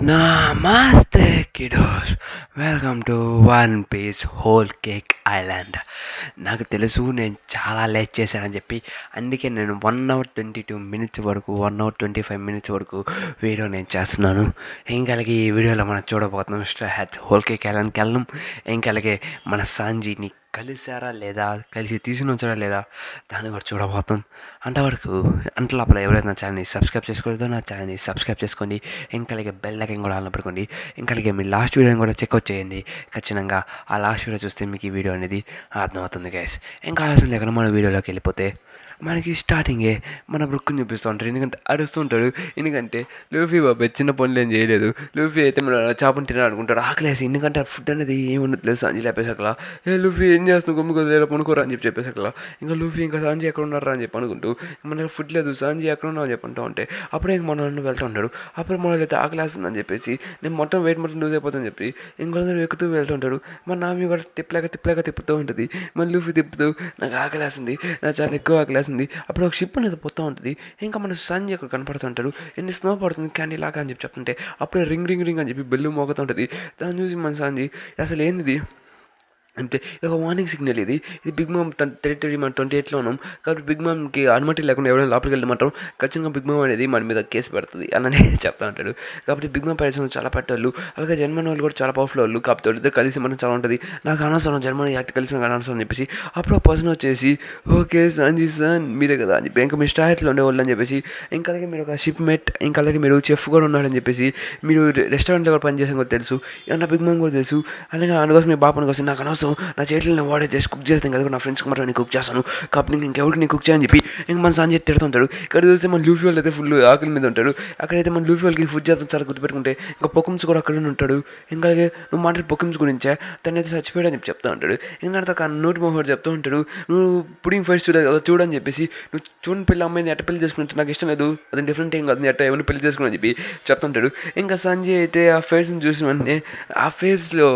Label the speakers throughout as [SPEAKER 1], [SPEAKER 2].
[SPEAKER 1] Namaste, kiddos. Welcome to One Piece Whole Cake Island. నాకు తెలుసు నేను చాలా లేట్ చేశానని చెప్పి, అందుకే నేను 1 hour 22 minutes వరకు 1 hour 25 minutes వరకు వీడియో నేను చేస్తున్నాను. ఇంకా అలాగే ఈ వీడియోలో మనం చూడబోతున్నాం హోల్ కేక్ ఐలాండ్కి వెళ్ళడం. ఇంకా అలాగే మన సాంజీని కలిసారా లేదా, కలిసి తీసుకుని వచ్చారా లేదా, దాన్ని కూడా చూడబోతాం. అంతవరకు లోపల ఎవరైతే నా ఛానల్ని సబ్స్క్రైబ్ చేసుకోలేదో నా ఛానల్ని సబ్స్క్రైబ్ చేసుకోండి. ఇంకా అలాగే బెల్ ఐకాన్ కూడా ఆన్లో పెట్టుకోండి. ఇంకా అలాగే మీ లాస్ట్ వీడియోని కూడా చెక్అవుట్ చేయండి. ఖచ్చితంగా ఆ లాస్ట్ వీడియో చూస్తే మీకు ఈ వీడియో అనేది అర్థమవుతుంది గైస్. ఇంకా ఆలస్యం లేకుండా మన వీడియోలోకి వెళ్ళిపోతే, మనకి స్టార్టింగే మన బ్రుక్కుని చూపిస్తూ ఉంటాడు. ఎందుకంటే అరుస్తూ ఉంటాడు. ఎందుకంటే లూఫీ బాబాయ్ చిన్న పనులు ఏం చేయలేదు. లూఫీ అయితే మన చేపను తినాలి అనుకుంటాడు, ఆకలేసి. ఎందుకంటే ఫుడ్ అనేది ఏముండదు లేదు. సంజయ్ లేపేసాకలా, లూఫీ ఏం చేస్తున్నావు, గమ్ము కొద్దిగా పనుకోరా అని చెప్పేసాకలా. ఇంకా లూఫీ ఇంకా సంజయ్ ఎక్కడ ఉన్నారా అని చెప్పి అనుకుంటూ, మన ఫుడ్ లేదు సంజయ్ ఎక్కడ ఉన్నావు అని చెప్పంటూ ఉంటే, అప్పుడే ఇంక మన వెళ్తూ ఉంటాడు. అప్పుడు మన అయితే ఆకలేస్తుందని చెప్పేసి, నేను మొత్తం వెయిట్ మొత్తం లూజ్ అయిపోతుందని చెప్పి ఇంకొందరు ఎక్కుతూ వెళ్తూ ఉంటాడు. మన నామి కూడా తిప్పలేక తిప్పుతూ ఉంటుంది. మన లూఫీ తిప్పుతూ, నాకు ఆకలేస్తుంది, నాకు చాలా ఎక్కువ ఆకలేస్తుంది. అప్పుడు ఒక షిప్ అనేది పోతూ ఉంటుంది. ఇంకా మన సంజయ్ అక్కడ కనపడుతుంటాడు. ఎన్ని స్నో పడుతుంది క్యాండీ లాగా అని చెప్పి చెప్తుంటే, అప్పుడే రింగ్ రింగ్ రింగ్ అని చెప్పి బెల్లు మోగుతూ ఉంటుంది. దాన్ని చూసి మన సంజయ్ అసలు ఏంది అంటే ఒక వార్నింగ్ సిగ్నల్ ఇది బిగ్ మామ్ తన టెరిటరీ మనం 28లో ఉన్నాం కాబట్టి బిగ్ మామ్కి అనుమతి లేకుండా ఎవరైనా లోపలికి వెళ్ళమంటాం, ఖచ్చితంగా బిగ్ మామ్ అనేది మన మీద కేసు పెడుతుంది అని చెప్తా ఉంటాడు. కాబట్టి బిగ్ మామ్ పరిశ్రమ చాలా పట్టేవాళ్ళు, అలాగే జర్మన్ వాళ్ళు కూడా చాలా పవర్ఫుల్ వాళ్ళు. కాబట్టి వాళ్ళిద్దరు కలిసి మనం చాలా ఉంటుంది. నాకు అనవసరం జర్మనీ యాక్ట్ కలిసి నాకు అనవసరం అని చెప్పేసి, అప్పుడు ఆ పర్సన్ వచ్చేసి, ఓకే సంజయ్ సార్ మీరే కదా అని చెప్పి, ఇంకా మీ స్టార్ట్లో ఉండేవాళ్ళు అని చెప్పేసి, ఇంకా అలాగే మీరు ఒక షిప్ మేట్, ఇంకా అలాగే మీరు చెఫ్ కూడా ఉన్నాడని చెప్పేసి, మీరు రెస్టారెంట్లో కూడా పనిచేసాం కూడా తెలుసు, ఏమన్నా బిగ్ మామ్ కూడా తెలుసు, అలాగే అందుకోసం మీ బాపని కోసం నాకు అనవసరం, నా చేతులు నేను వాడే చేసి కుక్ చేస్తాను కదా, నా ఫ్రెండ్స్కి మాత్రం నేను కుక్ చేస్తాను కాబట్టి నేను ఇంకెవరికి నేను కుక్ చేయని చెప్పి ఇంక మన సంజయ్ తిడుతుంటాడు. ఇక్కడ చూస్తే మన లూఫీ వాళ్ళు అయితే ఫుల్ ఆకలి మీద ఉంటాడు. అక్కడైతే మన లూఫీ వాళ్ళకి ఫుడ్ చేస్తాను చాలా గుర్తుపెట్టుకుంటే, ఇంకా పొకిమ్స్ కూడా అక్కడే ఉంటాడు. ఇంకా అలాగే నువ్వు మాట్లాడే పొకిమ్స్ గురించే, తను అయితే చచ్చిపోయాడు అని చెప్పి చెప్తా ఉంటాడు. ఇంకా ఒక నోటి మొహోడు చెప్తూ ఉంటాడు, నువ్వు పుడింగ్ ఫైట్స్ చూడని చెప్పేసి, నువ్వు చూడని పెళ్ళి అమ్మాయిని ఎట్ట పెళ్లి చేసుకుని నాకు ఇష్టం లేదు, అది డిఫరెంట్ ఏం కాదు, ఎట్ట ఎవరిని పెళ్లి చేసుకుని చెప్పి చెప్తుంటాడు. ఇంకా సంజయ్ అయితే ఆ ఫేస్ని చూసిన వెంటనే ఆ ఫేస్లో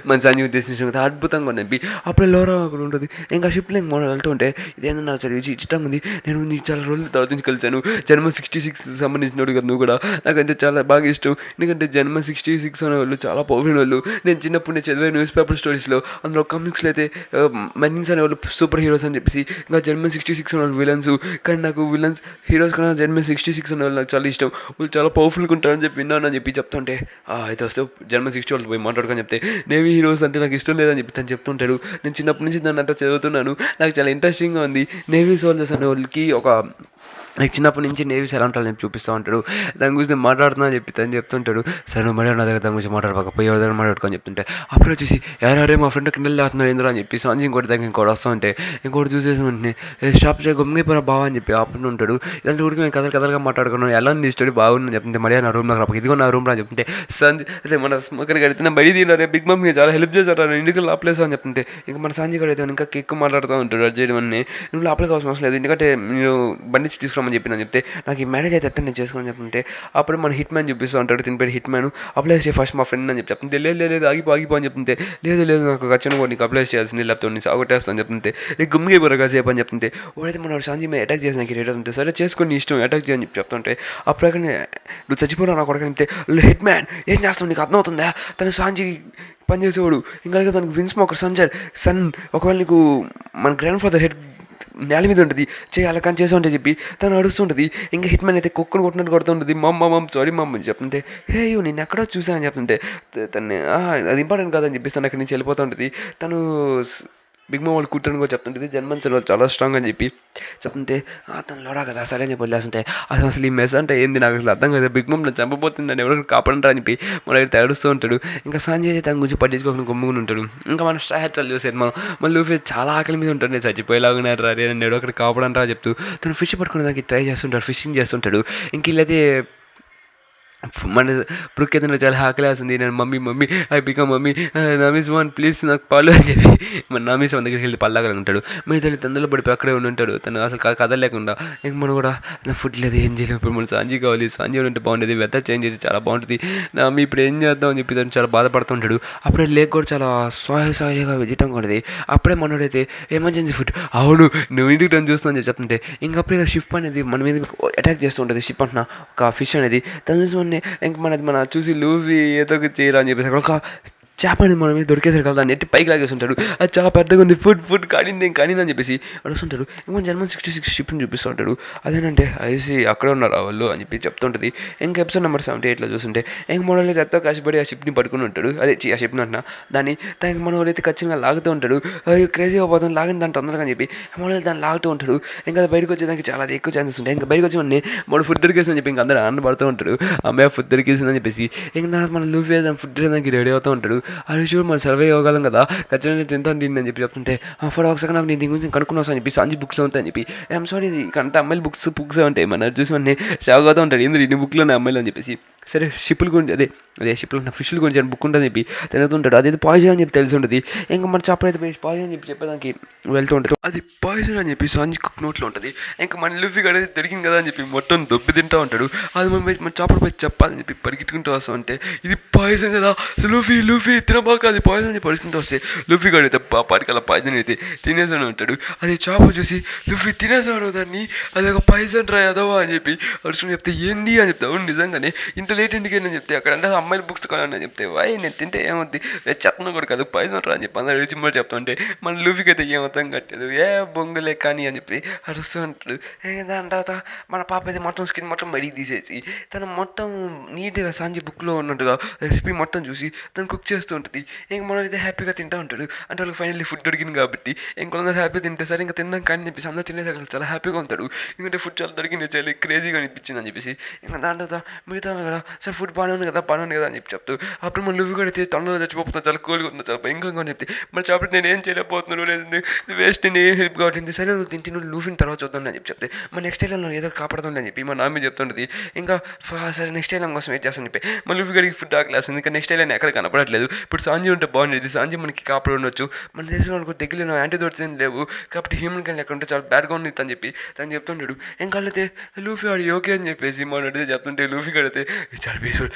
[SPEAKER 1] మన సంజయ్ ఉద్దేశించిన అద్భుతంగా ఉంది. అప్పుడే లోరా అక్కడ ఉంటుంది. ఇంకా షిప్లో ఇంక మనం వెళ్తూ ఉంటే, ఇదేందో నాకు చాలా ఇష్టంగా ఉంది, నేను నీకు చాలా రోజుల తర్వాత నుంచి కలిసాను, జన్మ 66 సంబంధించినోడు కదా నువ్వు కూడా, నాకంటే చాలా బాగా ఇష్టం. ఎందుకంటే జన్మ 66 అనే వాళ్ళు చాలా పవర్ఫుల్ వాళ్ళు. నేను చిన్నప్పుడు నేను చదివే న్యూస్ పేపర్ స్టోరీస్లో, అందులో కామిక్స్లో అయితే మెన్స్ అనే వాళ్ళు సూపర్ హీరోస్ అని చెప్పేసి, ఇంకా జన్మ 66 అనే వాళ్ళు విలన్స్. కానీ నాకు విలన్స్ హీరోస్ కన్నా జన్మ 66 అనే వాళ్ళు నాకు చాలా ఇష్టం, వాళ్ళు చాలా పవర్ఫుల్గా ఉంటారని చెప్పి విన్నాను అని చెప్పి చెప్తుంటే, అయితే వస్తే జన్మ 60 వాళ్ళు పోయి మాట్లాడుకొని చెప్తే, నేవీ హీరోస్ అంటే నాకు ఇష్టం లేదని చెప్పి తను చెప్తుంటాడు. నేను చిన్నప్పటి నుంచి దాన్ని అంతా చదువుతున్నాను, నాకు చాలా ఇంట్రెస్టింగ్గా ఉంది. నేవీ సోల్జర్స్ అనే వాళ్ళకి ఒక నాకు చిన్నప్పటి నుంచి నేవీస్ ఎలా ఉంటారని చెప్పి చూపిస్తూ ఉంటాడు. దాని గురించి నేను మాట్లాడుతున్నా అని చెప్పి తను చెప్తుంటాడు. సరే నువ్వు మళ్ళీ నా దగ్గర దాని గురించి మాట్లాడకపోయి ఎవరి దగ్గర మాట్లాడుకొని చెప్తుంటే, అప్పుడు వచ్చేసి ఎవరే మా ఫ్రెండ్ కింద లేస్తున్నాడు ఏంద్రా అని చెప్పి సంజయ్ ఇంకోటి దగ్గర ఇంకోటి వస్తూ ఉంటే, ఇంకోటి చూసేసి వెంటనే షాప్ గమ్మైపోయిన బావా అని చెప్పి ఆపుతూ ఉంటాడు. ఇలాంటి ఊరికి మేము కథలుగా మాట్లాడుకున్నాం, ఎలా నీ స్టడీ బాగుందని చెప్తుంటే, మళ్ళీ నా రూమ్ నాకు ఇదిగో నా రూమ్ రా అని చెప్తుంటే, సంజయ్ అయితే మన స్మోకర్ గడితే నా బయట తీరారే బిగ్ మమ్మీ చాలా హెల్ప్ చేశారు ఇంటికి లోపలేసా అని చెప్తుంటే, ఇంకా మన సంజయ్ గడ అయితే ఇంకా ఎక్కువ మాట్లాడుతూ ఉంటాడు. అది చేయడం అన్నీ నువ్వు లోపలికి అవసరం లేదు, ఎందుకంటే నేను బండి తీసుకురామని చెప్పి చెప్తే, నాకు ఈ మ్యారేజ్ అయితే నేను చేసుకుని చెప్తుంటే, అప్పుడు మన హిట్ మ్యాన్ చూపిస్తూ ఉంటాడు. తిని పేరు హిట్ మ్యాన్. అప్లై చేసి ఫస్ట్ మా ఫ్రెండ్ అని చెప్పి చెప్తుంటే, లేదు ఆగిపో అని చెప్తుంటే, లేదు నాకు ఖచ్చితంగా కూడా నీకు అప్లై చేయాల్సింది, లేకపోతే నీ సాగొట్టేస్తాను చెప్తుంటే, నీకు గుమ్మిపోరు కాసేపు అని చెప్తుంటే, వాడైతే మన సంజయ్ మీద అటాక్ చేసి నాకు రెడీ అవుతుంటే, సరే చేసుకొని ఇష్టం అటాక్ చేయని చెప్పి చెప్తుంటే, అప్పుడు అక్కడ నువ్వు చచ్చిపోరా నాకు కొడకంటే, హిట్ మ్యాన్ ఏం చేస్తావు నీకు అర్థమవుతుందా, తను సంజయ్ పనిచేసేవాడు. ఇంకా తనకు విన్స్ ఒక సన్ ఒకవేళ నీకు మన గ్రాండ్ ఫాదర్ హెడ్ నేల మీద ఉంటుంది అలా కానీ చేసి ఉంటుంది చెప్పి తను అడుస్తుంటుంది. ఇంకా హిట్ మ్యాన్ అయితే కుక్కను కొట్టినట్టు కొడుతుంటుంది. మమ్మ సారీ మమ్మ అని చెప్తుంటే, నేను ఎక్కడో చూసాను చెప్తుంటే, తను అది ఇంపార్టెంట్ కాదని చెప్పేసి తను అక్కడి నుంచి వెళ్ళిపోతూ ఉంటుంది. తను బిగ్ మామ్ వాళ్ళు కూర్చొని కూడా చెప్తుంటుంది, జన్మన్ సార్ వాళ్ళు చాలా స్ట్రాంగ్ అని చెప్పి చెప్తుంటే, తను లోడా కదా సరే అని చెప్పి వదిలేస్తుంటే, అసలు ఈ మెస్ అంటే ఏంది నాకు అసలు అర్థం కదా, బిగ్ మామ్ నన్ను చంపబోతుందని ఎవరు కాపాడంటారు అని చెప్పి మన తేడుస్తూ ఉంటాడు. ఇంకా సంజయ్ తన గురించి పట్టించుకోకుండా గమ్ముకుని ఉంటాడు. ఇంకా మన స్ట్రా హెచ్చాలు చూసేది మనం మన లూఫీ చాలా ఆకలి మీద ఉంటాడు. నేను చచ్చిపోయేలాగున్నారు రా నేను ఎవడో అక్కడ కాపాడంటారా చెప్తూ తను ఫిష్ పట్టుకునే దానికి ట్రై చేస్తుంటాడు, ఫిషింగ్ చేస్తుంటాడు. ఇంక వీళ్ళైతే మన బ్రుక్ ఏదైనా చాలా ఆకలేస్తుంది, నేను మమ్మీ ఐ బికమ్ మమ్మీ నమీస్ వన్ ప్లీజ్ నాకు పాలు అని చెప్పి మన నమీస్ వన్ దగ్గరికి వెళ్ళి పల్లాగా ఉంటాడు. మీరు తల్లి తందులో పడిపోయి అక్కడే ఉంటాడు. తను అసలు కదలేకుండా ఇంక మనం కూడా నా ఫుడ్ లేదు ఏం చేయలేదు, ఇప్పుడు మన సంజయ్ కావాలి, సంజయ్ ఉంటే బాగుంటుంది, వెదర్ చేంజ్ అయితే చాలా బాగుంటుంది, నా మీ ఇప్పుడు ఏం చేద్దాం అని చెప్పి తను చాలా బాధపడుతుంటాడు. అప్పుడే లేక్ కూడా చాలా సాయిగా వెజిటంగా ఉంటుంది. అప్పుడే మనోడైతే ఎమర్జెన్సీ ఫుడ్, అవును నువ్వు ఇంటికి టైం చూస్తాను అని చెప్తుంటే, ఇంకప్పుడే షిప్ అనేది మన మీద అటాక్ చేస్తూ ఉంటుంది. షిప్ అంటున్నా ఒక ఫిష్ అనేది తను చూసి చూసామని ఇంక మన చూసి లూఫీ ఏదో ఒకటి చేయరా అని చెప్పేసి అక్కడ ఒక చేప అనేది మన మీద దొరికేసారు కదా దాన్ని ఎత్తి పైకి లాగేస్తుంటాడు. అది చాలా పెద్దగా ఉంది, ఫుడ్ కానీ నేను కానీ అని చెప్పేసి అడుగుతుంటాడు. ఇంకో జర్మన్ 66 షిప్ని చూపిస్తూ ఉంటాడు. అదేనంటే ఐసి అక్కడే ఉన్నారు వాళ్ళు అని చెప్పి చెప్తుంటుంది. ఇంకా ఎపిసోడ్ నెంబర్ 78లో చూస్తుంటే ఇంక మనోళ్ళు అయితే ఎంతో కష్టపడి ఆ షిప్ని పట్టుకుని ఉంటాడు. అదే ఆ షిప్ని అంటున్నా దాన్ని దానికి మనోళ్ళు అయితే ఖచ్చితంగా లాగుతూ ఉంటాడు. క్రేజీగా పోతుంది, లాగిన దాన్ని తొందరగా అని చెప్పి మనోళ్ళు దాన్ని లాగుతూ ఉంటాడు. ఇంకా అది బయటకు వచ్చేదానికి చాలా ఎక్కువ ఛాన్సెస్ ఉంటాయి. ఇంకా బయటకు వచ్చి మన మన ఫుడ్ దొరికేసిందని చెప్పి ఇంకా అందరూ ఆనందపడుతూ ఉంటాడు. అమ్మాయి ఫుడ్ దొరికేసిందని చెప్పేసి ఇంకా తర్వాత మన లూఫీ దాన్ని ఫుడ్ దానికి రెడీ అవుతూ ఉంటాడు. అది చూడు మనం సర్వే ఇవ్వగలం కదా, ఖచ్చితంగా తింటాను దీన్ని అని చెప్పి చెప్తుంటే ఫోర్ ఒకసారి నాకు నేను దీని గురించి కనుక్కున్నా అని చెప్పి సాంజీ బుక్స్లో ఉంటాయని చెప్పి ఐఎమ్ సారీ అంటే అమ్మాయిలు బుక్స్ ఉంటాయి మన చూసి మన షాక్ అవుతూ ఉంటాడు. ఎందుకు ఇన్ని బుక్లో అమ్మాయిలు అని చెప్పేసి సరే షిప్పుల గురించి అదే షిప్లో ఉన్న ఫిష్ల గురించి బుక్ ఉంటుందని చెప్పి తిరుగుతుంటాడు. అదేది పాయిజన్ అని చెప్పి తెలిసి ఉంటుంది. ఇంకా మన చేపలు అయితే పాయిజన్ అని చెప్పి చెప్పేదానికి వెళ్తూ ఉంటాడు. అది పాయిజన్ అని చెప్పి సాంజీ కుక్ నోట్లో ఉంటుంది. ఇంకా మన లూఫీ గడ దొరికింది కదా అని చెప్పి మొత్తం దొబ్బి తింటూ ఉంటాడు. అది మన చేపల పై చెప్పాలని చెప్పి పరిగెట్టుకుంటూ వస్తాం అంటే ఇది పాయిజన్ కదా, సో లూఫీ తినబాక అది పాయిజన్ అని పరిగెట్టుకుంటూ వస్తే లూఫీ గడ అయితే పాటికల్లా పాయిజన్ అయితే తినేసాడు ఉంటాడు. అది చేప చూసి లూఫీ తినేసాడు దాన్ని, అది ఒక పాయిజన్ రా అదవా అని చెప్పి అరుచుకుని చెప్తే ఏంది అని చెప్తే అవును నిజంగానే ఇంత లేట్ ఇంటికి అని చెప్తే అక్కడ అంటే అమ్మాయిల బుక్స్ కొనాలని చెప్తే వాయ్ నేను తింటే ఏమవుద్ది చెత్తను కూడా కాదు పాయిజన్ రా అని చెప్పి అందరూ రుచి మరి చెప్తుంటే మన లూఫీకి అయితే ఏమవుతాం కట్టేది బొంగులే కానీ అని చెప్పి అరుస్తూ ఉంటాడు. దాని తర్వాత మన పాప అయితే మొత్తం స్కిన్ మొత్తం బయటికి తీసేసి తను మొత్తం నీట్గా సాంజీ బుక్లో ఉన్నట్టుగా రెసిపీ మొత్తం చూసి తను కుక్ చేస్తూ ఉంటుంది. ఇంక మనైతే హ్యాపీగా తింటూ ఉంటాడు. అంటే వాళ్ళకి ఫైనల్లీ ఫుడ్ దొరికింది కాబట్టి ఇంకొందరు హ్యాపీ తింటే సరే ఇంకా తిన్నాం కానీ చెప్పేసి అందరూ తినేసాక చాలా హ్యాపీగా ఉంటాడు. ఎందుకంటే ఫుడ్ చాలా దొరికింది చాలా క్రేజీగా అనిపించింది అని చెప్పేసి ఇంకా దాని తర్వాత మిగతా కదా సార్ ఫుడ్ బాగానే ఉంది కదా అని చెప్పి చెప్తూ అప్పుడు మన లూఫీ కూడా అయితే తొందరగా చచ్చిపోతున్నాను, చాలా కూల్గా ఉంది, చాలా భయంకరంగా అని చెప్తే మరి చెప్పి నేను ఏం చేయలేకపోతున్నాను, లేదు వేస్ట్ నేను ఏం హెల్ప్ కావట్లేదు, సరే నువ్వు తింటి నువ్వు లూఫీని తర్వాత చూద్దాం అని చెప్పి చెప్తే మన నెక్స్ట్ టైం ఏదో కాపాడుతుంది అని చెప్పి మా నాన్న చెప్తుంటుంది. ఇంకా సరే నెక్స్ట్ టైం కోసం వెయిట్ చేస్తాను చెప్పి మన లూఫీ గడికి ఫుడ్ ఆకలేస్తుంది. ఇంకా నెక్స్ట్ టైం ఎక్కడ కనపడట్లేదు. ఇప్పుడు సాంజీ ఉంటే బాగుండేది, సాంజీ మనకి కాపాడు ఉండొచ్చు, మన దేశంలో మనకు దగ్గరలో యాంటీడోట్స్ ఏం లేవు కాబట్టి హ్యూమన్ కానీ ఎక్కడ ఉంటే చాలా బ్యాడ్గా ఉంది అని చెప్పి తను చెప్తుంటాడు. ఇంకా అయితే లూఫీ వాడు ఓకే అని చెప్పేసి మన అడిగితే చెప్తుంటే లూఫీ కడితే చాలా బ్యూటిఫుల్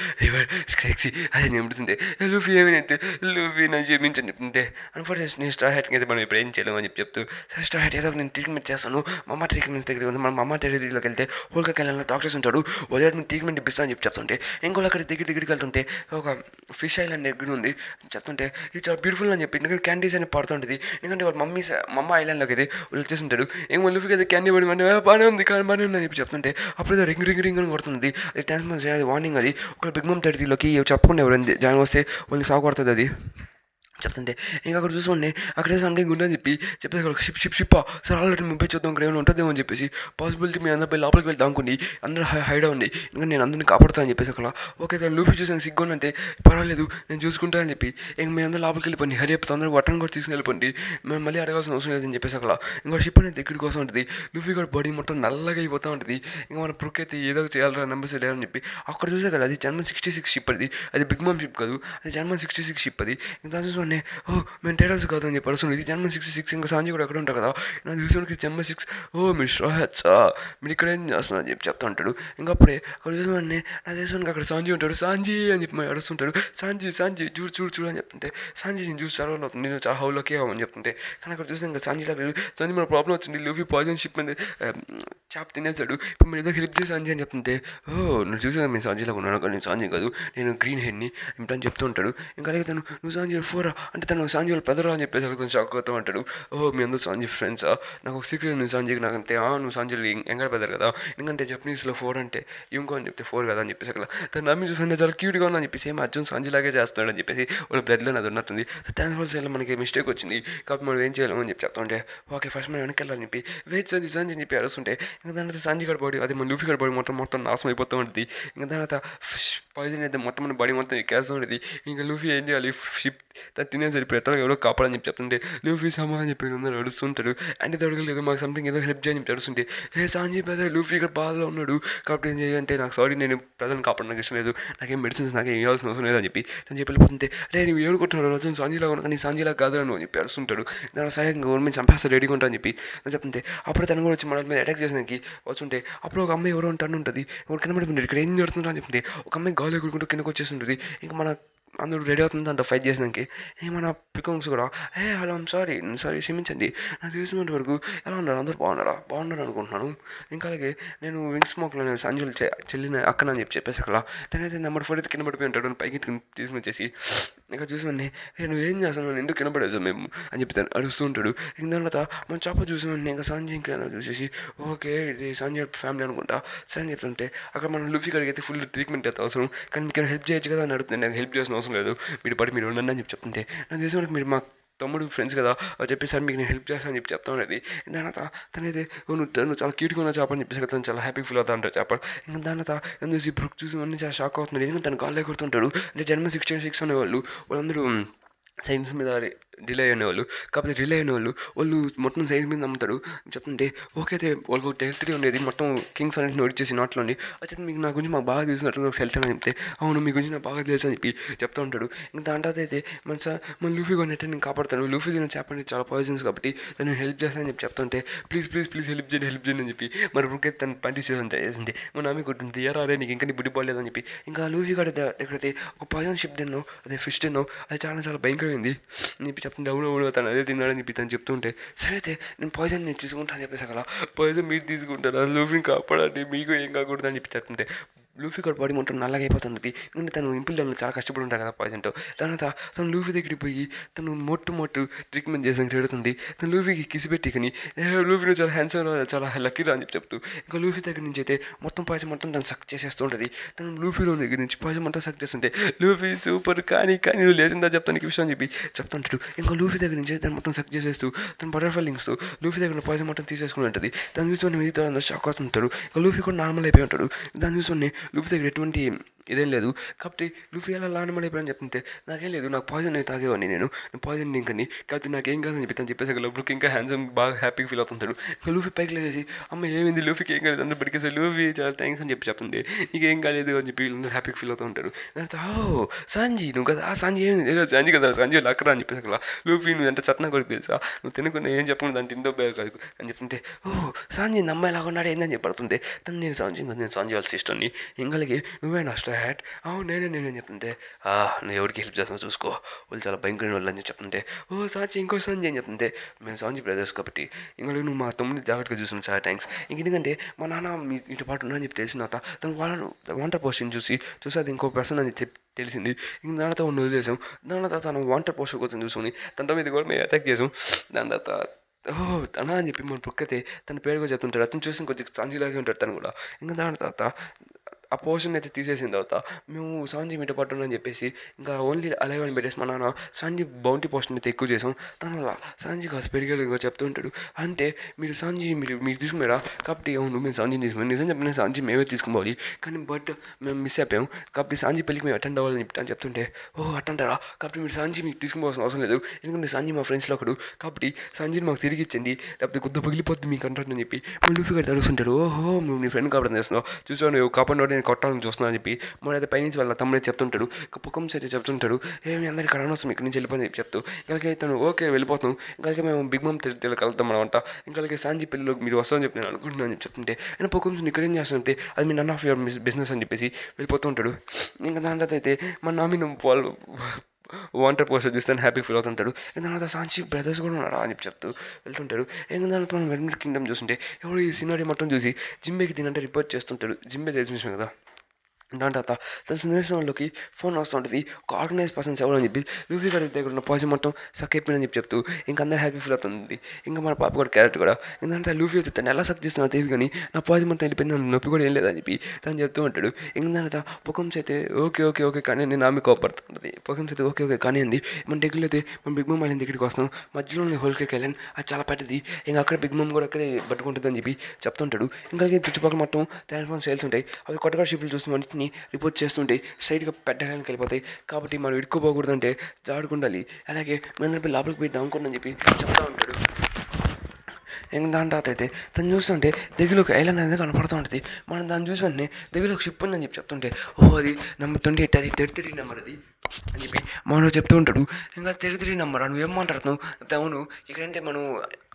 [SPEAKER 1] సెక్సీ అదే చెప్తుంటే లూఫీ ఏమైతే లూఫీ నన్ను చూపించని చెప్తుంటే అన్ఫార్చునేట్ నేను స్ట్రా హ్యాట్కి అయితే మనం ఇప్పుడు ఏం చేయలేము అని చెప్తూ సరే స్ట్రా హ్యాట్ ఏదో నేను ట్రీట్మెంట్ చేస్తాను, మా అమ్మ ట్రీట్మెంట్ దగ్గర ఉంది, మన అమ్మ టెరిటరీలోకి వెళ్తే హోల్కి వెళ్ళాలని డాక్టర్స్ ఉంటాడు, వాళ్ళు ట్రీట్మెంట్ ఇప్పిస్తా అని చెప్తుంటే ఇంకోళ్ళు అక్కడ దగ్గరికి వెళ్తుంటే ఒక ఫిష్ ఐలాండ్ దగ్గర ఉంది చెప్తుంటే ఇది చాలా బ్యూటిఫుల్ అని చెప్పి ఎందుకంటే క్యాండీస్ అని పడుతుంటుంది. ఎందుకంటే వాళ్ళ మమ్మ ఐలాండ్లోకి అయితే వాళ్ళు వచ్చేస్తుంటాడు. ఇంకో లూఫీకి అయితే క్యాండీ పడి బాగానే ఉంది కానీ బాగానే ఉంది అని చెప్పి చెప్తుంటే అప్పుడు రింగ్ అని కొడుతుంది. అది ట్రాన్స్ఫర్ అది వార్నింగ్, అది ఒక బిగ్ మమ్ టెరిటరీలోకి చెప్పకుండా ఎవరైనా జాయిన్ వస్తే వాళ్ళని సాగు కొడుతుంది అది చెప్తుంటే ఇంకా అక్కడ చూసుకోండి అక్కడే సంథింగ్ ఉందని చెప్పి చెప్పేసి అక్కడ షిప్ సార్ ఆల్రెడీ ముంబై చూద్దాం ఇక్కడ ఏమైనా ఉంటుందేమో అని చెప్పేసి పాసిబిలిటీ మీ అందరిపై లోపలికి వెళ్తాం అనుకోండి అందరూ హైడ్ అవ్వండి ఇంకా నేను అందరిని కాపాడుతాను అని చెప్పేసి అక్కడ ఓకే దాన్ని లూఫీ చూసాను సిగ్గుందంటే పర్వాలేదు నేను చూసుకుంటా అని చెప్పి ఇంక మీ అందరూ లోపలికి వెళ్ళిపోండి హరి చెప్తే అందరూ వట్టన్ కూడా తీసుకుని వెళ్ళిపోండి మేము మళ్ళీ అడగాల్సిన అవసరం లేదని చెప్పేసి అక్కడ ఇంకో షిప్ అనేది దగ్గర కోసం ఉంటుంది. లూఫీ కూడా బాడీ మొత్తం నల్లగా అయిపోతూ ఉంటుంది. ఇంకా మన ప్రూక్ అయితే ఏదో చేయాలరా నెంబర్స్ లేదని చెప్పి అక్కడ చూసే కదా అది జర్మన్ 66 షిప్ అది బిగ్ మమ్ షిప్ కాదు, అది జర్మన్ 66 షిప్ అది. ఇంకా దాని చూసుకోండి మేము టైటల్స్ కాదు అని చెప్పి అడుగుతుంది. ఇది జర్మన్ 66 ఇంకా సాంజీ కూడా ఎక్కడ ఉంటారు కదా నాకు చూసుకోండి జర్మన్ 6 మీరు స్ట్రా హ్యాట్సా మీరు ఇక్కడ ఏం చేస్తున్నా అని చెప్పి చెప్తా ఉంటాడు. ఇంకా అప్పుడే అక్కడ చూసుకోండి నా దేశానికి అక్కడ సాంజీ ఉంటాడు, సాంజీ అని చెప్పి అడుస్తుంటాడు. సాంజీ చూడు అని చెప్తుంటే సాంజీ నేను చూసి సర్వలో అవుతుంది నేను చాలా హౌలోకే అని చెప్తుంటే కానీ అక్కడ చూస్తే ఇంకా సాంజీ సాంజీ మన ప్రాబ్లం వచ్చింది లూఫీ పాయిజన్ షిప్ మీద చేప తినేసాడు ఇప్పుడు మీరు ఏదో హెల్ప్ చేసి సాంజీ అని చెప్తుంటే నువ్వు చూసాను నేను సాంజీలాగా ఉన్నాను కానీ నేను సాంజీ కాదు నేను గ్రీన్ హెడ్ని ఏమిటని చెప్తూ ఉంటాడు. ఇంకా అలాగే తను నువ్వు సాంజీ 4 అంటే తను సాంజీ వాళ్ళు పెదరా అని చెప్పేసి అక్కడ షాక్ అవుతూ ఉంటాడు. మీ అందరూ సాంజీ ఫ్రెండ్సా నాకు ఒక సీక్రెట్ ఉంది సాంజీకి నాకు అంతే నువ్వు సాంజీలు ఎంగడ పెదరు కదా ఎందుకంటే జపనీస్లో 4 అంటే ఇంకో అని చెప్తే 4 కదా అని చెప్పేసి అక్కడ తను నమ్మి చూసుకుంటే చాలా క్యూట్గా ఉందని చెప్పేసి ఏం అర్జున్ సాంజీలాగే చేస్తున్నాడు అని చెప్పేసి వాళ్ళ బ్లడ్లో అది ఉన్నట్టుంది. సో దానివల్ల మనకి మిస్టేక్ వచ్చింది కాబట్టి మనం ఏం చేయాలని చెప్పి చెప్తుంటే ఓకే ఫస్ట్ మనం వెనక్కి వెళ్ళాలని చెప్పి వెయిట్ సాంజీ అని చెప్పి అరుస్తుంటే ఇంకా దాని తర్వాత సాంజీ గడ బాడీ అది మన లూఫీ గడ బాడీ మొత్తం నాశనం అయిపోతూ ఉంటుంది. ఇంకా దాని తర్వాత పాయిజన్ అయితే మొత్తం మన బాడీ మొత్తం ఎక్కేస్తూ ఉంటుంది. ఇంకా లూఫీ ఏం చేయాలి షిప్ తను తినేసరి ఇప్పుడు ఎత్తలో ఎవరో కాపాడని చెప్పి చెప్తుంటే లూఫీ సమా అని చెప్పి అందరూ అడుస్తుంటాడు. అంటే అడగలేదు మాకు సంథింగ్ ఏదో హెల్ప్ చేయని చెప్పి అడుస్తుంటే సాంజీ పెద్ద లూఫీ ఇక్కడ బాధలో ఉన్నాడు కాబట్టి ఏం చేయాలంటే నాకు సారీ నేను ప్రజలను కాపాడడానికి ఇష్టం లేదు నాకేం మెడిసిన్స్ నాకేం ఇవ్వాల్సిన అవసరం లేదు అని చెప్పి తను చెప్పి వెళ్ళిపోతుంటే రే నువ్వు ఏమనుకుంటున్నాడు రోజు సాంజీలాగా ఉన్నా కానీ సాంజీలా కాదు అని చెప్పి అడుస్తుంటాడు. దాని సరే గవర్నమెంట్ చంపేస్తా రెడీగా ఉంటా అని చెప్పి అని చెప్తుంటే అప్పుడు తను కూడా వచ్చి మన మీద అటాక్ చేసేదానికి వచ్చుంటే అప్పుడు ఒక అమ్మాయి ఎవరో ఉంటాను ఉంటుంది ఎవరు కనబడుతుంది ఇక్కడ ఏం జరుగుతుందో అని చెప్తుంటే ఒక అమ్మాయి గాలి ఎగురుకుంటూ కిందకు వచ్చేస్తుంటుంది. ఇంకా మన అందరూ రెడీ అవుతుంది దాంట్లో ఫైట్ చేసినానికి ఏమన్నా పికమ్స్ కూడా హలో సారీ క్షమించండి, నాకు తెలిసినంత వరకు ఎలా ఉన్నారు, అందరూ బాగున్నారు అనుకుంటున్నాను. ఇంకా అలాగే నేను వింగ్ స్మోక్లో నేను సంజులు చెల్లిన అక్కన అని చెప్పేసి అక్కడ తనైతే నెంబర్ 4 కింద పడిపోయి ఉంటాడు. పైకి తీసుకుని వచ్చేసి ఇంకా చూసామని నేను ఏం చేస్తాను, ఎందుకు కింద పడేసాం మేము అని చెప్పి తను అడుస్తూ ఉంటాడు. ఇంక దాని తర్వాత మన చాప చూసామని ఇంకా సంజయ్ ఇంకా చూసేసి ఓకే ఇది సంజయ్ ఫ్యామిలీ అనుకుంటా సరే అని చెప్తుంటే అక్కడ మన లూఫీ గారికి అయితే ఫుల్ ట్రీట్మెంట్ అయితే అవసరం, కానీ మీకు హెల్ప్ చేయొచ్చు కదా అని అడుగుతుంది. నాకు హెల్ప్ చేసిన అవసరం లేదు, మీరు ఉండండి అని చెప్పి చెప్తుంటే నాకు తెలిసిన వరకు మీరు మా తమ్ముడు ఫ్రెండ్స్ కదా అని చెప్పేసి మీకు నేను హెల్ప్ చేస్తాను అని చెప్పి చెప్తా ఉన్నది. దాని తర్వాత తనైతే నువ్వు చాలా క్యూట్గా ఉన్న చేప అని చెప్పేసి తను చాలా హ్యాపీ ఫీల్ అవుతా ఉంటాడు చేప. ఇంకా దాని తర్వాత చూసి బ్రుక్ చూసి అన్నీ చాలా షాక్ అవుతున్నాడు. ఎందుకంటే తను గాల్లో కొడుతుంటాడు. అంటే జన్మ 66 అనేవాళ్ళు వాళ్ళందరూ సైన్స్ మీద డిలే అయినవాళ్ళు కాబట్టి రిలే అయినవాళ్ళు వాళ్ళు మొత్తం సైన్స్ మీద నమ్ముతారు చెప్తుంటే ఓకే అయితే వాళ్ళకు టెరిటరీ ఉండేది మొత్తం కింగ్స్ అన్నింటిని వచ్చేసి నాట్లోని అయితే మీకు నా గురించి మాకు బాగా తెలిసినట్టు నాకు సెల్స్ అని చెప్తే అవును మీ గురించి నాకు బాగా తెలుసు అని చెప్పి చెప్తూ ఉంటాడు. ఇంకా దాంట్లో అయితే మన లూఫీ కొన్నట్టే నేను కాపాడుతాను, లూఫీ తిన చెప్పండి చాలా పాయిజన్స్ కాబట్టి నేను హెల్ప్ చేస్తానని చెప్పి చెప్తుంటే ప్లీజ్ హెల్ప్ చేయండి అని చెప్పి మరి బుక్ తను పంటి చేసింది మన ఆమె కొట్టింది అరే నీకు ఇంకా నీ బుద్ధి పోలేదని చెప్పి ఇంకా లూఫీ కూడా ఎక్కడైతే ఒక పాయిజన్ షిప్ తిన్నావు అదే ఫిష్ తిన్నావు అది చాలా భయంకరమైంది అని చెప్పి చెప్తుంటే అవును తను అదే తిన్నాడని చెప్పి తను చెప్తుంటే సరే అయితే నేను పాయిజన్ నేను తీసుకుంటాను అని చెప్పేసి అక్కడ పాయిజన్ మీరు తీసుకుంటారా లూఫీని కాపాడండి మీకు ఏం కాకూడదు అని చెప్పి చెప్తుంటే లూఫీ కూడా బాడీ మొత్తం నల్లగా అయిపోతుంది. ఎందుకంటే తను ఇంపిల్లో చాలా కష్టపడి ఉంటారు కదా పాయిజన్తో. తర్వాత తను లూఫీ దగ్గరికి పోయి తను మొట్టు ట్రీట్మెంట్ చేసానికి అడుగుతుంది. తను లూఫీకి కిసి పెట్టి కానీ లూఫీని చాలా హ్యాండ్సమ్ చాలా లక్కీరా అని చెప్తూ ఇంకా లూఫీ దగ్గర నుంచి అయితే మొత్తం పాయిజన్ మొత్తం తను సక్ చేసేస్తూ ఉంటుంది. తను లూఫీలో దగ్గర నుంచి పాయిజన్ మొత్తం సక్ చేస్తుంటే లూఫీ సూపర్ కానీ నువ్వు లేచిందా చెప్తాను ఈ విషయం అని చెప్పి చెప్తుంటాడు. ఇంకా లూఫీ దగ్గర నుంచి తను మొత్తం సక్ చేసేస్తూ తను బటర్ఫ్లై లింక్స్ లూఫీ దగ్గర పాయిజన్ మొత్తం తీసేసుకుని ఉంటుంది. దాన్ని చూసుకొని మిగతా అందరూ షాక్ అవుతుంటాడు. ఇంకా లూఫీ కూడా నార్మల్ అయిపోయి ఉంటాడు. దాన్ని చూసుకొని లూఫీ దగ్గర ఎటువంటి ఇదేం లేదు కాబట్టి లూఫీ అలా లానమని ఎప్పుడని చెప్తుంటే నాకేం లేదు, నాకు పాయిజన్ అయితే తాగేవాడిని నేను పాయిజన్ ఇంకని కాబట్టి నాకేం కాదని చెప్పేసి లూఫీకి ఇంకా హ్యాండ్సమ్ బాగా హ్యాపీగా ఫీల్ అవుతుంటాడు. ఇంకా లూఫీ పైకి లేచేసి అమ్మ ఏమైంది లూఫీకి ఏం కాలేదు అందరూ పడికేసి లూఫీ చాలా థ్యాంక్స్ అని చెప్పి చెప్తుంది. నీకేం కాలేదు అని చెప్పి వీళ్ళందరూ హ్యాపీగా ఫీల్ అవుతూ ఉంటారు. దాంతో సంజీ నువ్వు కదా సంజీ ఏమి సంజీ కదా సంజయ్ లక్కరా అని చెప్పేసి అలా లూఫీ నువ్వు ఎంత చట్నా కొడుకు తెలుసా, నువ్వు తినకుండా ఏం చెప్పకుండా దాన్ని తిందో కాదు అని చెప్తుంటే సంజయ్ నమ్మాయి లాగా ఏందని చెప్పడుతుంది. తను నేను సంజయ్ వాళ్ళ సిస్టర్ని ఇంకలకి నువ్వే నా హ్యాట్ నేనే చెప్తుంటే నువ్వు ఎవరికి హెల్ప్ చేస్తావు చూసుకో వాళ్ళు చాలా భయంకరమైన వాళ్ళు అని చెప్తుంటే సాంజీ ఇంకో సంజయ్ అని చెప్తుంటే మేము సాంజీ బ్రదర్స్ కాబట్టి ఇంకా నువ్వు మా తమ్ముడిని జాగ్రత్తగా చూస్తున్నావు చాలా థ్యాంక్స్. ఎందుకంటే మా నాన్న మీ ఇంటి పాటు ఉన్నా అని చెప్పి తెలిసిన తర్వాత తను వాళ్ళ వాటర్ పోషన్ చూసి అది ఇంకో పర్సన్ అని చెప్పి తెలిసింది. ఇంక దాని తర్వాత వదిలేసాం. దాని తర్వాత తను వాటర్ పోషన్ కోసం చూసుకుని తన మీద కూడా మేము అటాక్ చేసాం. దాని తర్వాత తన అని చెప్పి మన బుక్కతే తన పేరు కూడా చెప్తుంటాడు. అతను చూసి కొద్దిగా సంజీలాగే ఉంటాడు తను కూడా. ఇంకా దాని తర్వాత ఆ పోర్షన్ అయితే తీసేసిన తర్వాత మేము సంజయ్ మీట పట్టునని చెప్పేసి ఇంకా ఓన్లీ అలైవ్ అని పెట్టేసి మా నాన్న సంజయ్ బౌంటీ పోర్షన్ అయితే ఎక్కువ చేసాం. తన వల్ల సంజయ్ కాస్త పెరిగేలా చెప్తూ ఉంటాడు. అంటే మీరు సంజయ్ మీరు తీసుకున్నారా కాబట్టి అవును మేము సంజయ్ తీసుకున్నాం నిజం చెప్పిన సంజయ్ మేమే తీసుకోవాలి కానీ బట్ మేము మిస్ అయిపోయాం కాబట్టి సంజయ్ పెళ్ళికి మేము అటెండ్ అవ్వాలని అని చెప్తుంటే అటెండరా కాబట్టి మీరు సంజయ్ మీకు తీసుకోవాల్సిన అవసరం లేదు ఎందుకంటే సంజయ్ మా ఫ్రెండ్స్లో ఒకడు కాబట్టి సంజయ్ మాకు తిరిగి ఇచ్చండి లేకపోతే కొద్దిగా పగిలిపోద్ది మీకు అంటారని చెప్పి మళ్ళీ లూఫీ గారు తెలుస్తుంటాడు. నువ్వు నీ ఫ్రెండ్ కాబట్టి చేస్తున్నావు చూసావు నువ్వు కాపాడు నేను కొట్టాలని చూస్తున్నాను అని చెప్పి మనైతే పైనుంచి వాళ్ళ తమ్ముడే చెప్తుంటాడు. పుకమ్స్ అయితే చెప్తుంటాడు ఏమి అందరికీ ఇక్కడ అనవసరం ఇక్కడి నుంచి వెళ్ళిపోయి చెప్పి చెప్తూ ఇంకలకి తను ఓకే వెళ్ళిపోతాం ఇంకలకి మేము బిగ్ మమ్ కలుద్దాం అనమాట. ఇంకలకి సంజయ్ పెళ్ళిలో మీరు వస్తామని చెప్పి నేను అనుకుంటున్నాను అని చెప్తుంటే నేను పుకమ్స్ ఇక్కడ ఏం చేస్తుంటే అది మీ నన్ ఆఫ్ యువర్ బిజినెస్ అని చెప్పేసి వెళ్ళిపోతూ ఉంటాడు. ఇంకా దాని తర్వాత అయితే మన నామి వాళ్ళు వాంటర్ పోస్టర్ చూస్తే హ్యాపీ ఫీల్ అవుతుంటాడు. దాని తర్వాత సాంచి బ్రదర్స్ కూడా ఉన్నారా అని చెప్తూ వెళ్తుంటాడు. ఇంకా దాంట్లో మనం వెడ్మిడ్ కింగ్డమ్ చూస్తుంటే ఎవరు ఈ సినారీ మొత్తం చూసి జింబేకి తినంటే రిపోర్ట్ చేస్తుంటాడు. జింబే తెలిసిన కదా. దాని తర్వాత తన సందేశంలోకి ఫోన్ వస్తుంటుంది ఒక ఆర్గనైజ్ పర్సన్స్ ఎవరు అని చెప్పి లూఫీ గారి దగ్గర ఉన్న పాయిజన్ మొత్తం సక్ అయిపోయిందని చెప్పి చెప్తూ ఇంకా అందరూ హ్యాపీ ఫీల్ అవుతుంది. ఇంకా మన పాప కూడా క్యారెక్టర్ కూడా ఇంకంతా లూఫీ అయితే తను ఎలా సక్ చేస్తున్నా తెలియదు కానీ నా పాయిజన్ మొత్తం వెళ్ళిపోయింది నన్ను నొప్పి కూడా ఏం లేదని చెప్పి తను చెప్తూ ఉంటాడు. ఇంకా దాని తర్వాత పుకమ్స్ అయితే ఓకే కానీ నేను ఆమె కోపడుతుంటుంది. పుకమ్స్ అయితే ఓకే కానీ అంది మన దగ్గరలో అయితే మన బిగ్ మమ్ వాళ్ళ దగ్గరికి వస్తాం మధ్యలో హోల్ కేక్ వెళ్ళాను అది చాలా పెద్దది ఇంకా అక్కడ బిగ్ మమ్ కూడా అక్కడే పట్టుకుంటుందని చెప్పి చెప్తుంటాడు. ఇంకా చుట్టుపక్కల మొత్తం టెలిఫోన్ సేల్స్ ఉంటాయి అవి కొత్తగా షిప్లు చూసిన రిపోర్ట్ చేస్తుంటే స్ట్రైట్గా పెట్టడానికి వెళ్ళిపోతాయి కాబట్టి మనం ఇరుక్కుపోకూడదు అంటే జాడుకుండాలి అలాగే మేము లోపలికి పోయి దాముకోండి చెప్పి చెప్తా ఉంటాడు. ఇంకా దాని తర్వాత అయితే తను చూస్తుంటే దగ్గర ఒక ఐలాండ్ అనేది కనపడుతూ ఉంటుంది. మనం దాన్ని చూసి వెంటనే దగ్గర ఒక షిప్ ఉందని చెప్పి చెప్తుంటే అది నెంబర్ 28 అది 33 నెంబర్ అది అని చెప్పి మనోడు చెప్తూ ఉంటాడు. ఇంకా తిరిగి నమ్మరా నువ్వేం మాట్లాడుతున్నావు, అవును ఇక్కడంటే మనం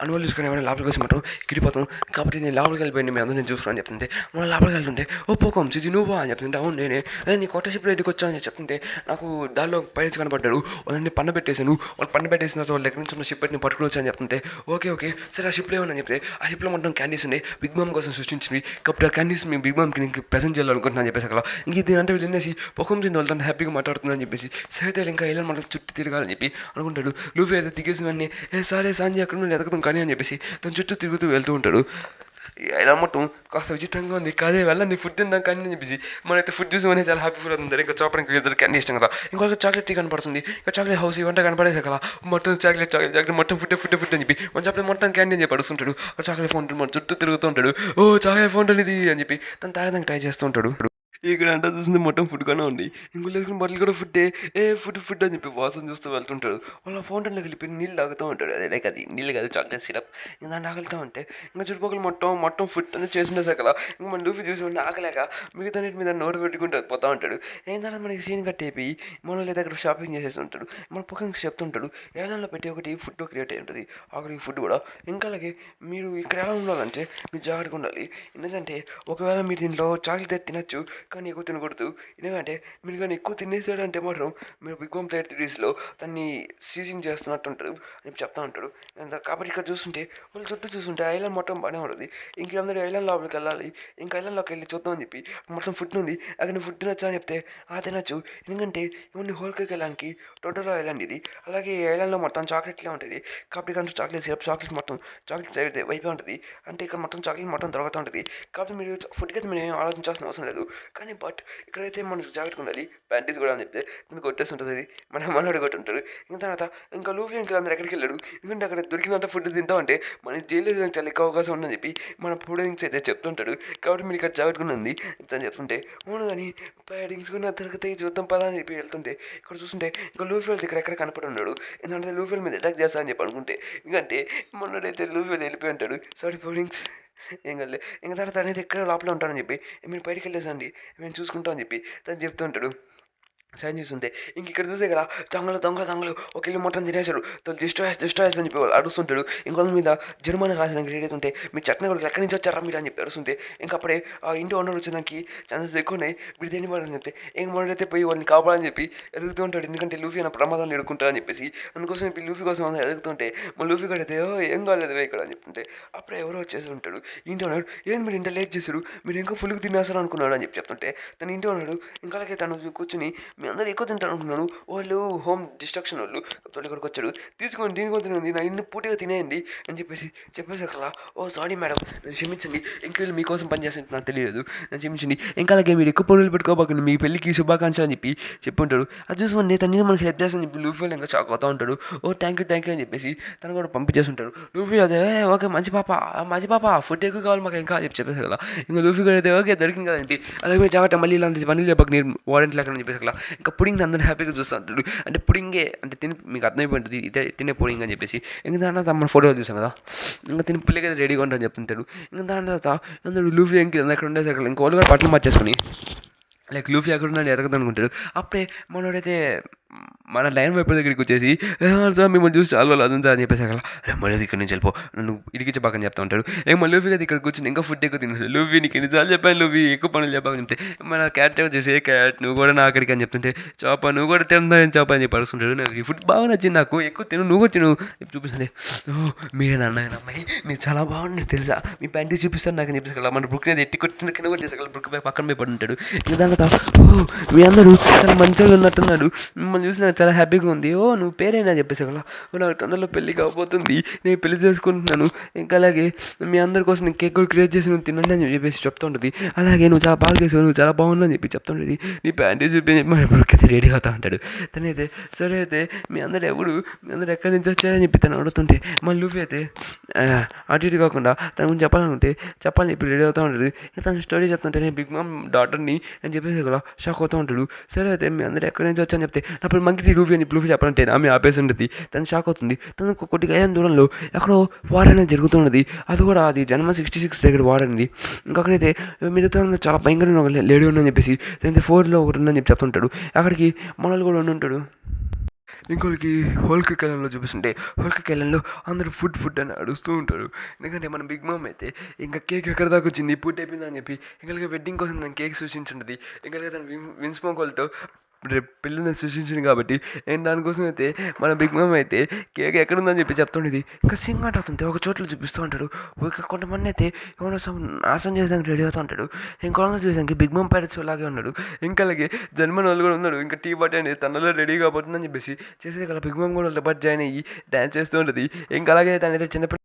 [SPEAKER 1] అనువల్ చూసుకుని ఏమైనా లోపలికి వచ్చి మాత్రం గిరిపోతాం, కాబట్టి నేను లోపలికి వెళ్ళిపోయింది మీ అందరూ నేను చూసుకుని చెప్తుంటే, మనం లోపలికి వెళ్తుంటే ఓ పోకం ఇది నువ్వా అని చెప్తుంటే, అవును నేనే నీ కొత్త షిప్లో ఇంటికి వచ్చా అని చెప్తుంటే, నాకు దానిలో పైరట్స్ కనపడ్డాడు, వాళ్ళని పన్న పెట్టేశాను, వాళ్ళు పన్న పెట్టేసిన తర్వాత వాళ్ళ దగ్గర నుంచి ఉన్న షిప్ పెట్టి పట్టుకుని వచ్చా అని చెప్తుంటే, ఓకే సరే ఆ షిప్లో ఏమని చెప్తే, ఆ షిప్లో మొత్తం క్యాండీస్ ఉన్నాయి బిగ్ మామ్ కోసం సృష్టించింది, కాబట్టి ఆ క్యాండీస్ మేము బిగ్ మామ్కి నీకు ప్రజెంట్ చేయాలనుకుంటున్నాను చెప్పేసి అక్కడ ఇంక ఇది అంటే వెళ్ళేసి పొక్కం తిని వాళ్ళతో హ్యాపీగా మాట్లాడుతుందని చెప్పేసి, సరే ఇంకా ఇలా మన చుట్టూ తిరగాలని చెప్పి అనుకుంటాడు. లూఫీ అయితే దిగేసినవన్నీ సరే సాంజీ అక్కడ నుండి ఎదగతాం కానీ అని చెప్పేసి తన చుట్టూ తిరుగుతూ వెళ్తూ ఉంటాడు. ఇలా మొత్తం కాస్త విచిత్రంగా ఉంది కాదే వెళ్ళండి ఫుడ్ తిందాం కానీ అని చెప్పేసి మనైతే ఫుడ్ చూసి చాలా హ్యాపీ ఫీల్ అవుతుంది. ఇంకా చాపడానికి ఇద్దరికి అన్ని ఇష్టం కదా, ఇంకొక చాక్లెట్ టీ కనపడుతుంది, ఇంకా చాక్లెట్ హౌస్ ఇవంతా కనపడేసా కదా, మొత్తం చాక్లెట్ మొత్తం ఫుడ్ అని చెప్పి మన చాక్లెట్ మొత్తం క్యాండీ అని చెప్పి అడుస్తుంటాడు. చాక్లెట్ ఫౌంటైన్ మన చుట్టూ తిరుగుతూ ఉంటాడు. చాక్లెట్ ఫౌంటైన్ ఇది అని చెప్పి తను తాగడానికి ట్రై చేస్తూ ఉంటాడు. ఇక్కడ అంతా చూస్తుంది మొత్తం ఫుడ్ కానీ ఉంది, ఇంకో లేకున్న బట్టలు కూడా ఫుడ్ అని చెప్పి వాసన చూస్తూ వెళ్తుంటాడు. వాళ్ళ ఫౌంటైన్లోకి వెళ్ళి నీళ్ళు తాగుతూ ఉంటాడు. అదే లైక్ అది నీళ్ళు కాదు చాక్లెట్ సిరప్, ఇంకా దాన్ని ఆకలితూ ఉంటే ఇంకా చుట్టుపక్కల మొత్తం ఫుడ్ అనేది చేసిండే సకల ఇంకా మన లూఫీ చూసి ఉంటే ఆకలేక మిగతా నీటి మీద నోరు పెట్టుకుంటూ పోతూ ఉంటాడు. ఏంటంటే మనకి సీన్ కట్టేపి మన లేదా అక్కడ షాపింగ్ చేసేసి ఉంటాడు. మన పక్కన చెప్తుంటాడు ఏదైనా పెట్టి ఒకటి ఫుడ్ క్రియేట్ అయి ఉంటుంది అక్కడికి ఫుడ్ కూడా. ఇంకా అలాగే మీరు ఇక్కడ ఎలా ఉండాలంటే మీరు జాగ్రత్తగా ఉండాలి, ఎందుకంటే ఒకవేళ మీరు దీంట్లో చాక్లెట్ తినచ్చు కానీ ఎక్కువ తినకూడదు, ఎందుకంటే మీరు కానీ ఎక్కువ తినేసాడంటే మాత్రం మీరు బిగ్ బామ్ ప్లేయర్ 3లో దాన్ని సీజింగ్ చేస్తున్నట్టు ఉంటాడు అని చెప్తా ఉంటాడు. కాబట్టి ఇక్కడ చూస్తుంటే వాళ్ళు చుట్టూ చూస్తుంటే ఐలాండ్ మొత్తం బాగానే ఉంటుంది. ఇంక అందరూ ఐలాండ్ లోపలికి వెళ్ళాలి, ఇంకా ఐలాండ్లోకి వెళ్ళి చూద్దామని చెప్పి మొత్తం ఫుడ్ ఉంది అక్కడ ఫుడ్ తినొచ్చా అని చెప్తే తినచ్చు, ఎందుకంటే ఇవన్నీ హోల్కేకి వెళ్ళడానికి టోటల్ ఐలాండ్ ఇది, అలాగే ఈ ఐలాండ్లో మొత్తం చాక్లెట్లే ఉంటుంది, కాబట్టి ఇక్కడ చాక్లెట్ సిరప్ చాక్లెట్ వైపే ఉంటుంది, అంటే ఇక్కడ మొత్తం చాక్లెట్ మొత్తం దొరుకుతూ ఉంటుంది. కాబట్టి మీరు ఫుడ్కి అయితే మీరు ఆలోచించాల్సిన అవసరం లేదు, కానీ బట్ ఇక్కడైతే మనకు జాగ్రత్తగా ఉండాలి. ప్యాంటీస్ కూడా అని చెప్తే మీకు కొట్టేస్తుంటుంది, అది మనోడు కొట్టుంటాడు. ఇంకా తర్వాత ఇంకా లూఫీ ఇంకా అందరు ఎక్కడికి వెళ్ళాడు, ఎందుకంటే అక్కడ దొరికినంత ఫుడ్ తింటామంటే మన జైలు చాలా ఎక్కువ అవకాశం ఉందని చెప్పి మన ఫుడింగ్స్ అయితే చెప్తుంటాడు. కాబట్టి మీరు ఇక్కడ జాగ్రత్తగా ఉంది అని చెప్తుంటే, అవును కానీ ప్యాడింగ్స్ కూడా దొరికితే చూద్దాం పదా అని చెప్పి వెళ్తుంటే ఇక్కడ చూస్తుంటే ఇంకా లూఫీ వెళ్తే ఇక్కడ ఎక్కడ కనపడి ఉన్నాడు, ఎందుకంటే లూఫీ మీద అటాక్ చేస్తా అని చెప్పి అనుకుంటే, ఎందుకంటే మొన్నడైతే లూఫీ వెళ్ళిపోయి ఉంటాడు. సారీ ఫుడింగ్స్ ఏం కదలే, ఇంకా తర్వాత అనేది ఎక్కడ లోపల ఉంటానని చెప్పి మీరు బయటికి వెళ్ళేసండి మేము చూసుకుంటామని చెప్పి తను చెప్తుంటాడు. సైన్ చూస్తుంటే ఇంక ఇక్కడ చూసే కదా దొంగలు ఒక ఇల్లు మొత్తం తినేశాడు, డిస్ట్రాయర్స్ అని చెప్పి అడుస్తుంటాడు. ఇంకొక మీద జర్మనీ రాసేదానికి రెడీ అవుతుంటే మీ చట్నీ కూడా ఎక్కడి నుంచి వచ్చారా మీరు అని చెప్పి అడుస్తుంటే, ఇంకా అప్పుడే ఆ ఇంటి ఓనర్ వచ్చేదానికి ఛాన్సెస్ ఎక్కువ ఉన్నాయి, వీడు దేని పడని చెప్తే ఇంక మొదలైతే పోయి వాళ్ళని కాపాడని చెప్పి ఎదుగుతూ ఉంటాడు, ఎందుకంటే లూఫీ అన్న ప్రమాదాన్ని ఎదుర్కొంటారని చెప్పేసి. అందుకోసం ఇప్పుడు లూఫీ కోసం ఎదుగుతుంటే మన లూఫీ కూడా అయితే ఏం కాలేదు ఇక్కడ అని చెప్తుంటే, అప్పుడే ఎవరో వచ్చేసి ఉంటాడు. ఇంటి ఓనర్ ఏం మీరు ఇంత లేట్ చేశారు, మీరు ఇంకా ఫుల్గా తినేస్తారు అనుకున్నాడు అని చెప్పి చెప్తుంటే, తన ఇంటి ఓనరు ఇంకా అలాగే తను కూర్చుని మీ అందరూ ఎక్కువ తింటారు అనుకున్నాను, వాళ్ళు హోమ్ డిస్ట్రక్షన్ వాళ్ళు తోటి ఇక్కడికి వచ్చాడు, తీసుకోండి దీనికి తినండి నా ఇన్ని పూర్తిగా తినేయండి అని చెప్పేసి అక్కడ సారీ మేడం నన్ను క్షమించండి, ఇంకా వీళ్ళు మీకోసం పనిచేస్తుంటే నాకు తెలియదు నన్ను క్షమించండి, ఇంకా అలాగే మీరు ఎక్కువ పనులు పెట్టుకోబాకండి మీ పెళ్ళికి శుభాకాంక్షలు అని చెప్పి చెప్పుంటాడు. అది చూసి మన తను మనకి హెల్ప్ చేస్తాను చెప్పి లూఫీ ఇంకా షాక్ అవుతూ ఉంటాడు. థ్యాంక్ యూ అని చెప్పేసి తను కూడా పంపించేస్తుంటాడు. లూఫీ అదే ఓకే మంచి పాప ఫుడ్ ఎక్కువ కావాలి మాకు ఇంకా చెప్పేసి కదా, ఇంకా లూఫీ కూడా అయితే ఓకే దొరికింది కదండి, అలాగే మీరు జాగ్రత్త మళ్ళీ ఇలాంటి పనులు చెప్పక నేను వారెంట్ లేకుండా చెప్పేసి అలా ఇంకా పుడింగ్ అందరూ హ్యాపీగా చూస్తూ ఉంటాడు. అంటే పుడింగే అంటే తిని మీకు అర్థమైపోయింటుంది ఇదే తినే పుడింగ్ అని చెప్పేసి. ఇంకా దాని తర్వాత మన ఫోటో చూసాం కదా, ఇంకా తిని పుల్లికి అయితే రెడీగా ఉంటాను చెప్తుంటాడు. ఇంకా దాని తర్వాత అందరూ లూఫీ ఎక్కడ ఉండేసరికి ఇంకా వాళ్ళు కూడా బట్టలు మార్చేసుకుని లైక్ లూఫీ అక్కడ ఉన్నాడు ఎరగదు అనుకుంటాడు. అప్పుడే మనోడైతే మన లైన్ వైపు దగ్గరికి వచ్చేసి సార్ మిమ్మల్ని చూసి చాలా అది సార్ అని చెప్పేసి అక్కడ మళ్ళీ ఇక్కడ నుంచి వెళ్ళిపో నన్ను ఇడికిచ్చే పక్కన చెప్తా ఉంటాడు. మన లూఫీ కదా ఇక్కడ కూర్చొని ఇంకా ఫుడ్ ఎక్కువ తిన్నాడు. లూఫీ నీకు ఎన్నిసార్లు చెప్పాను లూఫీ ఎక్కువ పనులు చెప్పాలని చెప్తే మన క్యాట్ వచ్చేసి క్యాట్ నువ్వు కూడా నా అక్కడికి అని చెప్తుంటే చాప నువ్వు కూడా తిందా చాప అని చెప్పి అడుస్తుంటాడు. నాకు ఈ ఫుడ్ బాగా నచ్చింది, నాకు ఎక్కువ తిను నువ్వు కూడా తిను చూపిస్తుంది. మీరే నాన్న అమ్మాయి మీరు చాలా బాగుంది తెలుసా, మీ ప్యాంటీ చూపిస్తాను నాకు అని చెప్పేసి అలా మన బుక్ ఎట్టి కొట్టిన కింద కొట్టేసి బుక్ పక్కన పోయి పడి ఉంటాడు. ఇంకా దాని మీ అందరూ చాలా మంచిగా ఉన్నట్టున్నాడు, మిమ్మల్ని చూసి నాకు చాలా హ్యాపీగా ఉంది. నువ్వు పేరేనా చెప్పేసి అలా నాకు తొందరలో పెళ్ళి కాబోతుంది, నేను పెళ్లి చేసుకుంటున్నాను, ఇంకా అలాగే మీ అందరి కోసం నేను కేక్ కూడా క్రియేట్ చేసి నువ్వు తినండి అని చెప్పేసి చెప్తుంటుంది. అలాగే నువ్వు చాలా బాగా చేసావు, నువ్వు చాలా బాగుందని చెప్పి చెప్తుంటుంది. నీ ప్యాంటీ చూపి మనకైతే రెడీ అవుతా ఉంటాడు. తనైతే సరే అయితే మీ అందరు ఎక్కడి నుంచి వచ్చారని చెప్పి తను అడుగుతుంటే మళ్ళీ లూఫీ అయితే అటు ఇటు కాకుండా తన గురించి చెప్పాలని చెప్పి రెడీ అవుతూ ఉంటాడు. తను స్టోరీ చెప్తుంటే నేను బిగ్ మామ్ డాటర్ని అని చెప్పేసి షాక్ అవుతూ ఉంటాడు. సరే అయితే మీ అందరూ ఎక్కడి నుంచి వచ్చాను చెప్తే అప్పుడు మంకీ లూఫీ అని లూఫీ చెప్పాలంటే ఆమె ఆపేసి ఉంటుంది. తను షాక్ అవుతుంది. తను కొద్దిగా అయ్యాం దూరంలో ఎక్కడో వార్ అనేది జరుగుతున్నది. అది కూడా అది జన్మ 66 దగ్గర వార్ అనేది. ఇంకా అక్కడైతే మిగతా చాలా భయంకరమైన ఒక లేడీ ఉందని చెప్పేసి దాని 4లో ఒకటి ఉందని చెప్పి చెప్తుంటాడు. అక్కడికి మనల్ని కూడా ఉంటాడు. ఇంకోళ్ళకి హోల్కి కేలంలో చూపిస్తుంటే హోల్కి కేలంలో అందరూ ఫుడ్ అని అడుస్తూ ఉంటారు. ఎందుకంటే మన బిగ్ మామ్ అయితే ఇంకా కేక్ ఎక్కడ దాకా వచ్చింది పూర్తి అయిపోయింది అని చెప్పి ఇంకా వెడ్డింగ్ కోసం దాని కేక్ సూచించుంటుంది. ఇంకా తన విన్స్మోక్ వాళ్ళతో రేపు పెళ్ళిని సృష్టించింది కాబట్టి దానికోసం అయితే మన బిగ్ మామ్ అయితే కేక్ ఎక్కడుందని చెప్పి చెప్తుండేది. ఇంకా సింగాట్ అవుతుంది ఒక చోట్ల చూపిస్తూ ఉంటాడు. ఇంకా కొంతమంది అయితే ఏమైనా నాశనం చేసేదానికి రెడీ అవుతూ ఉంటాడు. ఇంకొక చూసానికి బిగ్ మామ్ ప్యారెట్స్ లాగే ఉన్నాడు. ఇంకా అలాగే జన్మన్ వాళ్ళు కూడా ఉన్నాడు. ఇంకా టీ పార్టీ అనేది తనలో రెడీ కాబోతుందని చెప్పేసి చేసేది కదా బిగ్ మామ్ కూడా వాళ్ళతో పాటు జాయిన్ అయ్యి డ్యాన్స్ చేస్తూ ఉంటుంది. ఇంకా అలాగే తనైతే చిన్నపిల్ల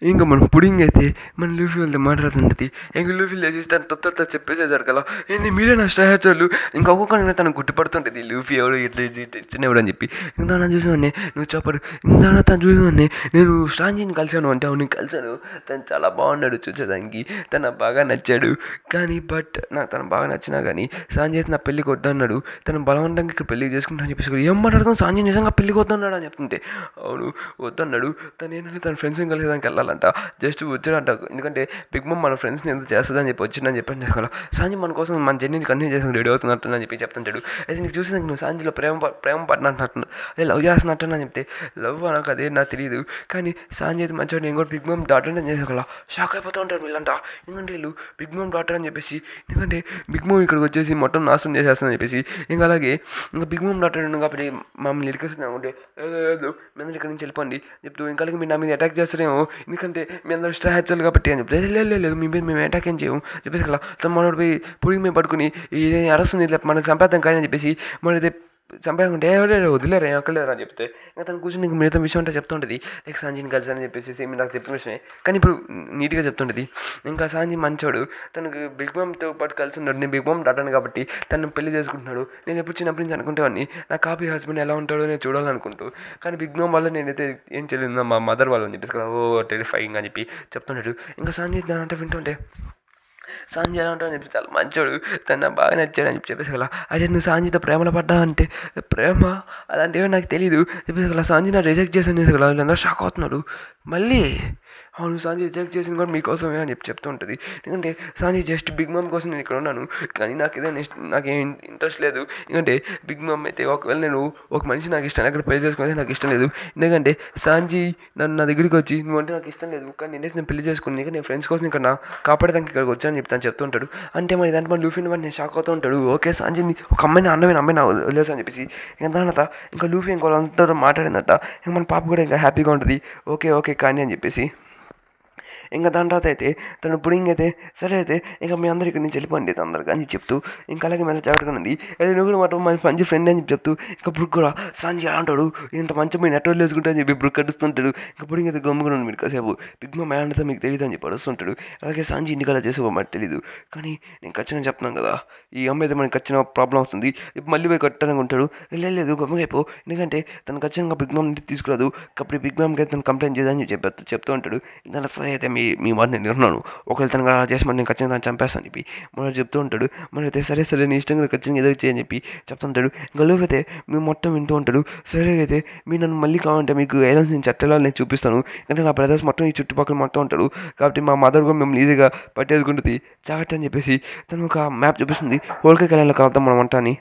[SPEAKER 1] ఇంకా మన పుడింగ్ అయితే మన లూఫీ వాళ్ళతో మాట్లాడుతుంటుంది. ఇంకా లూఫీ లేచేసి తను తొత్తతో చెప్పేసేసారు కదా ఏంది మీరే నా స్నేహితులు. ఇంకా ఒక్కొక్కరిని తనకు గుర్తుపడుతుంటుంది లూఫీ ఎవడు ఇట్లా చిన్నవాడు అని చెప్పి. ఇంకా నన్ను చూసామని నువ్వు చెప్పడు. ఇంకా తను చూసామని నేను స్టాంజీని కలిసాను అంటే అవును కలిసాను. తను చాలా బాగున్నాడు చూసేదానికి. తను బాగా నచ్చాడు. కానీ నాకు తను బాగా నచ్చినా కానీ సాంజీ అయితే నా పెళ్ళికి వద్దన్నాడు. తను బలవంతంగా ఇక్కడ పెళ్లి చేసుకుంటా అని చెప్పేసి ఏం మాట్లాడుతాం సాంజీ నిజంగా పెళ్ళికి వద్దన్నాడు అని చెప్తుంటే అవును వద్దన్నాడు. తను ఏంటంటే తన ఫ్రెండ్స్ని కలిసేదానికి వెళ్ళాలంట. జస్ట్ వచ్చాడంట. ఎందుకంటే బిగ్ మామ్ మన ఫ్రెండ్స్ని ఎందుకు చేస్తుందని చెప్పి వచ్చిందని చెప్పాను కదా. సాంజీ మన కోసం మన జర్నీని కంటిన్యూ చేసాను రెడీ అవుతున్నట్టు అని చెప్పి చెప్తుంటాడు. అయితే నీకు చూసి నువ్వు సాంజీలో ప్రేమ పడినట్టు అదే లవ్ చేస్తున్నట్టు అని చెప్తే లవ్ నాకు అదే నాకు తెలియదు. కానీ సాంజీ అయితే మంచిగా నేను కూడా బిగ్ మామ్ డాటర్ అని చేసాను కదా. షాక్ అయిపోతూ ఉంటారు వీళ్ళంట. ఎందుకంటే వీళ్ళు బిగ్ మామ్ డాటర్ అని చెప్పేసి ఎందుకంటే బిగ్ మామ్ ఇక్కడికి వచ్చేసి మొత్తం నాశనం చేసేస్తుందని చెప్పేసి ఇంకా అలాగే ఇంకా బిగ్ మామ్ డాటర్ కాబట్టి మమ్మల్ని ఇరికిస్తున్నాం అంటే లేదు మీ అందరూ ఇక్కడి నుంచి వెళ్ళిపోండి చెప్తూ ఇంకా మీరు నా మీద అటాక్ చేస్తారేమో ఎందుకంటే మీ అందరూ స్ట్రాచర్లు కాబట్టి అని చెప్తే లేదు మీ మీద మేము అటాక్ ఏం చేయము చెప్పేసి అలా తను మనోడు పోయి పుడికి మేము పట్టుకుని ఇది అరస్తుంది మనకు సంపాదన కానీ అని చెప్పేసి మనైతే చంపేయకుంటే ఎవరు వదిలేరు అక్కర్లేరు అని చెప్తే ఇంకా తను కూర్చొని నీకు మిగతా విషయం అంటే చెప్తుంటుంది. లైక్ సాంజీని కలిసి అని చెప్పేసి సేమ్ నాకు చెప్పిన విషయమే కానీ ఇప్పుడు నీట్గా చెప్తుంటుంది. ఇంకా సాంజీ మంచోడు. తనకు బిగ్ మామ్తో పాటు కలిసి ఉన్నాడు. నేను బిగ్ మామ్ డాటాను కాబట్టి తను పెళ్లి చేసుకుంటున్నాడు. నేను ఎప్పుడు చిన్నప్పటి నుంచి అనుకుంటేవాడిని నా కాపీ హస్బెండ్ ఎలా ఉంటాడో నేను చూడాలనుకుంటూ కానీ బిగ్ మామ్ వల్ల నేనైతే ఏం చేయలేదు మా మదర్ వాళ్ళని చెప్పేసి కదా టెరిఫైయింగ్ అని చెప్పి చెప్తున్నాడు. ఇంకా సాంజీ అంటే వింటుంటే సాంజీ ఎలా ఉంటాడని చెప్పి చాలా మంచోడు. తను నాకు బాగా నచ్చాడు అని చెప్పేసి కదా అదే నువ్వు సాంజీతో ప్రేమలో పడ్డా అంటే ప్రేమ అలాంటివి నాకు తెలియదు చెప్పేసి కదా సాంజీ నా రిజెక్ట్ చేశాను చేసి కదా వీళ్ళందరూ షాక్ అవుతున్నాడు. మళ్ళీ అవును సాంజీ రిజెక్ట్ చేసింది కూడా మీకోసమే అని చెప్పి చెప్తూ ఉంటుంది. ఎందుకంటే సాంజీ జస్ట్ బిగ్ మామ్ కోసం నేను ఇక్కడ ఉన్నాను కానీ నాకేం ఇంట్రెస్ట్ లేదు. ఎందుకంటే బిగ్ మామ్ అయితే ఒకవేళ నేను ఒక మనిషి నాకు ఇష్టం అక్కడ పెళ్లి చేసుకుంటే నాకు ఇష్టం లేదు. ఎందుకంటే సాంజీ నా దగ్గరికి వచ్చి నువ్వు అంటే నాకు ఇష్టం లేదు కానీ నేను పెళ్లి చేసుకుని నేను ఫ్రెండ్స్ కోసం ఇక్కడ కాపాడడానికి ఇక్కడికి వచ్చాను చెప్తాను చెప్తుంటాడు. అంటే మరి దాంట్లో మన లూఫీని వాడిని షాక్ అవుతూ ఉంటాడు. ఓకే సాంజీని ఒక అమ్మాయిని అమ్మాయిని వదిలేసా అని చెప్పేసి ఇంకా తర్వాత ఇంకా లూఫీ ఇంకోళ్ళంతా మాట్లాడిందట. ఇంకా మన పాప కూడా ఇంకా హ్యాపీగా ఉంటుంది. ఓకే కానీ అని చెప్పేసి ఇంకా దాని తర్వాత అయితే తను పుడింగ్ అయితే సరే అయితే ఇంకా మీ అందరు ఇక్కడి నుంచి వెళ్ళిపోండి తొందరగా అని చెప్తూ ఇంకా అలాగే మళ్ళీ జాగ్రత్తగా ఉంది. అది నువ్వు కూడా మాత్రం మంచి ఫ్రెండ్ అని చెప్తూ ఇంకా బ్రుక్ కూడా సాంజీ ఎలా అంటాడు ఇంత మంచి మీ నెట్వర్క్ వేసుకుంటా అని చెప్పి బ్రుక్ అడుస్తుంటాడు. ఇంకా పుడింగ్ అయితే గమ్ముగా ఉంది మీరు కాసేపు బిగ్ మామ్ ఎలా అంటే మీకు తెలియదు అని చెప్పి అడుస్తుంటాడు. అలాగే సాంజీ ఇంటికి అలా చేసేవో మరి తెలియదు కానీ నేను ఖచ్చితంగా చెప్తున్నాను కదా ఈ అమ్మాయి అయితే మనకి ఖచ్చితంగా ప్రాబ్లం వస్తుంది ఇప్పుడు మళ్ళీ పోయి కట్టాలని ఉంటాడు. లేదు గమ్ముగా అయిపో ఎందుకంటే తను ఖచ్చితంగా బిగ్ మామ్ ఇంటికి తీసుకురాదు కాబట్టి బిగ్ మామ్కి అయితే తను కంప్లైంట్ చేద్దామని చెప్తూ ఉంటాడు. దాంట్లో సరే అయితే మీ మాట నేను విన్నాను ఒకవేళ తనకు అలా చేసి మరి నేను ఖచ్చితంగా తను చంపేస్తాను చెప్పి మనం చెప్తూ ఉంటాడు. మనం అయితే సరే నీ ఇష్టంగా ఖచ్చితంగా ఏదో చేయని చెప్పి చెప్తుంటాడు. గలువు అయితే మేము మొత్తం వింటూ ఉంటాడు. సరే అయితే మీరు నన్ను మళ్ళీ కావాలంటే మీకు ఏదైనా నేను చట్టాలు నేను చూపిస్తాను అంటే నా బ్రదర్స్ మొత్తం ఈ చుట్టుపక్కల మొత్తం ఉంటాడు కాబట్టి మా మదర్ కూడా మేము ఈజీగా పట్టేసుకుంటుంది జాగ్రత్త అని చెప్పేసి తను ఒక మ్యాప్ చూపిస్తుంది. హోల్కే కళ్యాణ్లో కలుద్దాం మనం అంటా అని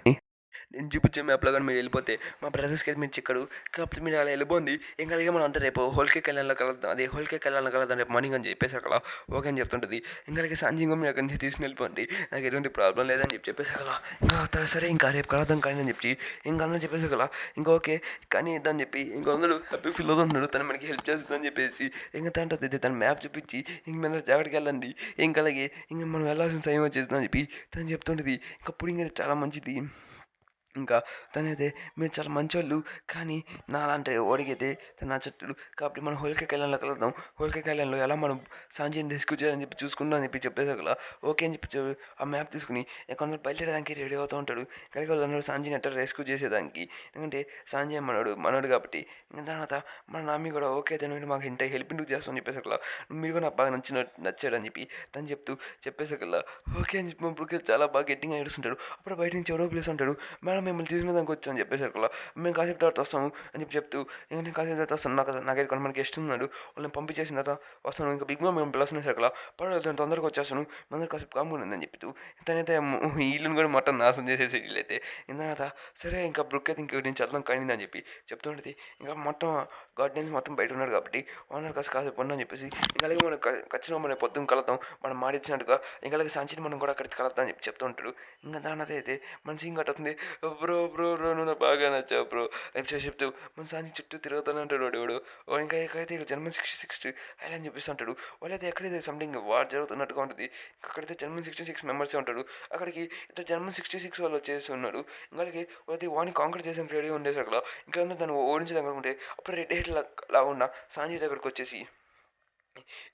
[SPEAKER 1] నేను చూపించే మ్యాప్లో కానీ మీరు వెళ్ళిపోతే మా బ్రదర్స్కి అయితే మీరు చిక్కడు కాకపోతే మీరు అలా వెళ్ళిపోండి ఇంకా అలాగే మనం అంటే రేపు హోల్కే కళ్యాణ్లో కలుద్దాం అదే హోల్కే కళ్యాణ్లో కలుద్దాం రేపు మార్నింగ్ అని చెప్పేసి అక్కడ ఓకే అని చెప్తుంటుంది. ఇంకా అలాగే సంజీగా మీరు అక్కడి నుంచి తీసుకుని వెళ్ళిపోండి నాకు ఎటువంటి ప్రాబ్లం లేదని చెప్పేసి కదా ఇంకా సరే ఇంకా రేపు కలుద్దాం కానీ అని చెప్పి ఇంకా అన్న చెప్పేసి కదా ఇంకా ఓకే కానీ ఇద్దని చెప్పి ఇంకా అందరూ హ్యాపీ ఫీల్ అవుతున్నాడు తను మనకి హెల్ప్ చేస్తుందని చెప్పేసి ఇంకా తంటే తన మ్యాప్ చూపించి ఇంక మీద జాగ్రత్తకి వెళ్ళండి ఇంకా అలాగే ఇంకా మనం వెళ్ళాల్సిన సమయం వచ్చేస్తుందని చెప్పి తను చెప్తుంటుంది. ఇంకా పుడింగ్ చాలా మంచిది ఇంకా తనైతే మీరు చాలా మంచోళ్ళు కానీ నా అలాంటి ఓడిగైతే తను నచ్చట్టు కాబట్టి మనం హోల్కే కళ్యాణ్లో కలుద్దాం హోల్కే కళ్యాణ్లో ఎలా మనం సాంజీని రెస్క్యూ చేయాలని చెప్పి చూసుకుందాం అని చెప్పి చెప్పేసాక ఓకే అని చెప్పి ఆ మ్యాప్ తీసుకుని కొందరు బయలుదేరడానికి రెడీ అవుతూ ఉంటాడు. కలిగి వాళ్ళు సాంజీని అట్లా రెస్క్యూ చేసేదానికి ఎందుకంటే సాంజీ మనోడు కాబట్టి తర్వాత మన నామి కూడా ఓకే తను మాకు ఇంత హెల్ప్ ఎందుకు చేస్తామని చెప్పేసాక మీరు కూడా నాకు బాగా నచ్చాడని చెప్పి తను చెప్పేసాక ఓకే అని చెప్పి చాలా బాగా గట్టిగా ఏడుస్తుంటాడు. అప్పుడు బయట నుంచి ఎవరో ప్లేస్ ఉంటాడు మేడం మిమ్మల్ని తీసుకునే దానికి వచ్చాను అని చెప్పేసరికల్లా మేము కాసేపు తర్వాత వస్తాము అని చెప్తూ ఇంక నేను కాసేపు తర్వాత వస్తాను నాకైతే కొన్ని మనకి గెస్ట్ ఉన్నాడు వాళ్ళని పంపించేసిన తర్వాత వస్తాను ఇంకా బిగ్ మేము పిలుస్తున్న సరికల్లా పర్వాలేదు నేను తొందరగా వచ్చేస్తాను అందరూ కాసేపు కామ్గా ఉందని చెప్తూ తనైతే ఈ ఇల్లుని కూడా మొత్తం నాశనం చేసేసి వీళ్ళైతే తర్వాత సరే ఇంకా బ్రుక్ అయితే ఇంక నేను చదవడం కనింది అని చెప్పి చెప్తుండేది ఇంకా మొత్తం గార్డెన్స్ మొత్తం బయట ఉన్నాడు కాబట్టి ఓనర్ కాసేపు ఉండని చెప్పేసి ఇంకా అలాగే మనం ఖచ్చితంగా మనం పొద్దున్న కలుద్దాం మనం మాడిచ్చినట్టుగా ఇంకా అలాగే సంచిని మనం కూడా అక్కడికి కలుద్దాం అని చెప్పి చెప్తూ ఉంటాడు ఇంకా దాని అయితే మన సీన్ కట్టుతుంది బ్రో బ్రో బ్రో నువ్వు నాకు బాగా నచ్చావు బ్రో అని చెప్తూ మన సాంచి చుట్టూ తిరుగుతూనే ఉంటాడు వాడు ఇంకా ఎక్కడైతే జర్మన్ 66 అలా అని చెప్పేసి ఉంటాడు వాళ్ళైతే ఎక్కడైతే సంథింగ్ వార్ జరుగుతున్నట్టుగా ఉంటుంది అక్కడైతే జర్మన్ 66 మెంబర్సే ఉంటాడు అక్కడికి ఇట్లా జర్మన్ 66 వాళ్ళు వచ్చేసి ఉన్నారు ఇంకాకి వాళ్ళకి వాడిని కాంక్రీట్ చేసిన రెడీ ఉండేసి అక్కడ ఇంకా దాన్ని ఓడించదనుకుంటే అప్పుడు రెడ్ హెడ్ లా ఉన్న సాంజీ దగ్గరికి వచ్చేసి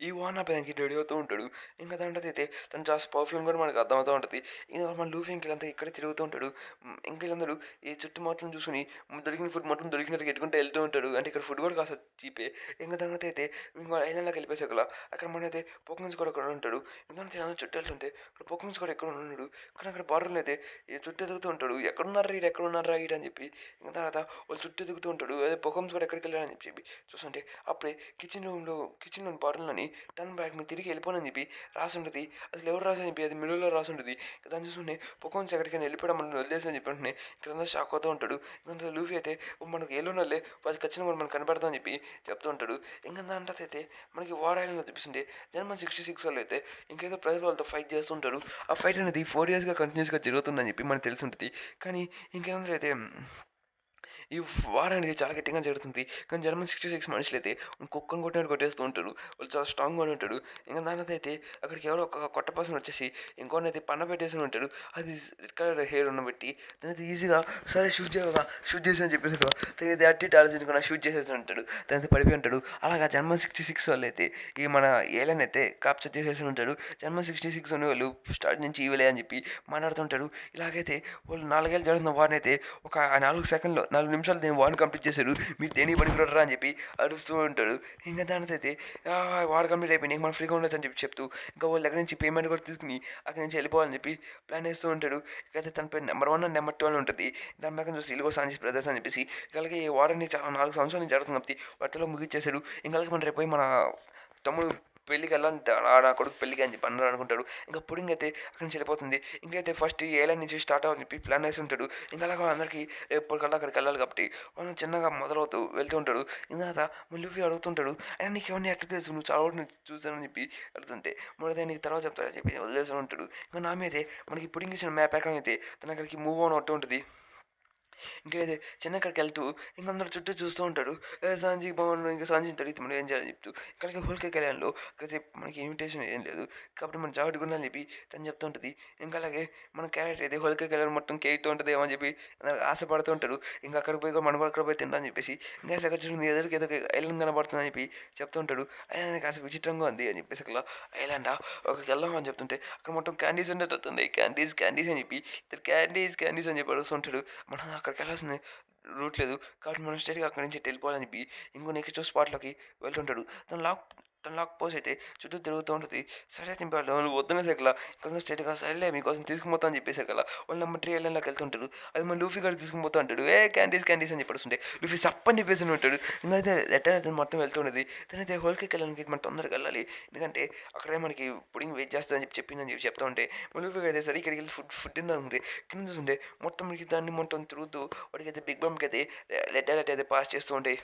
[SPEAKER 1] ఈ వాన్ ఆపేదానికి రెడీ అవుతూ ఉంటాడు ఇంకా దాంట్లో అయితే తను చాలా పర్ఫ్యూమ్ కూడా మనకు అర్థమవుతూ ఉంటుంది ఇంకా మన లూఫీ ఇంకెళ్ళంతా ఇక్కడే తిరుగుతూ ఉంటాడు ఇంకెళ్ళందరూ ఈ చుట్టూ మొత్తం చూసుకుని దొరికిన ఫుడ్ మొత్తం దొరికినట్టు ఎట్టుకుంటూ వెళ్తూ ఉంటాడు అంటే ఇక్కడ ఫుడ్ కూడా కాస్త చీపే ఇంకా దాంట్లో అయితే ఇంకా ఐలాండ్లోకి వెళ్ళిపోయాక అక్కడ మన అయితే పోకన్స్ కూడా అక్కడ ఉంటాడు ఇంకా చుట్టూ వెళ్తుంటే ఇక్కడ పోకన్స్ కూడా ఎక్కడ ఉన్నాడు కానీ అక్కడ బార్డర్లో అయితే చుట్టూ ఎదుగుతూ ఉంటాడు ఎక్కడున్నారా ఈడ అని చెప్పి ఇంకా తర్వాత వాళ్ళు చుట్టూ ఎదుగుతూ ఉంటాడు అదే పొకమ్స్ కూడా ఎక్కడికి వెళ్ళాడని చెప్పి చూస్తుంటే అప్పుడే కిచెన్ బాటిల్ని టర్న్ బ్యాక్ నువ్వు తిరిగి వెళ్ళిపోనని చెప్పి రాసి ఉంటుంది అసలు ఎవరు రాసని చెప్పి అది మిడిల్లో రాసి ఉంటుంది దాన్ని చూసుకుంటే పొకోన్స్ ఎక్కడికైనా వెళ్ళిపోవడం మనం వదిలేసి అని చెప్పి అంటే ఇక్కడ షాక్ అవుతూ ఉంటాడు ఇంకా లూఫీ అయితే మనకు ఏలోనల్లే వాళ్ళు ఖచ్చితంగా కూడా మనకు కనపడతామని చెప్పి చెప్తూ ఉంటాడు ఇంకా దాంట్లో అయితే మనకి వార్ ఐలాండ్లో చూపిస్తుంటే జర్మన్ 66 వాళ్ళు అయితే ఇంకేదో ప్రజలు వాళ్ళతో ఫైట్ చేస్తుంటారు ఆ ఫైట్ అనేది 4 yearsగా కంటిన్యూస్గా జరుగుతుందని చెప్పి మనకు తెలిసి ఉంటుంది కానీ ఇంకేంద్ర అయితే ఈ వార్ అనేది చాలా గట్టిగా జరుగుతుంది కానీ జర్మన్ 66 మనుషులు అయితే కుక్కను కొట్టినట్టు కొట్టేస్తూ ఉంటారు వాళ్ళు చాలా స్ట్రాంగ్గా ఉంటాడు ఇంకా దానితో అయితే అక్కడికి ఎవరో ఒక కొత్త పర్సన్ వచ్చేసి ఇంకోటి అయితే పన్న పెట్టేసి ఉంటాడు అది రెడ్ కలర్ హెయిర్ ఉన్నబట్టి దాని ఈజీగా సరే షూట్ చేసి అని చెప్పేసి తెలియదు అట్టి ఆలోచించుకున్నా షూట్ చేసేసి ఉంటాడు దానితో పడిపోయి ఉంటాడు అలాగా జర్మన్ 66 వాళ్ళు అయితే ఈ మన ఏలైన్ అయితే క్యాప్చర్ చేసేసి ఉంటాడు జర్మన్ 66 అని వాళ్ళు స్టార్ట్ నుంచి ఇవ్వలే అని చెప్పి మాట్లాడుతుంటాడు ఇలాగైతే వాళ్ళు 4 ఏళ్ళు జరుగుతున్న వారిని అయితే ఒక 4 సెకండ్లో 4 నిమిషాలు నేను వార్ని కంప్లీట్ చేశాడు మీరు దేనికి పనికిరారా అని చెప్పి అరుస్తూ ఉంటాడు ఇంకా దానితో అయితే వార్ కంప్లీట్ అయిపోయింది మనం ఫ్రీగా ఉండొచ్చు అని చెప్పి చెప్తూ ఇంకా వాళ్ళ దగ్గర నుంచి పేమెంట్ కూడా తీసుకుని అక్కడి నుంచి వెళ్ళిపోవాలని చెప్పి ప్లాన్ వేస్తూ ఉంటాడు ఇకైతే తన పేరు నెంబర్ 1 అండ్ నెంబర్ 2 అని ఉంటుంది దాని పక్కన చూసి ఇల్లుగో సాంజీస్ బ్రదర్స్ అని చెప్పేసి అలాగే ఈ వార్ అనేది చాలా 4 సంవత్సరాల నుంచి జరుగుతుంది కాబట్టి వాటిలో ముగిచ్చేశాడు ఇంకా మన రేపు మన తమ్ముడు పెళ్ళికి వెళ్ళాలి నా కొడుకు పెళ్ళికి అని చెప్పి అన్నారు అనుకుంటాడు ఇంకా పుడింగ్ అయితే అక్కడి నుంచి వెళ్ళిపోతుంది ఇంకైతే ఫస్ట్ ఏలైన్ నుంచి స్టార్ట్ అవ్వని చెప్పి ప్లాన్ వేసి ఉంటాడు ఇంకా అలాగా అందరికీ ఎప్పటికల్లా అక్కడికి వెళ్ళాలి కాబట్టి మనం చిన్నగా మొదలవుతూ వెళ్తూ ఉంటాడు ఇంకా తర్వాత లూఫీ అడుగుతుంటాడు అయినా నీకు ఎవరిని ఎట్లా తెలుసు నువ్వు చాలా రోజులు చూసానని చెప్పి అడుగుతుంటే మొదటి నీకు తర్వాత చెప్తారని చెప్పి వదిలేసి ఉంటాడు ఇంకా నా మీదే మనకి పుడింగ్ ఇచ్చిన మ్యాప్ ఎక్కడ అయితే తన అక్కడికి మూవ్ ఆన్ అవుతూ ఉంటుంది ఇంకైతే చిన్న అక్కడికి వెళ్తూ ఇంకందరు చుట్టూ చూస్తూ ఉంటాడు సాంజీ బాగున్నాడు ఇంకా సాంజీని తడిగితే మనం ఏం చేయాలని చెప్తూ ఇక్కడికి హోల్కే కళ్యాణ్లో అక్కడైతే మనకి ఇన్విటేషన్ ఏం లేదు కాబట్టి మనం జాగ్రత్తగా ఉండాలని చెప్పి తను చెప్తూ ఉంటుంది ఇంకా అలాగే మన క్యారెక్టర్ అయితే హోల్కే కళ్యాణ్ మొత్తం కేక్తో ఉంటుంది ఏమో అని చెప్పి ఆశపడుతూ ఉంటాడు ఇంకా అక్కడికి పోయి కూడా మనం అక్కడ పోయి తింటామని చెప్పేసి ఇంకా అక్కడ చూడండి ఎదురుకి ఏదో ఐలాండ్ కనబడుతుందని చెప్పి చెప్తూ ఉంటాడు ఐలాండ్ కాస్త విచిత్రంగా ఉంది అని చెప్పేసి అక్కడ ఐలాండా అక్కడికి వెళ్దాం అని చెప్తుంటే అక్కడ మొత్తం క్యాండీస్ ఉండేటట్టుంది క్యాండీస్ అని చెప్పి క్యాండీస్ అని చెప్పి అడుగుతుంటాడు మనం అక్కడికి వెళ్ళాల్సిన రూట్ లేదు కాబట్టి మనం స్ట్రైట్గా అక్కడి నుంచి వెళ్ళిపోవాలని చెప్పి ఇంకో నెక్స్ట్ స్పాట్లోకి వెళ్తుంటాడు తను లాక్ పోసి అయితే చుట్టూ తిరుగుతూ ఉంటుంది సరే తింపాడు వాళ్ళు వద్దునే సరికలా ఇక్కడ స్ట్రైట్గా సరేలే మీకోసం తీసుకుపోతా అని చెప్పేసి కదా వాళ్ళు నెంబర్ 3 ఐలాండ్లోకి వెళ్తుంటాడు అది మన లూఫీ గారు తీసుకుపోతా ఉంటాడు క్యాండీస్ అని చెప్పి వస్తుంటే లూఫీ సప్పని చెప్పేసి ఉంటాడు ఇంకైతే లెటర్ అయితే మొత్తం వెళ్తుండేది తనైతే హోల్కి వెళ్ళడానికి మనం తొందరగా వెళ్ళాలి ఎందుకంటే అక్కడే మనకి పుడింగ్ వెయిట్ చేస్తుందని చెప్పి చెప్పిందని చెప్పి చెప్తా ఉంటే మన లూఫీ అయితే సరే ఇక్కడికి వెళ్ళి ఫుడ్ ఉంది కింద చూస్తుంటే మొత్తం మీకు దాన్ని మొత్తం తిరుగుతూ వాడికి అయితే బిగ్ బంప్కి అయితే లెటర్ అయితే పాస్ చేస్తూ ఉంటాయి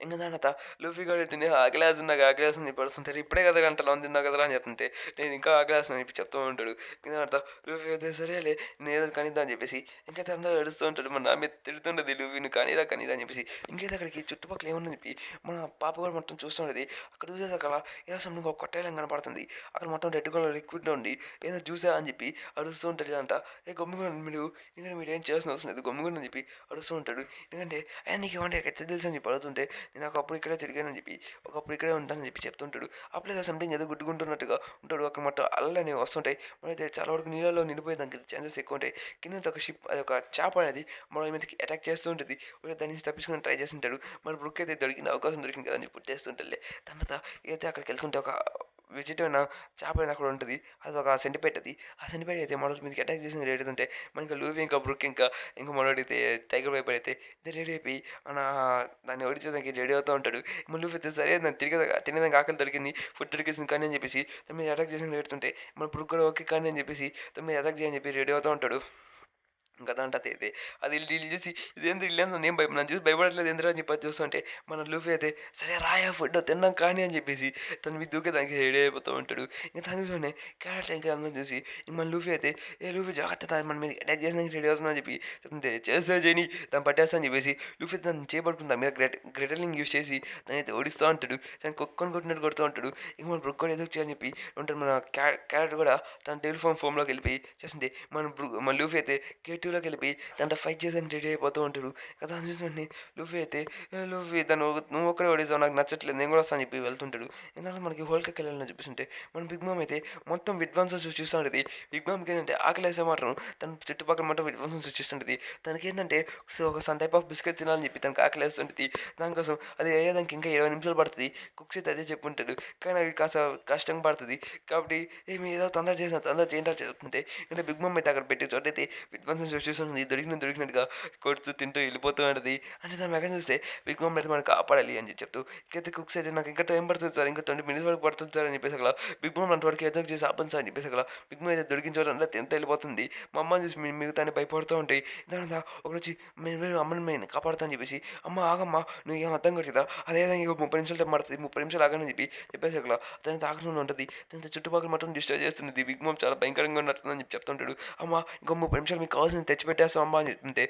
[SPEAKER 1] ఇంకా దానిత లూఫీ గారు తిని ఆకలేస్తుంది నాకు ఆకలేస్తుంది చెప్పి పడుతుంటారు ఇప్పుడే కదా గంటలో తిన్నా కదరా అని చెప్తుంటే నేను ఇంకా ఆకలేస్తున్నాను చెప్పి చెప్తూ ఉంటాడు ఇంకా దానిత లూఫీ అయితే సరేలే నేను ఏదో కనిద్దా అని చెప్పేసి ఇంకైతే అందరూ ఏడుస్తూ ఉంటాడు మన నా మీద తిడుతుండదు లూఫీని కానీరా అని చెప్పేసి ఇంకైతే అక్కడికి చుట్టుపక్కల ఏమన్నా చెప్పి మన పాప కూడా మొత్తం చూస్తుండేది అక్కడ చూసేసాక ఏదో సమ్మింగ్ ఒక కొట్టేలం కనపడుతుంది అక్కడ మొత్తం రెడ్ కలర్ లిక్విడ్ ఉండి ఏదో చూసా అని చెప్పి అరుస్తూ ఉంటాడు అంట గమ్ముగా మీరు ఏం చేసిన అవసరం లేదు గమ్ముగా అని చెప్పి అరుస్తూ ఉంటాడు ఎందుకంటే ఆయన నీకు ఏమంటే ఎక్కడ తెలుసు అని చెప్పి అడుగుతుంటే నేను ఒకప్పుడు ఇక్కడే తిరిగానని చెప్పి ఒకప్పుడు ఇక్కడే ఉంటానని చెప్పి చెప్తుంటాడు అప్పుడు ఏదో సంథింగ్ ఏదో గుడ్డుకుంటున్నట్టుగా ఉంటాడు అక్కడ మొత్తం అల్లనే వస్తుంటాయి మనైతే చాలా వరకు నీళ్ళలో నిండిపోయే దానికి ఛాన్సెస్ ఎక్కువ ఉంటాయి కింద ఒక షిప్ అది ఒక చేప అనేది మన మీదకి అటాక్ చేస్తూ ఉంటుంది దాని నుంచి తప్పించుకొని ట్రై చేస్తుంటాడు మన బ్రుక్ అయితే దొరికిన అవకాశం దొరికింది కదా అని పుట్టేస్తుంటాడులే తర్వాత అయితే అక్కడికి వెళ్తుంటే ఒక వెజిటేరియన్ చేప అనేది అక్కడ ఉంటుంది. అది ఒక సెంటిపైట్ అది. ఆ సెంటిపైట్ అయితే మనోడి మీదకి అటాక్ చేసింది రెడీ అవుతుంటే మనకి లూఫీ ఇంకా బ్రూక్ ఇంకా మనోడైతే టైగర్ వైపర్ అయితే ఇది రెడీ అయిపోయి దాన్ని ఓడించడానికి రెడీ అవుతూ ఉంటాడు. మన లూఫీ అయితే సరే దాన్ని తినేదానికి ఆకలి దొరికింది, ఫుడ్ దొరికేసింది కానీ అని చెప్పేసి దాని మీద అటాక్ చేసి రెడీ అవుతుంటే మన బ్రూక్ కూడా ఓకే కానీ అని చెప్పేసి దాని మీద అటాక్ చేయని చెప్పి రెడీ అవుతూ ఉంటాడు. ఇంకా దాంట్లో అయితే అది వీళ్ళు చూసి ఇదేంద్ర ఇల్లేందో నేను నన్ను చూసి భయపడట్లేదు ఎందుకు అని చెప్పి చూస్తుంటే మన లూఫీ అయితే సరే రాయా ఫుడ్ తిన్నాం కానీ అని చెప్పేసి తన మీద దూకేదానికి రెడీ అయిపోతూ ఉంటాడు. ఇంకా తను చూసుకుంటే క్యారెట్ ఇంకా అందరం చూసి మన లూఫీ అయితే లూఫీ జాగ్రత్త దాన్ని మన మీద అటాక్ చేసినానికి రెడీ అవుతుందని చెప్పి చెప్తుంటే చేస్తా చేయని దాన్ని పట్టేస్తా అని చెప్పేసి లూఫీ దాన్ని చేపడుతుంది దాని మీద గ్రెటలింగ్ యూస్ చేసి దాని అయితే ఓడిస్తూ ఉంటాడు. దాన్ని కుక్కని కొట్టినట్టు కొడుతూ ఉంటాడు. ఇంక మన బ్రుక్ కూడా ఎదురు చేయాలని చెప్పి ఉంటాడు. మన క్యారెట్ కూడా తన డెవిల్ ఫామ్లోకి వెళ్ళిపోయి చేస్తుంది. మన లూఫీ అయితే కేటీలోకి వెళ్ళిపోయి దాంట్లో ఫైట్ చేసానికి రెడీ అయిపోతూ ఉంటాడు. కదా అని చూసి లూఫీ అయితే లూఫీ దాన్ని నువ్వు ఒక్కడే ఓడిస్తావు నాకు నచ్చట్లేదు నేను కూడా వస్తాను చెప్పి వెళ్తుంటాడు. ఎందుకంటే మనకి హోల్కి వెళ్ళాలని చెప్పేసి మన బిగ్ మామ్ అయితే మొత్తం విద్వాంసం సృష్టిస్తూ ఉంటుంది. బిగ్ మామ్కి ఏంటంటే ఆకలి వేసే మాత్రం తన చుట్టుపక్కల మొత్తం విద్వాంసం సృష్టిస్తుంటుంది. తనకి ఏంటంటే ఒక సన్ టైప్ ఆఫ్ బిస్కెట్ తినాలని చెప్పి తనకు ఆకలి వేస్తుంటుంది. దానికోసం అది అయ్యేదానికి ఇంకా 20 నిమిషాలు పడుతుంది. కుక్స్ అయితే అదే చెప్పుంటాడు కానీ అది కాస్త కష్టంగా పడుతుంది. కాబట్టి ఏమి ఏదో తొందర చేయండి చెప్తుంటే అంటే బిగ్ మామ్ అయితే అక్కడ పెట్టి చోటైతే విధ్వంసం సృష్టిస్తుంది. దొరికినట్టుగా కొడుతూ తింటూ వెళ్ళిపోతూ ఉంటుంది. అంటే దాని వెనక చూస్తే బిగ్ మామ్ అయితే మనం కాపాడాలి అని చెప్తూ ఇంకైతే కుక్స్ అయితే నాకు ఇంకా టైం పడుతుంది సార్, ఇంకా 20 minutes వరకు పడుతుంది సార్ అని చెప్పేసి అక్కడ బిగ్ మామ్ అంతవరకు ఏదో చేసి ఆపండి సార్ అని చెప్పేసి అక్కడ బిగ్ మామ్ అయితే దొరికించాలంటే తింత వెళ్ళిపోతుంది. మా అమ్మని చూసి మిగతాన్ని భయపడుతూ ఉంటాయి. దాని ఒకటి వచ్చి మేము అమ్మని మేము కాపాడుతా అని చెప్పేసి అమ్మ ఆగమ్మా నువ్వు ఏం అర్థం కాదు కదా అదే ఇంకో 30 నిమిషాలు టైం పడుతుంది 30 నిమిషాలు ఆగని చెప్పేసి అక్కడ దాన్ని తాగకుండా ఉంటుంది. దాని చుట్టుపక్కల మొత్తం డిస్టర్బ్ చేస్తుంది. బిగ్ మామ్ చాలా భయంకరంగా ఉన్నట్టుందని చెప్పి చెప్తుంటాడు. అమ్మ ఇంకో 30 నిమిషాలు మీకు కావాల్సింది తెచ్చి పెట్టేస్తాం అమ్మ అని చెప్తుంటే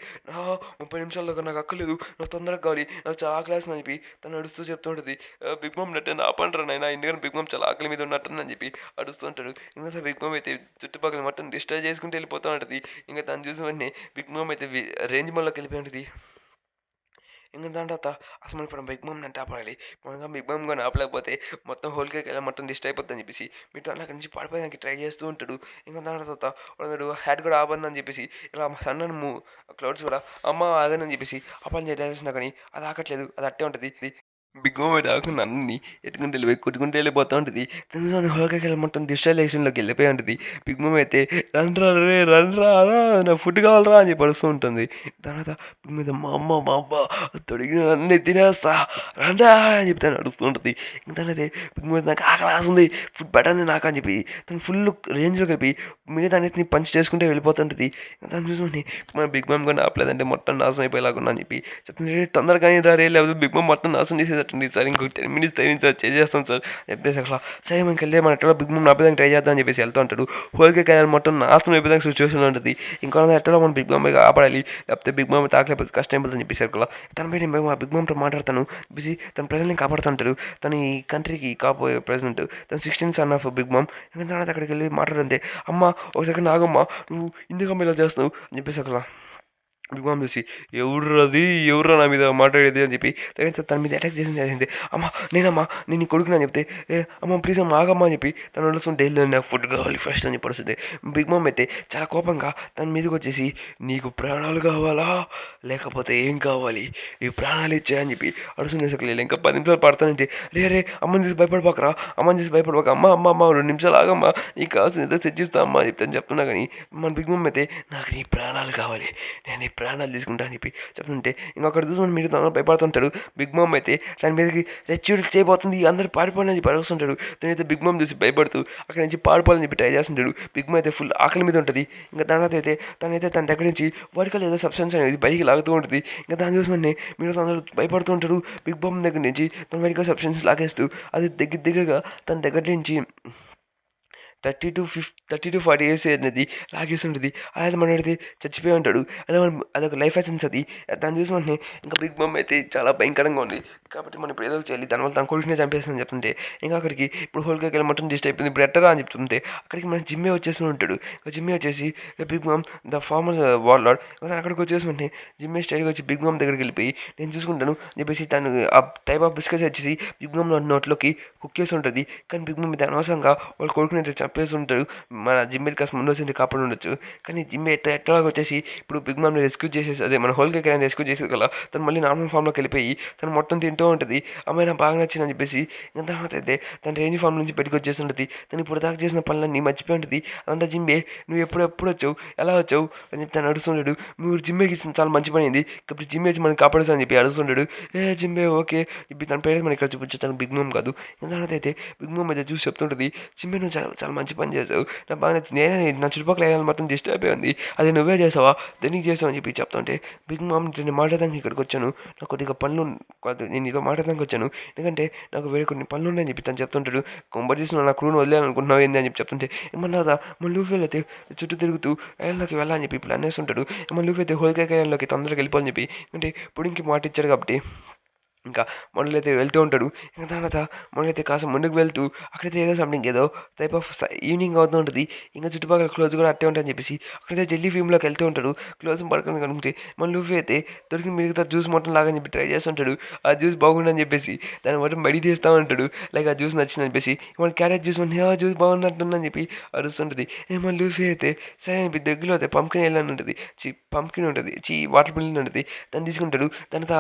[SPEAKER 1] 30 నిమిషాల్లో నాకు అక్కలేదు నాకు తొందరగా కావాలి నాకు చాలా ఆకలేస్తుంది అని చెప్పి తను నడుస్తూ చెప్తుంటుంది. బిగ్ మామ్ నట్టు ఆపంటారు నాయన ఎందుకంటే బిగ్ మామ్ చాలా ఆకలి మీద ఉన్నట్టుందని చెప్పి అడుస్తుంటాడు. ఇంకా బిగ్ మామ్ అయితే చుట్టుపక్కల మొత్తం డిస్టర్బ్ చేసుకుంటూ వెళ్ళిపోతూ ఉంటుంది. ఇంకా తను చూసిన వెంటనే బిగ్ మామ్ అయితే రేంజ్ మోడ్లోకి వెళ్ళిపోయి ఉంటుంది. ఇంక దాని తర్వాత అసలు మనం ఇప్పుడు బిగ్ మామ్ని అంటే ఆపాలి. మనగా బిగ్ మామ్ కానీ ఆపలేకపోతే మొత్తం హోల్ కేక్ ఇలా మొత్తం డిస్ట్ అయిపోతుందని చెప్పేసి మీరు దాంట్లో అక్కడి నుంచి పడిపోయేదానికి ట్రై చేస్తూ ఉంటాడు. ఇంకా దాని తర్వాత వాడు హ్యాడ్ కూడా ఆపందని చెప్పేసి ఇలా సన్న క్లౌడ్స్ కూడా అమ్మ అదేనని చెప్పేసి ఆపాలని చేసినా కానీ అది ఆకట్లేదు అది అట్టే ఉంటుంది. బిగ్ మామ్ అయితే ఆకుండా అన్ని కొట్టుకుంటూ వెళ్ళిపోతూ ఉంటుంది. దాని హోల్కేకి మొత్తం డిస్టైలేషన్లోకి వెళ్ళిపోయి ఉంటుంది. బిగ్ మామ్ అయితే రండ్రా రే రండ్రా నా ఫుడ్ కావాలరా అని చెప్పి అడుస్తూ ఉంటుంది. తర్వాత బిగ్ మీద మా అమ్మ తొడిగిన అన్నీ తినేస్తా రండ్రా అని చెప్పి తను అడుస్తూ ఉంటుంది. ఇంకా అయితే బిగ్ మీద నాకు ఆకలి వేస్తుంది ఫుడ్ పెట్టండి నాకు అని చెప్పి తను ఫుల్ రేంజ్లోకి వెళ్ళి మిగతా అన్నిటిని పంచ్ చేసుకుంటే వెళ్ళిపోతుంటుంది. దాన్ని చూసుకొని మన బిగ్ మామ్ కానీ ఆపలేదంటే మొత్తం నాశనం అయిపోయేలాగున్నా అని చెప్పి చెప్తుంది. తొందరగా రే లేకపోతే బిగ్ మామ్ మొత్తం నాశనం చేసేటట్టుంది సార్ ఇంకో 10 minutes టైం సార్ చేసేస్తాను సార్ చెప్పేసి అసలు సరే మనకి వెళ్ళే మన ఎట్లా బిగ్ మామ్ ఆపేదానికి ట్రై చేద్దాం అని చెప్పేసి వెళ్తూ ఉంటాడు. హోల్కే కాయాలి మొత్తం నాశనం అయిపోయేదానికి సిచ్యువేషన్ ఉంటుంది. ఇంకో ఎట్లా మనం బిగ్ మామ్ ఆపడాలి లేకపోతే బిగ్ మామ్ తాకలేకపోతే కష్టం అయిపోతుందని చెప్పేసి అక్కడ తనపై నేను బిగ్ మామ్తో మాట్లాడతాను బిజీ తన ప్రజల్ని కాపాడుతుంటాడు. తన ఈ కంట్రీకి కాబోయే ప్రెసిడెంట్ తన 16th son of big ma'am. ఇంకా అక్కడికి వెళ్ళి మాట్లాడంతే అమ్మ ఒక సెకండ్ ఆగమ్మా నువ్వు ఇందుకమ్మ ఇలా చేస్తున్నావు అని చెప్పేసి అక్కడ బిగ్ మామ్ చూసి ఎవర్రా నా మీద మాట్లాడేది అని చెప్పి తన మీద అటాక్ చేసింది. అమ్మ నేనమ్మా నేను నీ కొడుకుని అని చెప్తే అమ్మ ప్లీజ్ అమ్మ ఆగమ్మా అని చెప్పి తను నడుస్తుంటే నాకు ఫుడ్ కావాలి ఫస్ట్ అని చెప్పి వస్తుంది. బిగ్ మామ్ అయితే చాలా కోపంగా తన మీదకి వచ్చేసి నీకు ప్రాణాలు కావాలా లేకపోతే ఏం కావాలి నీ ప్రాణాలు ఇచ్చాయని చెప్పి అడుస్తుంది. అసలు ఇంకా 10 నిమిషాలు పడతానంటే రే అమ్మని చూసి భయపడబాకరా అమ్మని చూసి భయపడబాక అమ్మ 2 నిమిషాలు ఆగమ్మా నీకు కావాల్సిన ఏదో సెట్ చేస్తా అమ్మ చెప్తాను చెప్తున్నా కానీ మన బిగ్ మామ్ అయితే నాకు నీ ప్రాణాలు కావాలి నేను నీ ప్రాణాలు తీసుకుంటా అని చెప్పి చెప్తుంటే ఇంకొకటి చూసుకొని మీరు తన భయపడుతుంటాడు. బిగ్ మామ్ అయితే దాని మీదకి రెచ్యూడ్ చేయబోతుంది అందరూ పారిపోవాలని చెప్పి అడుగుతుంటాడు. తనైతే బిగ్ మామ్ చూసి భయపడుతూ అక్కడి నుంచి పారిపోవాలని చెప్పి ట్రై చేస్తుంటాడు. బిగ్ మామ్ అయితే ఫుల్ ఆకలి మీద ఉంటుంది. ఇంకా తర్వాత అయితే తన దగ్గర నుంచి వాడికల్ ఏదో సబ్స్టెన్స్ అనేది బయటికి లాగుతూ ఉంటుంది. ఇంకా దాన్ని చూసుకొని మీరు అందరూ భయపడుతూ ఉంటాడు. బిగ్ మామ్ దగ్గర నుంచి తన బయటికి సబ్స్టెన్స్ లాగేస్తూ అది దగ్గరగా తన దగ్గర నుంచి 30 to 40 years అనేది లాగేసి ఉంటుంది. అది మనోడితే చచ్చిపోయి ఉంటాడు. అలా మనం అదొక లైఫ్ ఎసెన్స్ అది. దాన్ని చూసి వెంటనే ఇంకా బిగ్ మామ్ అయితే చాలా భయంకరంగా ఉంది కాబట్టి మనం ఇప్పుడు ఏదో చేయాలి దానివల్ల తన కొడుకునే చంపేస్తుందని చెప్తుంటే ఇంకా అక్కడికి ఇప్పుడు హోల్కేకి వెళ్ళి మొత్తం డిస్ట్ అయిపోయింది ఇప్పుడు ఎట్టరా అని చెప్తుంటే అక్కడికి మన జిమ్మే వచ్చేసి ఉంటాడు. జిమ్మే వచ్చేసి బిగ్ మామ్ ద ఫార్మర్ వార్లార్డ్ అక్కడికి వచ్చేసి వెంటనే జిమ్మే స్టైల్గా వచ్చి బిగ్ మామ్ దగ్గరికి వెళ్ళిపోయి నేను చూసుకుంటాను చెప్పేసి తను ఆ టైప్ ఆఫ్ బిస్కెట్స్ వచ్చేసి బిగ్ మామ్ నోట్లోకి కుక్ చేసి ఉంటుంది. కానీ బిగ్ మామ్ అయితే అనవసరంగా వాళ్ళ కొడుకుని అయితే చంపేసి ఉంటాడు. మన జిమ్మే కాస్త ముందు వచ్చి కాపాడి ఉండొచ్చు. కానీ జిమ్మే ఎట్లాగో వచ్చేసి ఇప్పుడు బిగ్ మామ్ని రెస్క్యూ చేసేసి అదే మన హోల్ కేక్ రెస్క్యూ చేసేది కదా, తను మళ్ళీ నార్మల్ ఫామ్లోకి వెళ్ళిపోయి తను మొత్తం తింటూ ఉంటుంది. అమ్మాయి నాకు బాగా నచ్చిందని చెప్పేసి ఇంకా తర్వాత అయితే తన రేంజ్ ఫామ్ నుంచి బయటకు వచ్చేస్తుంటుంది. తను ఇప్పుడు దాకా చేసిన పనులన్నీ మర్చిపోయి ఉంటుంది. అదంతా జిమ్మే నువ్వు ఎప్పుడు వచ్చావు, ఎలా వచ్చావు అని చెప్పి తను అడుగుతుంటాడు. నువ్వు జిమ్మేకి ఇచ్చిన చాలా మంచి పని అయింది కాబట్టి జిమ్మే వచ్చి మనం కాపాడేసా అని చెప్పి అడుగుతుంటాడు. జిమ్మే ఓకే చెప్పి తన పేరు మనం ఇక్కడ చూపించు, తను బిగ్ మామ్ కాదు. ఇంకా తర్వాత అయితే బిగ్ మామ్ అయితే చూసి చెప్తుంటుంది, జిమ్మే నువ్వు చాలా చాలా మంచి పని చేసావు, నాకు బాగా నచ్చింది. నేనే నా చుట్టుపక్కల ఏరియాలు మొత్తం డిస్టర్బ్ అయిపోయింది, అది నువ్వే చేసావా, దేనికి చేసావు అని చెప్పి చెప్తుంటే బిగ్ మామ్ నేను మాట్లాడడానికి ఇక్కడికి వచ్చాను, నాకు కొద్దిగా పనులు కాదు, నేను నీతో మాట్లాడడానికి వచ్చాను, ఎందుకంటే నాకు వేరే కొన్ని పనులు ఉన్నాయని చెప్పి తను చెప్తుంటాడు. కొంబడిసిన నా క్రూను వదిలేయాలనుకుంటున్నావు ఏంది అని చెప్పి చెప్తుంటే ఏమన్నా మళ్ళీ లూఫీ అయితే చుట్టూ తిరుగుతూ ఐలాండ్లోకి వెళ్ళాలని చెప్పి ప్లాన్ వేస్తుంటాడు. మళ్ళీ లూఫీ అయితే హోల్ కేక్ ఐలాండ్లోకి తొందరగా వెళ్ళిపోవాలని చెప్పి, అంటే పుడింకి మాట ఇచ్చాడు కాబట్టి ఇంకా మొదలైతే వెళ్తూ ఉంటాడు. ఇంకా తర్వాత మొదలైతే కాస్త ముందుకు వెళ్తూ అక్కడైతే ఏదో సంథింగ్ ఏదో టైప్ ఆఫ్ ఈవినింగ్ అవుతూ ఉంటుంది. ఇంకా చుట్టుపక్కల క్లోజ్ కూడా అట్టే ఉంటాయని చెప్పేసి అక్కడైతే జెల్లీ ఫీమ్లోకి వెళ్తూ ఉంటాడు. క్లోజ్ పడుకుంది కనుకుంటే మన లూఫీ అయితే దొరికిన మిగతా జ్యూస్ మొత్తం లాగని చెప్పి ట్రై చేస్తుంటాడు. ఆ జ్యూస్ బాగుండని చెప్పేసి దాన్ని మొత్తం బడి తీస్తూ ఉంటాడు. లైక్ ఆ జ్యూస్ నచ్చిందని చెప్పేసి మన క్యారెట్ జ్యూస్ మన జ్యూస్ బాగున్నట్టుందని చెప్పి అరుస్తుంటుంది. మన లూఫీ అయితే సరే అని చెప్పి దగ్గరలో అయితే పంప్కిన్ వెళ్ళని ఉంటుంది, పంప్కిన్ ఉంటుంది, వాటర్ మిలన్ ఉంటుంది, దాన్ని తీసుకుంటాడు. దాని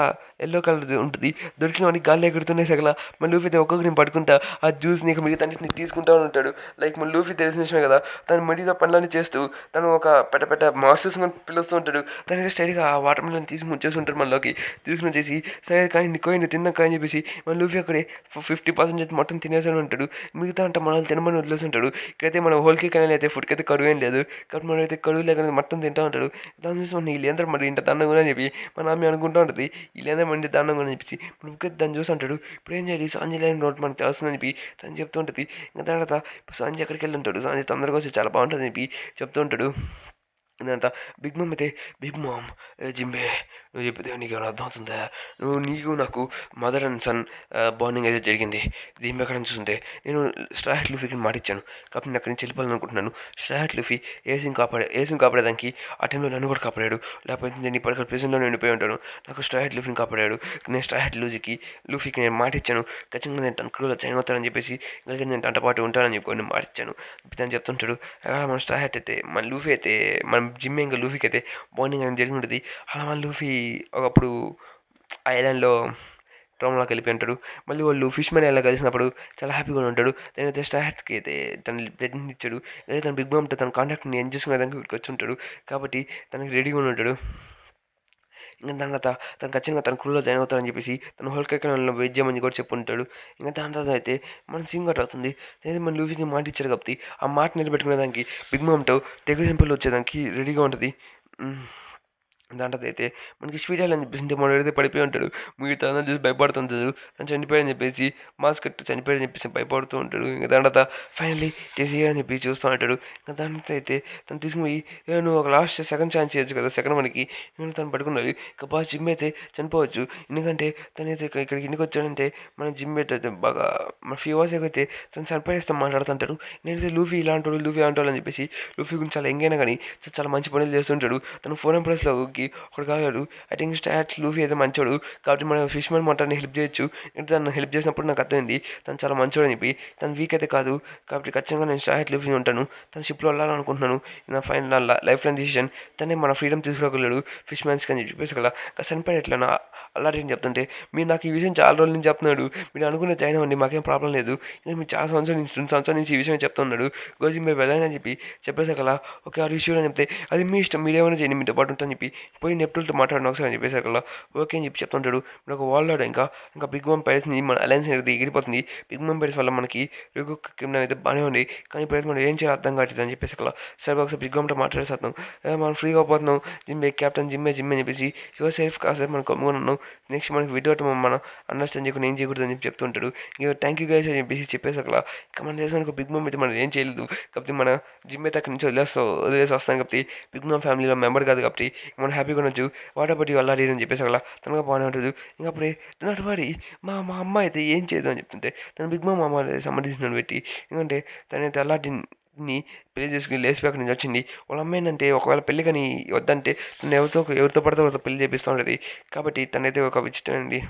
[SPEAKER 1] ఎల్లో కలర్ ఉంటుంది. దొరికినవన్నీ గాల్లో ఎగురుతున్నాయి సగల. మన లూఫీ అయితే ఒక్కొక్కరిని పట్టుకుంటా ఆ జ్యూస్ నీకు మిగతా అన్నింటిని తీసుకుంటా ఉంటాడు. లైక్ మన లూఫీ తెలిసిన విషయమే కదా, తను మిగతా పనులన్నీ చేస్తూ తను ఒక పెద్ద మాస్టర్స్ పిలుస్తూ ఉంటాడు. తనైతే స్టైల్గా ఆ వాటర్ మిలన్ తీసుకుని వచ్చేసి ఉంటాడు మనలోకి. తీసుకుని వచ్చేసి సరే కానీ నీకు తిన్నాక అని చెప్పేసి మన లూఫీ అక్కడే 50% మొత్తం తినేసాడు ఉంటాడు. మిగతా అంటే మనల్ని తినమని వదిలేసి ఉంటాడు. ఇక్కడైతే మన హోల్ కేక్ అనేది అయితే ఫుడ్కి అయితే కరువు ఏం లేదు కాబట్టి మనం అయితే కరువు లేకుండా మొత్తం తింటూ ఉంటాడు. దాని చూసి మన వీళ్ళందరూ మరి ఇంత దాన్నం అని చెప్పి మన ఆమె అనుకుంటూ ఉంటుంది, వీళ్ళందరూ మంది దాన్నం అని చెప్పేసి మనకి దాన్ని చూసి అంటాడు. ఇప్పుడు ఏం చేయాలి, సాంజీ లేని రోడ్ మనకు తెలుస్తుందని చెప్పి తను చెప్తూ ఉంటుంది. ఇంకా తర్వాత ఇప్పుడు సాంజీ ఎక్కడికి వెళ్ళి ఉంటాడు, సాంజీ తొందరగా వస్తే చాలా బాగుంటుందని చెప్పి చెప్తూ ఉంటాడు. ఇదంతా బిగ్ మామ్ అయితే బిగ్ మామ్ జింబే నువ్వు చెప్పితే నీకు ఏమైనా అర్థం అవుతుందా, నీకు నాకు మదర్ అండ్ సన్ బాండింగ్ అయితే జరిగింది, దీని ఎక్కడ చూస్తుంటే నేను స్ట్రాట్ లూఫీకి మాట ఇచ్చాను కాబట్టి నేను అక్కడి నుంచి వెళ్ళిపోవాలనుకుంటున్నాను. స్ట్రాట్ లూఫీ ఏసుని కాపాడేదానికి ఆ టైంలో నన్ను కూడా కాపాడాడు, లేకపోతే నేను ఇప్పటికీ ప్రెజెంట్లో ఉండిపోయి ఉంటాను. నాకు స్ట్రాట్ లూఫీని కాపాడాడు. నేను స్ట్రాట్ లూఫీకి నేను మాట ఇచ్చాను, ఖచ్చితంగా నేను తన క్రూలో జాయిన్ అవుతానని చెప్పేసి ఇంకా నేను తనతో పాటు ఉంటానని చెప్పి మాట ఇచ్చాను. తను చెప్తుంటాడు. అలా మన స్ట్రాట్ అయితే మన లూఫీ అయితే మన జిమ్మే ఇంకా లూఫీకి అయితే బాండింగ్ అనేది జరిగి ఉంటుంది. అలా మన లూఫీ ఒకప్పుడు ఐలాండ్లో ట్రోమ్లోకి వెళ్ళిపోయి ఉంటాడు. మళ్ళీ వాళ్ళు ఫిష్ మ్యాన్ ఎలా కలిసినప్పుడు చాలా హ్యాపీగా ఉంటాడు. తనైతే స్టార్ట్కి అయితే తన బ్లడ్ని ఇచ్చాడు. అయితే తన బిగ్ బామ్తో తన కాంటాక్ట్ని ఎంజాయ్ చేసుకునేదానికి వీటికి వచ్చి ఉంటాడు కాబట్టి తనకి రెడీగా ఉంటాడు. ఇంకా దాని తర్వాత తను ఖచ్చితంగా తన క్రూలో జాయిన్ అవుతారని చెప్పేసి తన హోల్ కేకల్లో వెయిట్ చేయమని కూడా చెప్పుంటాడు. ఇంకా దాని తర్వాత అయితే మన సీన్ కట్ అవుతుంది. అయితే మన లూఫీకి మాట ఇచ్చారు కాబట్టి ఆ మాట నిలబెట్టుకునేదానికి బిగ్ మామ్తో తెగ సింపుల్ వచ్చేదానికి రెడీగా ఉంటుంది. దాంట్లో అయితే మనకి స్వీట్ అని చెప్పేసి మనోడైతే పడిపోయి ఉంటాడు. మిగతా అందరూ చూసి భయపడుతుంటాడు. తను చనిపోయాడని చెప్పేసి మాస్క్ కట్టి చనిపోయాడని చెప్పేసి భయపడుతూ ఉంటాడు. ఇంకా దాంట్లో ఫైనల్లీ చేసి అని చెప్పి చూస్తూ ఉంటాడు. ఇంకా దాంట్లో అయితే తను తీసుకుపోయి నువ్వు ఒక లాస్ట్ సెకండ్ ఛాన్స్ చేయొచ్చు కదా సెకండ్ మనకి, నేను తను పడుకున్నాడు. ఇంకా బాగా జిమ్ అయితే చనిపోవచ్చు, ఎందుకంటే తనైతే ఇక్కడికి ఎందుకు వచ్చాడంటే మన జిమ్ అయితే బాగా మన ఫ్యూ అవర్స్ అయితే తను సర్ప్రైజ్తో మాట్లాడుతుంటాడు. నేనైతే లూఫీ ఇలాంటి లూఫీ అలాంటి అని చెప్పేసి లూఫీ గురించి చాలా ఎంగైనా కానీ చాలా మంచి పనులు చేస్తుంటాడు. తను ఫోన్ ఎంప్రెస్లోకి ఒకడు కాగాడు. ఐ థింక్ స్టాట్ లూఫీ అయితే మంచోడు కాబట్టి మన ఫిష్ మ్యాన్ మొత్తాన్ని హెల్ప్ చేయొచ్చు. తను హెల్ప్ చేసినప్పుడు నాకు అర్థమైంది తను చాలా మంచోడు అని చెప్పి. తను వీక్ అయితే కాదు కాబట్టి ఖచ్చితంగా నేను స్టాట్ లూఫీ ఉంటాను, తన షిప్లో వెళ్ళాలనుకుంటున్నాను. నా ఫైనల్ నా లైఫ్ లైన్ డిసిషన్, తనే మన ఫ్రీడమ్ తీసుకురాగలడు ఫిష్ మ్యాన్స్కి అని చెప్పేసి కదా చనిపోయాడు. ఎట్లా అలాంటి అని చెప్తుంటే మీరు నాకు ఈ విషయం చాలా రోజుల నుంచి చెప్తున్నాడు, మీరు అనుకునే జాయిన్ అవ్వండి మాకేం ప్రాబ్లం లేదు, నేను మీరు చాలా సంవత్సరాల నుంచి 2 సంవత్సరాల నుంచి ఈ విషయం చెప్తున్నాడు, గోజీ మీరు వెళ్ళాలని చెప్పి చెప్పేసాకలా ఓకే ఆ ఇష్యూ అని చెప్తే అది మీ ఇష్టం మీరేమైనా చేయండి మీతో పాటు ఉంటాను చెప్పి పోయి నెప్టూల్తో మాట్లాడిన ఒకసారి అని చెప్పేసాకల్లా ఓకే అని చెప్పి చెప్తుంటాడు. ఇప్పుడు ఒక వాల్లాడు ఇంకా బిగ్ మామ్ పైరస్ని మన అలయన్స్ అనేది ఎగిరిపోతుంది. బిగ్ మామ్ పైరస్ వల్ల మనకి రిగు క్రిమినల్ అయితే బాగానే ఉంది కానీ ఇప్పుడు మనం ఏం చేయాలి అర్థం కావట్లేదు అని చెప్పేసి అలా సరే ఒకసారి బిగ్ మామ్తో మాట్లాడేస్తున్నాం. మనం ఫ్రీగా పోతున్నాం, జిమ్మే జిమ్మే అని చెప్పేసి యువర్ సేఫ్ కాసేపు మనం కమ్ముకున్నాం. నెక్స్ట్ మనకి విడ్డోటం మనం అండర్స్టాండ్ చేయకుండా ఏం చేయకూడదు అని చెప్పి చెప్తుంటాడు. ఇంకా థ్యాంక్ యూ గైస్ అని చెప్పేసి చెప్పేసాకలా ఇంకా మన దేశానికి బిగ్ మామ్ అయితే మనం ఏం చేయలేదు కాబట్టి మన జిమ్ అయితే అక్కడి నుంచి వదిలేసి వస్తాం కాబట్టి బిగ్ మామ్ ఫ్యామిలీలో మెంబర్ కాదు కాబట్టి మనం హ్యాపీగా ఉండొచ్చు. వాటర్ బట్టి అల్లాడి అని చెప్పేసి అలా తనగా బాగానే ఉంటుంది. ఇంకా అప్పుడే నాటి వాడి మా అమ్మ అయితే ఏం చేయదు అని చెప్తుంటే తను బిగ్ మామ్ అమ్మ సంబంధించిన పెట్టి ఎందుకంటే తనైతే అల్లాడిని పెళ్లి చేసుకుని లేచిపోయాక నుంచి వచ్చింది. వాళ్ళ అమ్మ ఏంటంటే ఒకవేళ పెళ్లి కానీ వద్దంటే తను ఎవరితో పడితే వాళ్ళతో పెళ్లి చేపిస్తూ ఉంటుంది కాబట్టి తనైతే ఒక విచిత్రమైనది.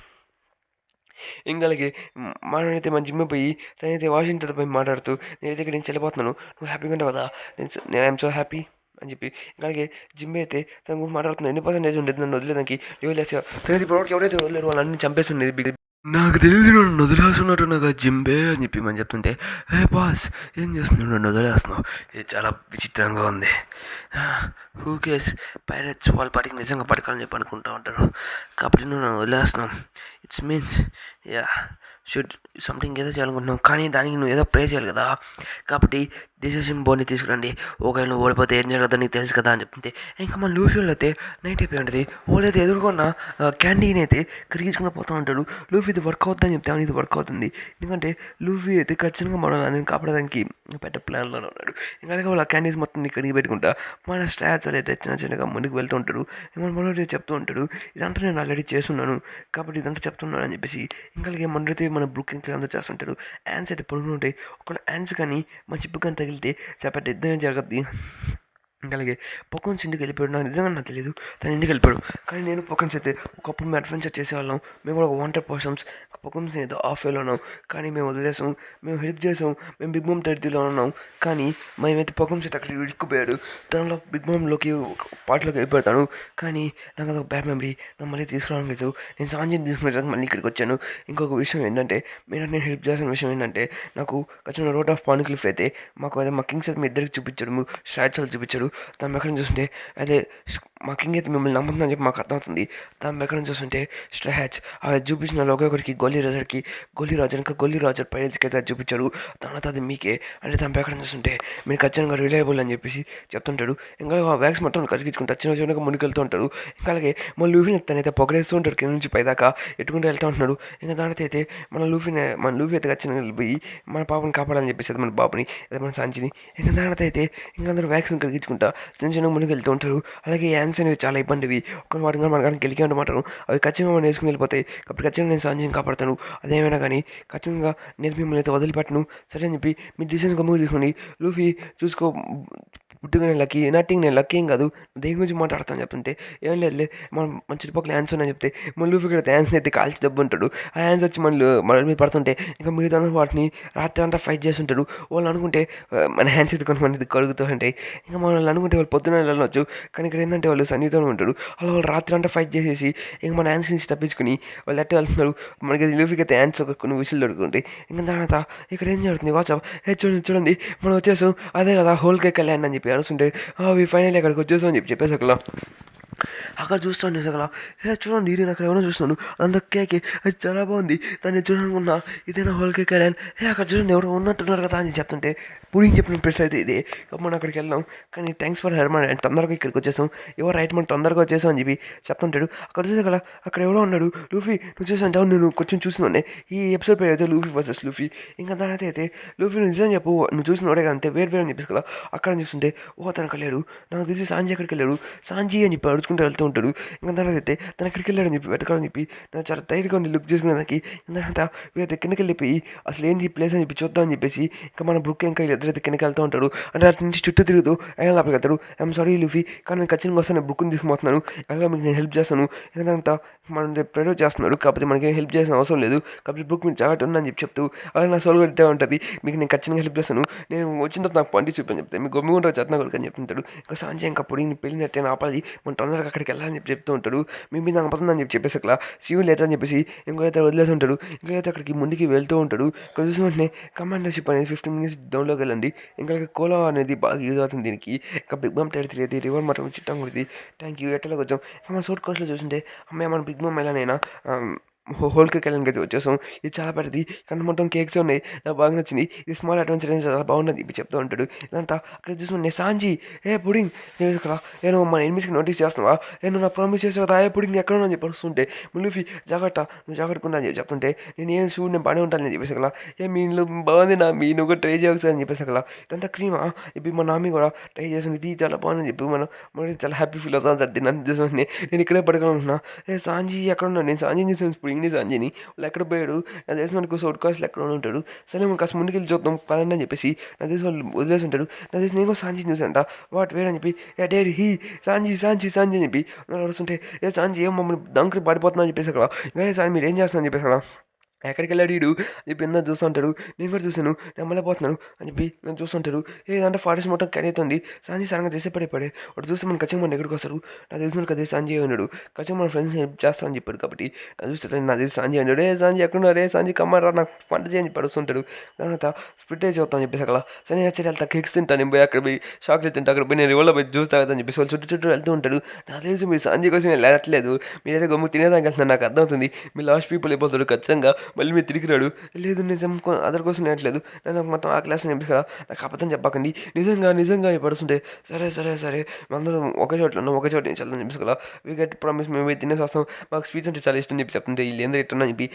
[SPEAKER 1] ఇంకా అలాగే మనమైతే మన జిమ్ పోయి తనైతే వాషింగ్టన్‌తో పోయి మాట్లాడుతూ నేనైతే ఇక్కడి నుంచి వెళ్ళిపోతున్నాను. నువ్వు హ్యాపీగా ఉంటావు కదా! నేను ఐయామ్ సో హ్యాపీ అని చెప్పి ఇంకా అలాగే జిమ్ అయితే తన గురించి మాట్లాడుతున్నాను. ఎన్ని పర్సెంటేజ్ ఉండేది నన్ను వదిలేదానికి వదిలేసా. తనైతే ఇప్పటివరకు ఎవరైతే వదిలేరు వాళ్ళన్నీ చంపేస్తుండేది. నాకు తెలియదు నన్ను వదిలేస్తున్నట్టు నాకు ఆ జింబే అని చెప్పి మనం చెప్తుంటే ఏ బాస్ ఏం చేస్తున్నావు నన్ను వదిలేస్తున్నావు ఇది చాలా విచిత్రంగా ఉంది హూ కేస్ పైరట్స్ వాళ్ళ పాటికి నిజంగా పడకాలని చెప్పి అనుకుంటా ఉంటారు కాబట్టి నువ్వు నన్ను వదిలేస్తున్నావు it's means you should something ఏదో చేయాలనుకుంటున్నావు కానీ దానికి నువ్వు ఏదో ప్రే చేయాలి కదా కాబట్టి డిసిషన్ బోర్డ్ని తీసుకురండి ఒకవేళ నువ్వు ఓడిపోతే ఏం జరగదో నీకు తెలుసు కదా అని చెప్తుంటే ఇంకా మన లూఫీలో అయితే నైట్ అయిపోయి ఉంటుంది వాళ్ళైతే ఎదుర్కొన్న క్యాండీని అయితే కరిగించుకుని పోతూ ఉంటాడు లూఫీ ఇది వర్క్ అవుతుందని చెప్తే ఇది వర్క్ అవుతుంది ఎందుకంటే లూఫీ అయితే ఖచ్చితంగా మనం నేను కాపాడడానికి పెద్ద ప్లాన్లోనే ఉన్నాడు ఇంకా వాళ్ళ క్యాండీస్ మొత్తం కడిగి పెట్టుకుంటా మన స్టాట్స్ అయితే చిన్న చిన్నగా ముందుకు వెళ్తూ ఉంటాడు మన మనోడు చెప్తూ ఉంటాడు ఇదంతా నేను ఆల్రెడీ చేస్తున్నాను కాబట్టి ఇదంతా చెప్తున్నాను అని చెప్పేసి ఇంకా మనైతే మన బ్రూకింగ్స్ అందరూ చేస్తుంటారు యాన్స్ అయితే పొడుగులు ఉంటాయి ఒకవేళ యాన్స్ కానీ మన చిప్పు కానీ తగిలితే చాలా పెద్ద యుద్ధం జరగద్ది ఇంకా అలాగే పొక్కన్స్ ఇంటికి వెళ్ళిపోయాడు నాకు నిజంగా నాకు తెలియదు తను ఇంటికి వెళ్ళిపోయాడు కానీ నేను పొక్కన్స్ అయితే ఒకప్పుడు మేము అడ్వెంచర్ చేసేవాళ్ళం మేము కూడా ఒక వాంటర్ పర్సన్స్ పొక్కన్స్ ఏదో ఆఫ్ వేలో ఉన్నాం కానీ మేము వదిలేసాం మేము హెల్ప్ చేసాం మేము బిగ్ మామ్ 30లో ఉన్నాం కానీ మేమైతే పొక్కన్స్ అయితే అక్కడికి ఇరుక్కుపోయాడు తనలో బిగ్ మామ్లోకి పాటలోకి వెళ్ళిపోతాను కానీ నాకు అదొక బ్యాడ్ మెమరీ నాకు మళ్ళీ తీసుకురావడం లేదు నేను సాంజిని తీసుకునే మళ్ళీ ఇక్కడికి వచ్చాను ఇంకొక విషయం ఏంటంటే నేను హెల్ప్ చేసిన విషయం ఏంటంటే నాకు ఖచ్చితంగా రోడ్ ఆఫ్ పాన్ క్లిఫ్ అయితే మాకు అదే మా కింగ్స్ అయితే మీ ఇద్దరికి చూపించాడు స్ట్రాచర్లు చూపించాడు దాని ఎక్కడ చూస్తుంటే అదే మా కింగ్ అయితే మిమ్మల్ని నమ్ముతుందని చెప్పి మాకు అర్థమవుతుంది దాని ఎక్కడ చూస్తుంటే స్ట్రాచ్ అది చూపించిన లోగో ఒకరికి గోలీ రాజర్ ఇంకా గోలీ రాజర్ పైరెట్స్కి అయితే అది చూపించాడు తర్వాత అది మీకే అంటే దాని ఎక్కడ చూస్తుంటే మీరు ఖచ్చితంగా రిలయబుల్ అని చెప్పేసి చెప్తుంటాడు ఇంకా వ్యాక్స్ మొత్తం కరిగించుకుంటూ చిన్న చిన్నగా ముందుకెళ్తూ ఉంటాడు ఇంకా అలాగే మన లూఫీని తనైతే పొగడేస్తూ ఉంటాడు కింద నుంచి పైదాకా ఎట్టుకుంటూ వెళ్తూ ఉంటున్నాడు ఇంకా దానితో అయితే మన లూఫీ అయితే ఖచ్చితంగా వెళ్ళిపోయి మన పాపని కాపాడాలని చెప్పేసి మన బాబుని అదే మన సాంచిని ఇంకా దానితో అయితే ఇంకా అందరూ వ్యాక్సిన్ కలిగించుకుంటా చిన్న చిన్న ముందుకు వెళ్తూ ఉంటారు అలాగే యాన్స్ అనేవి చాలా ఇబ్బందివి ఒక వాటిని మన కానీ గెలికి అంటమాటారు అవి ఖచ్చితంగా మనం వేసుకుని వెళ్ళిపోతాయి కాబట్టి ఖచ్చితంగా నేను సాంజిని కాపాడుతాను అదేమైనా కానీ ఖచ్చితంగా నేను మిమ్మల్ని అయితే వదిలిపెట్టను సరే అని చెప్పి మీ డిసిషన్ గమ్ముగా తీసుకుని లూఫీ చూసుకో పుట్టుకునే లక్కీ నట్టింగ్ నేను లక్కీ ఏం కాదు దేని గురించి మాట్లాడతాను చెప్తుంటే ఏం లేదులే మన చుట్టుపక్కల యాన్స్ ఉన్నాయని చెప్తే మన లూఫీ కూడా యాన్స్ అయితే కాల్చి దెబ్బ ఉంటాడు ఆ యాన్స్ వచ్చి మన మీద పడుతుంటే ఇంకా మిగతా వాటిని రాత్రి అంతా ఫైట్ చేస్తుంటాడు వాళ్ళు అనుకుంటే మన హ్యాండ్స్ ఎత్తుకొని మన కడుగుతూ ఉంటాయి ఇంకా మనల్ని అనుకుంటే వాళ్ళు పొద్దున వెళ్ళవచ్చు కానీ ఇక్కడ ఏంటంటే వాళ్ళు సన్నిహితంగా ఉంటాడు అలా వాళ్ళు రాత్రి అంతా ఫైట్ చేసేసి ఇంకా మన హ్యాండ్స్ నుంచి తప్పించుకుని వాళ్ళు ఎట్ట వెళ్తున్నారు మనకి లూఫీకి అయితే హ్యాండ్స్ ఒక కొన్ని విషయాలు దొరుకుంటాయి ఇంకా తర్వాత ఇక్కడ ఏం జరుగుతుంది వాట్సాప్ చూడండి మనం వచ్చేసాం అదే కదా హోల్ కేక్ వెళ్ళండి అని చెప్పి అరుస్తుంటే అవి ఫైనల్ అక్కడికి వచ్చేసాం అని చెప్పేసి అక్కడ చూస్తాను అసలు చూడండి నేను అక్కడ ఎవరో చూస్తున్నాను అంత కేక్ అది చాలా బాగుంది దాన్ని చూడాలనుకున్నా ఇదేనా హోల్ కేక్ వెళ్ళాను అక్కడ చూడండి ఎవరో ఉన్నట్టున్నారు కదా అని చెప్తుంటే పుడింగ్ చెప్పిన ప్లేస్ అయితే ఇదే మనం అక్కడికి వెళ్ళాం కానీ థ్యాంక్స్ ఫర్ హెర్మన్ అండ్ తొందరగా ఇక్కడికి వచ్చేసాం ఎవరు రైట్ మనం తొందరగా వచ్చేసాం అని చెప్పి చెప్తుంటాడు అక్కడ చూసే కదా అక్కడ ఎవరో ఉన్నాడు లూఫీ నువ్వు చూసాను నేను కొంచెం చూసినానే ఈ ఎపిసోడ్ పేరు అయితే లూఫీ వర్సెస్ లూఫీ ఇంకా దాని అయితే లూఫీ నువ్వు నిజం చెప్పు నువ్వు చూసినోడే కదా అంతే వేరు అని చెప్పేసి కదా అక్కడ చూస్తుంటే తనకు వెళ్ళాడు నాకు తెలిసి సాంజీ ఎక్కడికి వెళ్ళాడు సాంజీ అని చెప్పి అడుచుకుంటూ వెళ్తూ ఉంటాడు ఇంకా తర్వాత అయితే తను ఎక్కడికి వెళ్ళాడని చెప్పి వెతకాలని చెప్పి నాకు చాలా టైట్గా ఉండి లుక్ చేసుకునేదానికి తర్వాత వీళ్ళైతే కిందకి వెళ్ళిపోయి అసలు ఏంది ప్లేస్ అని చెప్పి చూద్దామని చెప్పేసి ఇంకా మన బుక్ ఇంకా ఎదురైతే కిందకి వెళ్తూ ఉంటాడు అంటే అటు నుంచి చుట్టూ తిరుగుతూ ఆయన లోపలికి వెళ్తాడు ఐఎమ్ సారీ లూఫీ కానీ నేను ఖచ్చితంగా వస్తాను బుక్ని తీసుకుపోతున్నాను ఎలా మీకు నేను హెల్ప్ చేస్తాను ఎందుకంతా మనం ప్రేరో చేస్తున్నాడు కాకపోతే మనకి హెల్ప్ చేసిన అవసరం లేదు కాబట్టి బుక్ మీరు జాగ్రత్త ఉందని చెప్పి చెప్తూ అలా నా సోల్ కడితే ఉంటుంది మీకు నేను ఖచ్చితంగా హెల్ప్ చేస్తాను నేను వచ్చిన తర్వాత నాకు పండి చూపని చెప్తాను మీకు గమ్మిగుంటారు చేతన కొడుకు అని చెప్తుంటాడు ఇంకా సాంజీ ఇంకా పొడిని పెళ్ళినట్టే ఆపాలి మనం తొందరగా అక్కడికి వెళ్ళాలని చెప్పి చెప్తూ ఉంటాడు మీ మీద నాకు పడుతుందని చెప్పి చెప్పేసి అక్కడ సీయూ లేటర్ అని చెప్పేసి ఇంకొకైతే వదిలేసి ఉంటాడు ఇంకొకైతే అక్కడికి ముందుకి వెళ్తూ ఉంటాడు ఇక్కడ చూసిన వెంటనే కమాండర్షిప్ అనేది 15 minutes డౌన్లోకి వెళ్ళండి ఇంకా కోలా అనేది బాగా యూజ్ అవుతుంది దీనికి ఇంకా బిగ్ మామ్ 33 అది రివర్ మాత్రం చిట్టం కొడుతుంది థ్యాంక్ యూ ఎట్లా కొంచెం మన సోట్ కోర్స్లో చూస్తుంటే అమ్మాయి మన బిగ్ మామ్ ఎలానైనా హోల్ కేక్ వెళ్ళడానికి అయితే వచ్చేసాం ఇది చాలా పెద్దది కానీ మొత్తం కేక్స్ ఉన్నాయి నాకు బాగా నచ్చింది ఇది స్మాల్ అడ్వెంచర్ అనేది చాలా బాగున్నది ఇప్పుడు చెప్తూ ఉంటాడు ఇదంతా అక్కడ చూసుకుని సాంజీ పుడింగ్ నేను ఇక్కడ నేను మన ఎనిమిస్కి నోటీస్ చేస్తున్నావా నేను నా ప్రామిస్ చేసే కదా పుడింగ్ ఎక్కడ అని చెప్పి వస్తుంటే ములుఫీ జాగ్రత్త నువ్వు జాగ్రత్తకుండా అని చెప్పి చెప్తుంటే నేను ఏం చూడు నేను బాగానే ఉంటానని చెప్పేసి అక్కడ మీలో బాగుంది మీ నువ్వు కూడా ట్రై చేయవచ్చు అని చెప్పేసి అక్కడ ఇదంతా క్రీమా ఇప్పుడు మా నామి కూడా ట్రై చేస్తుంది ఇది చాలా బాగుందని చెప్పి మనం చాలా హ్యాపీ ఫీల్ అవుతాం సార్ నన్ను చూసుకుంటే నేను ఇక్కడే పడుకున్నా సాంజీ ఎక్కడ ఉన్నాను నేను సాంజీని చూసాను స్ప్రింగ్ని సాంజీని వాళ్ళు ఎక్కడ పోయాడు నా తెలిసి మనకు సోట్ కాస్ట్లు ఎక్కడ ఉంటాడు సరే మనం కాస్త ముందుకెళ్ళి చూద్దాం పదండి అని చెప్పేసి నా తెలిసి వాళ్ళు వదిలేసి ఉంటాడు నా తెలిసి నేను కూడా సాంజీని చూసాంట వాట్ వేరు అని చెప్పి డేరీ సాంజీ అని చెప్పి వస్తుంటే సాంజీ ఏం మమ్మల్ని దంకరి పడిపోతున్నా అని చెప్పేసి అక్కడ ఇంకా సాంజీ మీరు ఏం చేస్తున్నా అని చెప్పేసి అక్కడ
[SPEAKER 2] ఎక్కడికెళ్ళాడు ఈడు అని చెప్పి ఇందాక చూస్తూ ఉంటాడు. నేను కూడా చూశాను, నేను మళ్ళీ పోతున్నాను అని చెప్పి నేను చూస్తుంటాడు. ఏదంటే ఫారెస్ట్ మొత్తం కనీతుంది. సాంజీ సడన్గా దిశ పడిపోయాడు. వాడు చూస్తే మన ఖచ్చితంగా మన ఎక్కడికి వస్తారు. నాకు తెలిసిన కదే సాంజీ ఉన్నాడు. ఖచ్చితంగా మన ఫ్రెండ్స్ హెల్ప్ చేస్తామని చెప్పాడు కాబట్టి నాకు చూస్తే నాకు తెలిసి సాంజీ అన్నాడు. ఏ సాంజీ ఎక్కడున్నారు, ఏ సాంజీ కమ్మారా నాకు వంట చేయని పడుస్తుంటాడు. తర్వాత స్ప్లిట్ అయి చూస్తామని చెప్పేసి అక్కడ సరే నచ్చి వెళ్తా కేక్స్ తింటాను. నేను పోయి అక్కడ పోయి చాక్లెట్ తింటా, అక్కడ పోయి నేను రివర్లో పోయి జ్యూస్ తాగుతాను చెప్పేసి వాళ్ళు చుట్టూ వెళ్తూ ఉంటాడు. నాకు తెలిసి మీరు సాంజీ కోసం వెళ్ళట్లేదు, మీరైతే గమ్ము తినేదానికి వెళ్తున్నారు నాకు అర్థమవుతుంది. మీ లాస్ట్ పీపుల్ అయిపోతాడు ఖచ్చితంగా, మళ్ళీ మీరు తిరిగి రాడు. లేదు నిజం అదర్ కోసం నేట్లేదు, నేను మొత్తం ఆ క్లాస్ చెప్పి కదా నాకు అబద్ధం చెప్పకండి, నిజంగా పడుతుంటే సరే సరే సరే అందరం ఒకే చోట్ల ఉన్నాం, ఒకే చోట నుంచి వెళ్దాం చెప్పేసి కదా వీ గెట్ ప్రామిస్ మేము తినేసి వస్తాం, మాకు స్వీట్స్ అంటే చాలా ఇష్టం చెప్పి చెప్తుంటే వీళ్ళు ఏందో ఇట్టని చెప్పి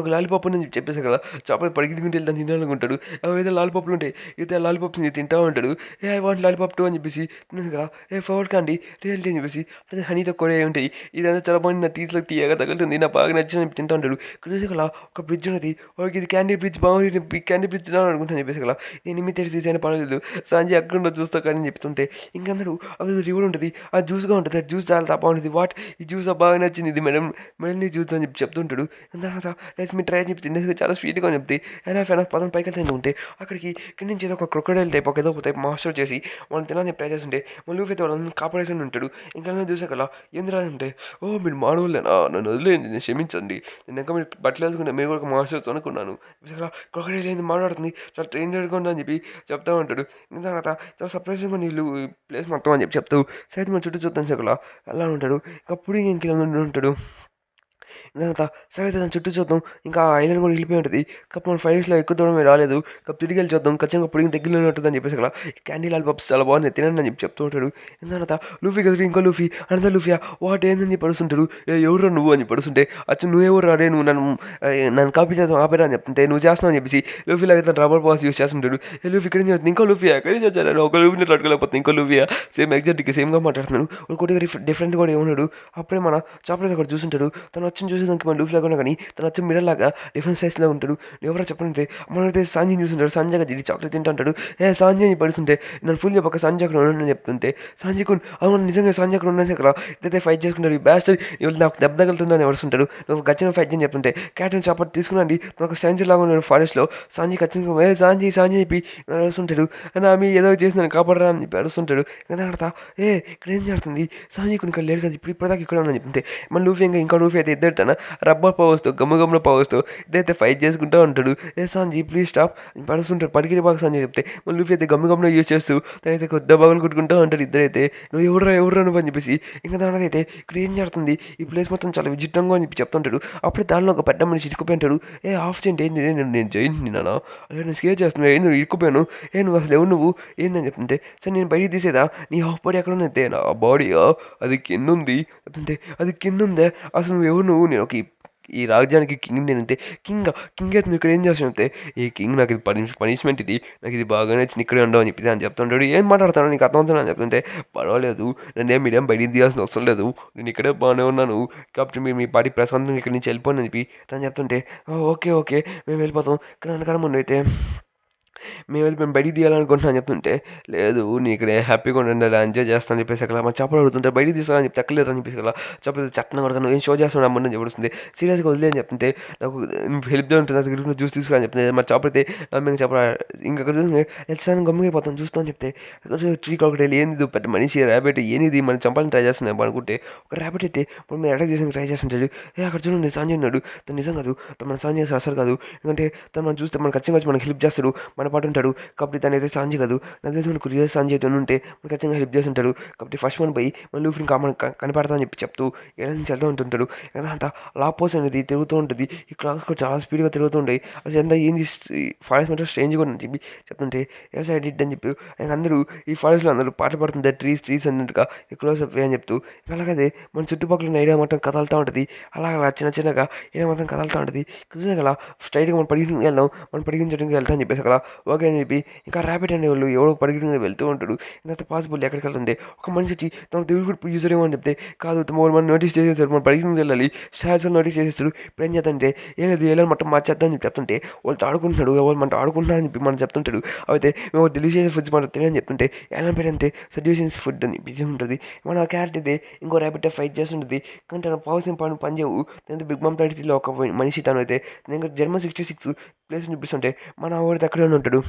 [SPEAKER 2] ఒక లాలీపాప్ అని చెప్పేసి కదా చాపలు పరిగెట్టుకుంటే వెళ్తాను తినాలనుకుంటాడు. ఏదో లాలీపాప్లు ఉంటాయి, అయితే లాలీపాప్స్ తింటా ఉంటాడు. ఐ వాంట్ లాలీపాప్ టూ అని చెప్పేసి తినేసి కదా ఫోర్డ్ కాండి రియల్టీ అని చెప్పేసి హనీతో కూడా ఉంటాయి. ఇదంతా చాలా బాగుంది, నా తీసిలో తీయగా తగులుతుంది, నాకు బాగా నచ్చిన తింటా ఉంటాడు. ఇక్కడ ఒక బ్రిడ్జ్ ఉన్నది, వాడికి ఇది క్యాండీ బ్రిడ్జ్ బాగుంది, క్యాండీ బ్రిడ్జ్ అనుకుంటాను చెప్పేసి కదా నేను మీ తెలిసి అయినా పర్వాలేదు సాంజీ అక్కడ చూస్తా కానీ చెప్తుంటే ఇంకందరూ అది రివర్ ఉంటుంది, అది జ్యూస్గా ఉంటుంది, అది జ్యూస్ చాలా బాగుంటుంది, వాట్ ఈ జ్యూస్ బాగా నచ్చింది, ఇది మేడం జ్యూస్ అని చెప్పి చెప్తుంటాడు. తర్వాత లెట్స్ మీ ట్రై చెప్పి తినేసి చాలా స్వీట్గా అని చెప్తే అయినా ఫైనా పదం పైకి వెళ్తూ ఉంటే అక్కడికి కింద నుంచి ఏదో ఒక క్రొకడైల్ టైప్ ఒక ఏదో టైప్ మాస్టర్ చేసి వాళ్ళని తినాలని ట్రై చేస్తుంటే మళ్ళీ అయితే వాళ్ళని కాపాడేసి ఉంటాడు. ఇంకా చూసాక ఏంది రాదంటే ఓ మీరు మానవులేనా, నన్ను వదిలేయండి, నేను క్షమించండి, నేను ఇంకా మీరు బట్టలు వేసుకుంటే మీరు కూడా మాస్టర్స్ అనుకున్నాను. క్రొకడైల్ ఏంది మాట్లాడుతుంది, చాలా ట్రైన్ జరుగుతుంది అని చెప్పి చెప్తా ఉంటాడు. ఇంకా తర్వాత చాలా సర్ప్రైజింగ్గా నీళ్ళు ప్లేస్ మొత్తం అని చెప్పి చెప్తూ సైతం మన చుట్టూ చూద్దాం చెక్కలా అలా ఉంటాడు. ఇంకా అప్పుడు ఇంకెలా ఉంటాడు. తర్వాత సరే అయితే దాని చుట్టూ చూద్దాం, ఇంకా ఐలాండ్ కూడా వెళ్ళిపోయి ఉంటుంది. కప్ మన ఫైవ్స్లో ఎక్కువ దూరం రాలేదు, కప్ తిరిగి వెళ్ళి చూద్దాం, ఖచ్చితంగా పుడికి దగ్గరలో ఉంటుందని చెప్పేసి అక్కడ క్యాండీ లాలిపాప్స్ చాలా బాగున్నాయి తినండి అని చెప్పి చెప్తూ ఉంటాడు. తర్వాత లూఫీ కదా ఇంకో లూఫీ అనంత లూఫియా వాట్ ఏందని చెప్పి పడుస్తుంటాడు. ఎవరు నువ్వు అని పడుస్తుంటే అచ్చు నువ్వెవరు రాడే, నువ్వు నన్ను కాపీ చేద్దాం ఆపేరా అని చెప్తుంటే నువ్వు చేస్తున్నావు అని చెప్పేసి లూఫీ లాగా తను రబ్బర్ బాస్ యూస్ చేస్తుంటాడు. లూఫీ ఇక్కడ నుంచి ఇంకో లూఫియా ఎక్కడి నుంచి వచ్చాడు, ఒక లూఫీని అట్టుకోలేకపోతే ఇంకో లూఫియా సేమ్ ఎగ్జాక్ట్గా సేమ్గా మాట్లాడుతున్నాడు. ఇంకోటి డిఫరెంట్ కూడా ఏమన్నాడు. అప్పుడే మన చాక్లెట్ అక్కడ చూస్తుంటాడు. తను వచ్చి చూసేదానికి మన లూఫీ లాగా కానీ తను వచ్చి మిడల్ లాగా డిఫరెంట్ సైజ్లో ఉంటాడు. ఎవరో చెప్పనంటే మనైతే సాంజీ చూస్తుంటాడు. సాంజీగా ఇది చాక్లెట్ తింటా అంటాడు. సాంజీ అని పడుతుంటే నన్ను ఫుల్ చెప్పక సాంజీ అక్కడ ఉన్నాడని చెప్తుంటే సాంజీకు అవును నిజంగా సాంజీ అక్కడ ఉన్నాను అక్కడ ఇదైతే ఫైట్ చేసుకుంటాడు. ఈ బ్యాస్ట్ ఇవాళ నాకు దెబ్బ తగులుతుందని ఎవరుస్తుంటాడు. నువ్వు ఖచ్చితంగా ఫైట్ చేయని చెప్తుంటే క్యాటన్ చాపట్ తీసుకున్నాండి తనకు సెంచరీ లాగా ఉన్నాడు ఫారెస్ట్లో. సాంజీ ఖచ్చితంగా సాంజీ చెప్పి అరుస్తుంటాడు. నా మీ ఏదో చేసి నన్ను కాపాడరా అని చెప్పి అరుస్తుంటాడు. ఇంకా ఆడతా ఇక్కడ ఏం జరుగుతుంది, సాంజీ కొన్ని లేడు కదా ఇప్పటిదాకా ఇక్కడ ఉన్నాను చెప్తుంటే మన లూఫీ ఇంకా లూఫీ అయితే ఇద్దరు తన రబ్బర్ పవర్స్తో గమ్మున పవర్స్తో ఇదైతే ఫైట్ చేసుకుంటూ ఉంటాడు. సాంజీ ప్లీజ్ స్టాప్ పడుస్తుంటాడు. పడికి బాగా సాంజీ చెప్తే మళ్ళీ లూఫీ అయితే గమ్మున యూజ్ చేస్తూ తనైతే కొద్ది బాగులు కొట్టుకుంటూ ఉంటాడు. ఇద్దరైతే నువ్వు ఎవరు నువ్వు అని చెప్పేసి ఇంకా దానికైతే ఇక్కడ ఏం జరుగుతుంది, ఈ ప్లేస్ మొత్తం చాలా విచిత్రంగా అని చెప్పి చెప్తుంటాడు. అప్పుడే దానిలో ఒక పెద్ద మనిషి ఇరుక్కుపోయి ఉంటాడు. ఆఫ్ చేయండి ఏంది నేను జైన్ నానా అదే నేను స్కేర్ చేస్తున్నాను, నువ్వు ఇరుక్కుపోయాను, నువ్వు అసలు ఎవరు నువ్వు ఏందని చెప్తుంటే సరే నేను బయటికి తీసేదా, నీ హాఫ్ బాడీ ఎక్కడ ఉన్నది, నా బాడీ అది కింద ఉంది చెప్తుంటే అది కింద ఉందే, అసలు నువ్వు ఎవరు నువ్వు, నేను ఒక ఈ రాజ్యానికి కింగ్ నేనంతే, కింగ్ అయితే నువ్వు ఇక్కడ ఏం చేస్తానంటే ఈ కింగ్ నాకు ఇది పనిష్మెంట్, ఇది నాకు ఇది బాగా నచ్చింది ఇక్కడే ఉండవు అని చెప్పి అని చెప్తుంటాడు. ఏం మాట్లాడతాను నీకు అర్థమవుతున్నా అని చెప్తుంటే పర్వాలేదు నన్నేం మీడియం బయటికి తీయాల్సిన అవసరం లేదు, నేను ఇక్కడే బాగానే ఉన్నాను కాబట్టి మీరు మీ పార్టీ ప్రశాంతం ఇక్కడి నుంచి వెళ్ళిపోండి అని చెప్పి తను చెప్తుంటే ఓకే మేము వెళ్ళిపోతాం ఇక్కడ అనకాడ ముందు అయితే మేము బయటికి తీయాలనుకుంటున్నాను చెప్తుంటే లేదు నీ ఇక్కడ హ్యాపీగా ఉండండి అలా ఎంజాయ్ చేస్తాను చెప్పేసి అక్కడ మా చేపలు అడుగుతుంటే బయటికి తీసుకోవాలని చెప్పి ఎక్కలేరు అని చెప్పేసి అలా చెప్పలేదు చట్టం కూడా నువ్వు ఏం షో చేస్తున్నావు అమ్మని చెప్తుంది. సీరియస్గా వదిలేని చెప్తుంటే నాకు హెల్ప్ ఉంటుంది నాకు జ్యూస్ తీసుకుని చెప్తుంది. మా చేపలైతే మేము చేపల ఇంకొక చూసి ఎల్సాన్ని గమ్ముగైపోతాం చూస్తామని చెప్తే ట్రీ కాకటైల్ ఏంది పెద్ద మనిషి ర్యాబిట్ ఏంది మనం చంపాలని ట్రై చేస్తున్నాం అనుకుంటే ఒక ర్యాబిట్ అయితే ఇప్పుడు మీరు అటాక్ చేసి ట్రై చేస్తుంటాడు. అక్కడ చూడండి సాంజీ ఉన్నాడు, తను నిజం కాదు, మన సాంజీ అసలు కాదు, ఎందుకంటే తను మనం చూస్తే మనకు ఖచ్చితంగా మనకు హెల్ప్ చేస్తాడు, మన పాటు ఉంటాడు కాబట్టి తను అయితే సాంజీ కాదు, నాకు తెలిసి మనకు రియల్ సాంజీ అయితే ఉంటే మనకు ఖచ్చితంగా హెల్ప్ చేసి ఉంటాడు. కాబట్టి ఫస్ట్ మనం పోయి మన లూఫీని కనపడతామని చెప్పి చెప్తూ ఎలా నుంచి వెళ్తూ ఉంటుంటాడు. అంతా లాపోస్ అనేది తిరుగుతూ ఉంటుంది. ఈ క్లాక్స్ కూడా చాలా స్పీడ్గా తిరుగుతూ ఉంటాయి. అసలు ఎంత ఏంది ఫారెస్ట్ మొత్తం స్ట్రేంజ్గా అని చెప్పి చెప్తుంటే ఎస్ ఐ డిడ్ అని చెప్పి అందరూ ఈ ఫారెస్ట్లో అందరూ పాటలు పడుతుంటారు. ట్రీస్ అన్నట్టుగా క్లోజ్ అప్ అని చెప్తూ అలాగే మన చుట్టుపక్కల ఐడియా మొత్తం కదలుతూ ఉంటుంది. అలా చిన్నగా ఏరియా మొత్తం కదలుతూ ఉంటుంది. అలా స్ట్రైట్గా మనం పడికి వెళ్దాం, మనం పడిగించడానికి వెళ్తాం అని చెప్పేసి అలా ఓకే అని చెప్పి ఇంకా ర్యాపిడ్ అనే వాళ్ళు ఎవడో పరిగెత్తుకుని వెళ్తూ ఉంటాడు. ఇంత పాసిబుల్ ఎక్కడికి వెళ్తుంది ఒక మనిషి వచ్చి తన దేవుడు కూడా యూజర్ ఏమో అని చెప్తే కాదు మనం నోటీస్ చేసేస్తాడు మనం పరిగెత్తుకుని వెళ్ళాలి స్టార్స్ నోటీస్ చేసేస్తాడు. ఇప్పుడు ఏం చేద్దంటే ఏం లేదు ఏళ్ళని మొత్తం మార్చేద్దాం అని చెప్పి చెప్తుంటే వాళ్ళతో ఆడుకుంటున్నాడు ఎవరు మనతో ఆడుకుంటున్నారని చెప్పి మనం చెప్తుంటాడు. అయితే మేము డెలిషియస్ ఫుడ్స్ మనం తినని చెప్తుంటే ఎలా పెడితే సడ్యూషన్స్ ఫుడ్ అని బిజీ ఉంటుంది. మన క్యారెట్ అయితే ఇంకో ర్యాబిట్ ఫైట్ చేస్తుంటుంది కానీ తన పవర్స్ పని చేయవు. దాంతో బిగ్ మామ్ 33లో ఒక మనిషి తను అయితే నేను జర్మన్ 66 ప్లేస్ చూపిస్తుంటే మన వాడితే అక్కడే ఉంటాడు.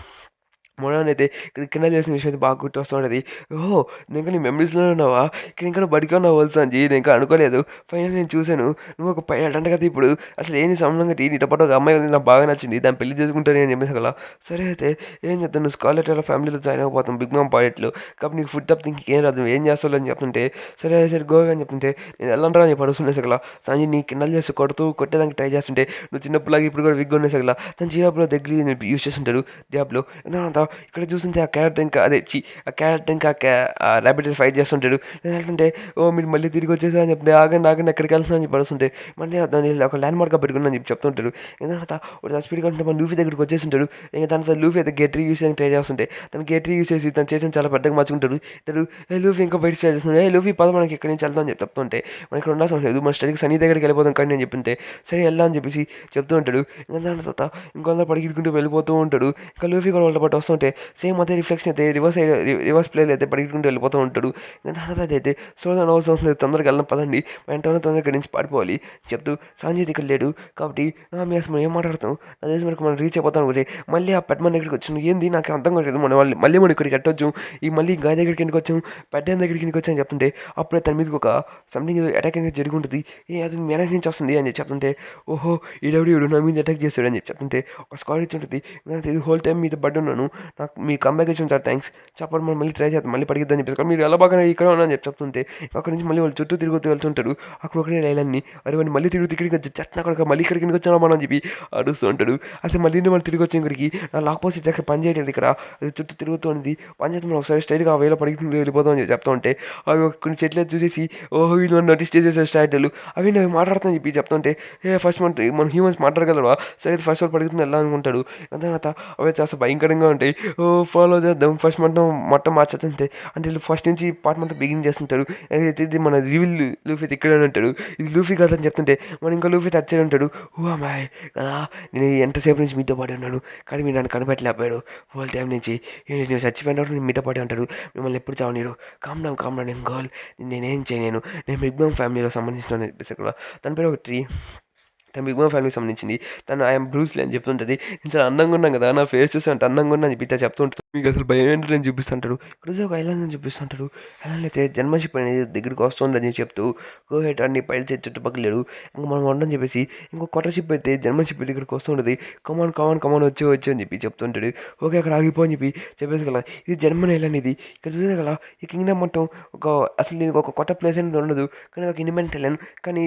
[SPEAKER 2] మొన్ననైతే ఇక్కడ కింద చేసిన విషయం అయితే బాగా గుర్తు వస్తూ ఉంటుంది. ఓహో నేను ఇంకా నీ మెమరీస్లోనే ఉన్నావా ఇక్కడ ఇంకా నువ్వు బడిగా ఉన్నావు సంజీ నేను ఇంకా అనుకోలేదు ఫైనల్ నేను చూశాను నువ్వు ఒక పైలట్ అంట కదా ఇప్పుడు అసలు ఏంది సంబంధంగా నీతో పాటు ఒక అమ్మాయి ఉంది నాకు బాగా నచ్చింది దాన్ని పెళ్లి చేసుకుంటాను అని చెప్పేసి కదా సరే అయితే ఏం చెప్తాను నువ్వు స్కాలర్ ఫ్యామిలీలో జాయిన్ అయిపోతాం బిగ్ మామ్ పైలట్లో కాబట్టి నీకు ఫుడ్ తప్ప ఇంకేం రాదు ఏం చేస్తావు అని చెప్తుంటే సరే సరే గోవా అని చెప్తుంటే నేను వెళ్ళంటారా అని చెప్పి అడుగుతుండే సగల సంజీ నీ కిందలు చేసి కొట్టేదానికి ట్రై చేస్తుంటే నువ్వు చిన్నప్పుడులాగా ఇప్పుడు కూడా విగ్ ఉన్నాయి సగల తన జియాబ్లో దగ్గర యూస్ చేస్తుంటాడు జియాబ్లో ఇక్కడ చూస్తుంటే ఆ క్యారెట్ ఇంకా ఆ క్యారెట్ ఇంకా ర్యాబిట్ ఫైట్ చేస్తుంటాడు. నేను వెళ్తుంటే మీరు మళ్ళీ తిరిగి వచ్చేసా అని చెప్తే ఆగండి ఎక్కడికి వెళ్తున్నా అని చెప్పి పడుతుంటే మళ్ళీ దాన్ని ఒక ల్యాండ్ మార్క్గా పెట్టుకున్నా చెప్పి చెప్తుంటాడు. ఎందుకంటే ఒక స్పీడ్గా ఉంటే మన లూఫీ దగ్గరికి వచ్చేస్తుంటాడు. ఇంకా దాని లూఫీ అయితే గేటరీ యూస్ చేయడానికి ట్రై చేస్తుంటే తను గేటరీ యూస్ చేసి తను చేయడం చాలా పెద్దగా మార్చుకుంటాడు. ఇతడు లూఫీ ఇంకా బయట ట్రై చేస్తున్నాడు లూఫీ పద మనకి ఎక్కడి నుంచి వెళ్తాం అని చెప్పి చెప్తుంటే మనకి ఇక్కడ ఉండాల్సిన లేదు మన స్టడీకి సన్నీ దగ్గరికి వెళ్ళిపోతాం కానీ నేను చెప్తుంటే సరే వెళ్దాం అని చెప్పేసి చెప్తూ ఉంటాడు. ఇంకా దాని తర్వాత ఇంకొందరు పడిగిడుకుంటూ వెళ్ళిపోతూ ఉంటాడు. ఇంకా లూఫీ కూడా వాళ్ళ పాటు వస్తుంటే సేమ్ అదే రిఫ్లెక్షన్ అయితే రివర్స్ ప్లేలో అయితే పరిగెట్టుకుంటూ వెళ్ళిపోతూ ఉంటాడు. దాని అయితే సోదం అవసరం లేదు తొందరగా వెళ్ళడం పదండి వెంటనే తొందరగా ఇక్కడి నుంచి పారిపోవాలి చెప్తూ సంజీత్ ఇక్కడ లేడు కాబట్టి మీ అసలు మనం ఏం మాట్లాడతాం నా తెలిసి మనకు మనం రీచ్ అయిపోతాం ఒకటి మళ్ళీ ఆ పెద్ద దగ్గరికి వచ్చాను ఏంది నాకు అర్థం కాలేదు మళ్ళీ మనం ఇక్కడికి ఎట్టొచ్చు మళ్ళీ గాయ దగ్గరికి ఎందుకు వచ్చాము పెద్ద దగ్గరికి ఎందుకు వచ్చాను చెప్తుంటే అప్పుడే తన మీదకి ఒక సంథింగ్ అటాక్ అనేది జరిగి ఉంటుంది అది మేనేజ్ నుంచి వస్తుంది అని చెప్పి చెప్తుంటే ఓహో ఈడెవడు నా మీద అటాక్ చేస్తాడు అని చెప్పి చెప్తుంటే ఒక స్క్వాడ్ ఇచ్చి ఉంటుంది ఇది హోల్ టైం మీద పడి ఉన్నాను నాకు మీ కంబ్యాక్ ఇచ్చిన సార్ థ్యాంక్స్ చెప్పండి మనం మళ్ళీ ట్రై చేద్దాం మళ్ళీ పడిగిద్దని చెప్పేసి మీరు ఎలా బాగా ఇక్కడ ఉన్నాను చెప్పి చెప్తుంటే అక్కడి నుంచి మళ్ళీ వాళ్ళు చుట్టూ తిరుగుతూ వెళ్తుంటాడు అక్కడ ఒకటే లైలన్నీ అరే వాడిని మళ్ళీ తిరుగుతూ ఇక్కడికి వచ్చి చట్న అక్కడ మళ్ళీ ఇక్కడికి వచ్చాను మనం అని చెప్పి అడుస్తూ ఉంటాడు. అసలు మళ్ళీ మనం తిరిగి వచ్చాం ఇక్కడికి నా ఆపోజిట్ దగ్గర పని చేయలేదు ఇక్కడ అది చుట్టూ తిరుగుతూ ఉంది పని చేస్తే మనం ఒకసారి స్టైల్గా ఆ వేళ పడిగి వెళ్ళిపోతాం అని చెప్తూ ఉంటే అవి కొన్ని చెట్లు చూసేసి ఓహో వీళ్ళు మనం నోటీస్ చేసేసారు స్టైల్ అవి నేను మాట్లాడుతాను చెప్పి చెప్తుంటే ఫస్ట్ మనం హ్యూమన్స్ మాట్లాడగలవా సరే ఫస్ట్ వాళ్ళు పడుగుతుంది వెళ్ళాలి అనుకుంటాడు. దాని తర్వాత అవి చాలా భయంకరంగా ఉంటాయి ఫాలో చేద్దాం ఫస్ట్ మొత్తం మార్చేస్తుంటే అంటే ఫస్ట్ నుంచి పార్ట్ మొత్తం బిగిన్ చేస్తుంటాడు. ఇది మన రివిల్ లూఫీ ఇక్కడే ఉంటాడు ఇది లూఫీ కదా అని చెప్తుంటే మనం ఇంకా లూఫీ టచ్ ఉంటాడు ఓ అమ్మాయి కదా నేను ఎంతసేపు నుంచి మీతో పాటు ఉన్నాను కానీ మీరు నన్ను కనిపెట్టలేకపోయాడు హోల్ టైం నుంచి నేను చచ్చిపోయినప్పుడు నేను మీతో పాటు ఉంటాడు మిమ్మల్ని ఎప్పుడు చావనీడు కామ్ డౌన్ నేను గర్ల్ నేనేం చేయలేను నేను బిగ్ బామ్ ఫ్యామిలీలో సంబంధించిన చెప్పేసి కూడా తన పేరు ఒక ట్రీ తన బిగ్ బామ్ ఫ్యామిలీకి సంబంధించింది తను ఐఎమ్ బ్రూస్లీ అని చెప్తుంటుంది నేను చాలా అందంగా ఉన్నాను కదా నా ఫేస్ చూసి అంత అందంగా ఉన్నా అని చెప్పి చెప్తుంటుంది మీకు అసలు భయం ఏంటో నేను చూపిస్తుంటాడు ఇక్కడ ఒక ఐలాండ్ అని చూపిస్తుంటాడు ఐలాండ్ అయితే జన్మషిప్ అనేది దగ్గరికి వస్తుందని చెప్తూ గోహెట్ అన్ని పైన చుట్టుపక్కల లేడు ఇంకా మనం ఉండని చెప్పేసి ఇంకో కొట్టషిప్ అయితే జన్మషిప్ దగ్గరికి వస్తుంటుంది కమాన్ వచ్చి అని చెప్పి చెప్తుంటాడు ఓకే అక్కడ ఆగిపో అని చెప్పి చెప్పేసి కదా ఇది జర్మన్ ఐలాండ్ ఇది ఇక్కడ చూసే కదా ఈ కింగ్డమ్ మొత్తం అసలు దీనికి ఒక కొత్త ప్లేస్ అనేది ఉండదు కానీ ఒక ఇండిపెండెంట్ ఐలాండ్ కానీ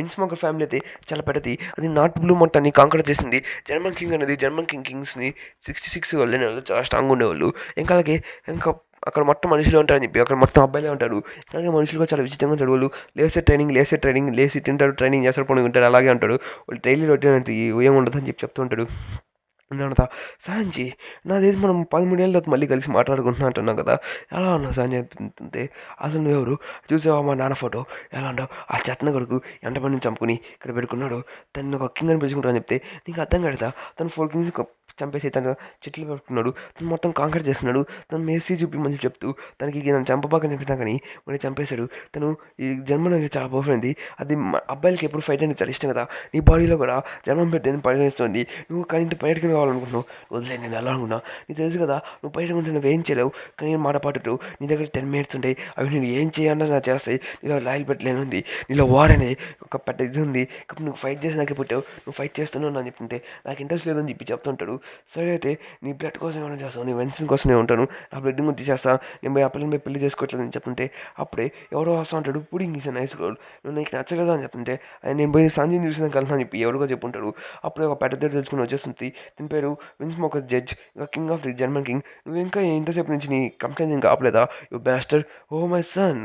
[SPEAKER 2] విన్స్మోకర్ ఫ్యామిలీ అయితే చాలా పెద్దది అది నార్త్ బ్లూ మొత్తాన్ని కాంకర్ చేసింది జర్మన్ కింగ్ అనేది జర్మన్ కింగ్స్ని 66 వాళ్ళని వాళ్ళు చాలా స్ట్రాంగ్ ఉండేవాళ్ళు ఇంకా అలాగే ఇంకా అక్కడ మొత్తం మనుషులు ఉంటారని చెప్పి అక్కడ మొత్తం అబ్బాయిలే ఉంటారు అలాగే మనుషులు కూడా చాలా విచిత్రంగా ఉంటారు వాళ్ళు లేసే ట్రైనింగ్ లేసి తింటారు ట్రైనింగ్ చేస్తారు పని ఉంటారు అలాగే ఉంటాడు వాళ్ళు డైలీ రొటీన్ అంత ఏం ఉండదు అని చెప్పి చెప్తూ ఉంటాడు. అంతా సాంజీ నా తెలిసి మనం 13 ఏళ్ళ తర్వాత మళ్ళీ కలిసి మాట్లాడుకుంటున్నా అంటున్నాం కదా ఎలా ఉన్నావు సాంజీ అంతే అసలు నువ్వెవరు చూసావా మా నాన్న ఫోటో ఎలా ఉండవు ఆ చట్న కొడుకు ఎంతమందిని చంపుకుని ఇక్కడ పెట్టుకున్నాడు తను ఒక కింగ్ అని పిలుచుకుంటాను చెప్తే నీకు అర్థం కడతా తను 4 కింగ్స్ చంపేసి తను చెట్లు పెట్టుకున్నాడు తను మొత్తం కాంకర్ చేస్తున్నాడు తను మేసీ చూపిమని చెప్పి తనకి నన్ను చంపబాకని చెప్పినా కానీ మళ్ళీ చంపేశాడు తను ఈ జన్మన్ అనేది చాలా పవర్ఫుల్ అది అబ్బాయిలకి ఎప్పుడు ఫైట్ అనేది చాలా ఇష్టం కదా నీ బాడీలో కూడా జన్మం పెట్టి పరిగణిస్తుంది నువ్వు కానీ బయటకు కావాలనుకుంటున్నావు వదిలే నేను వెళ్ళాలనుకున్నా నీకు తెలుసు కదా నువ్వు బయటకు ఉంటే నువ్వు ఏం చేయలేవు కానీ మాట పాటు నీ దగ్గర 10 minutes ఉంటాయి అవి నేను ఏం చేయాలన్నా నా చేస్తాయి నీలో లాయల్ పెట్టలేను ఉంది నీలో వార్ అనేది ఒక పెద్ద ఇది ఉంది కాబట్టి నువ్వు ఫైట్ చేసి నాకే పుట్టావు నువ్వు ఫైట్ చేస్తున్నావు అని చెప్తుంటే నాకు ఇంట్రెస్ట్ లేదని చెప్పి చెప్తుంటాడు. సరే అయితే నీ బ్లడ్ కోసం ఏమైనా చేస్తావు నీ వెన్సన్ కోసమే ఉంటాను నా బ్లడ్ కూడా తీసేస్తా నేను పోయి ఆ పిల్లలు పోయి పెళ్లి చేసుకోవట్లేదు అని చెప్తుంటే అప్పుడే ఎవరో వస్తా ఉంటాడు పుడింగ్ ఈస్ నైస్ గర్ల్ నువ్వు నీకు నచ్చలేదా అని చెప్తుంటే నేను పోయి సంజయ్ చూసిన కలిసి అని చెప్పి ఎవరికో చెప్పుంటాడు అప్పుడే ఒక పెద్ద తెలుసుకుని వచ్చేస్తుంది ఇతని పేరు విన్స్మోకర్ జడ్జ్, ఇంకా king of the German king. నువ్వు ఇంకా ఇంతసేపు నుంచి నీ కంప్లైంట్ ఇంకా ఆపలేదా యు బ్యాస్టర్? ఓ మై సన్,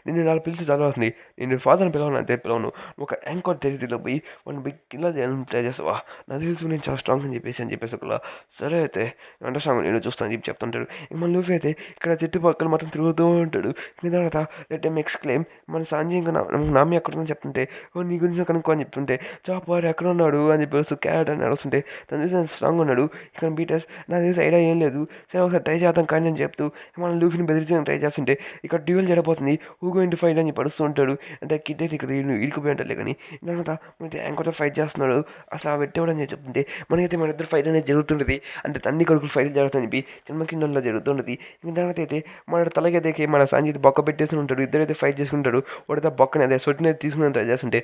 [SPEAKER 2] నిన్ను నాలుగు పిలిచి చదవాల్సింది. నేను ఫాదర్ని పిలవను అంతే పిలవను. ఒక యాంకర్ తెలియదులో పోయి వన్ బిగ్ కిల్లర్ చేయాలని ట్రై చేస్తావా? నాకు తెలుసు నేను చాలా స్ట్రాంగ్ అని చెప్పేసి ఒకలా. సరే అయితే అంటే స్ట్రాంగ్ నేను చూస్తాను చెప్పి చెప్తుంటాడు. మన లూఫీ అయితే ఇక్కడ చుట్టుపక్కల మొత్తం తిరుగుతూ ఉంటాడు. ఇంకా తర్వాత లెట్ ఎమ్ ఎక్స్క్లెయిమ్, మన సాంజీ ఇంకా నామి ఎక్కడ ఉందని చెప్తుంటే, ఓ నీ గురించి కనుక్కో అని చెప్తుంటే, చాపర్ ఎక్కడ ఉన్నాడు అని చెప్పేసి క్యారెట్ అని అడుస్తుంటే తను చూసి స్ట్రాంగ్ ఉన్నాడు. ఇక్కడ బీటర్స్ నాకు తెలిసి ఐడియా ఏం లేదు, సరే ఒకసారి ట్రై చేద్దాం కానీ అని చెప్తూ మన లూఫీని బెదిరించడానికి ట్రై చేస్తుంటే ఇక్కడ డ్యూయల్ జరగబోతుంది, హూ గోయింగ్ టు ఫైట్ అని పడుస్తూ ఉంటాడు. అంటే కిడ్ అయితే ఇక్కడ ఇరుకుపోయి ఉంటాడు కానీ తర్వాత మనకి యాంకర్తో ఫైట్ చేస్తున్నాడు. అసలు ఆ పెట్టేవాడు అని చెప్తుంటే మనకైతే మన ఇద్దరు ఫైట్ అనేది జరుగుతుంటుంది. అంటే తన్ని కొడుకులు ఫైట్ జరుగుతుంది చెప్పి జన్మ కిండంలో జరుగుతుంటుంది. ఇంకా తర్వాత అయితే మన తలగైతే మన సంజీత్ బొక్క పెట్టేసి ఉంటాడు. ఇద్దరైతే ఫైట్ చేసుకుంటాడు. వాడితే బొక్కని అదే సొట్టిని తీసుకుని ట్రై చేస్తుంటే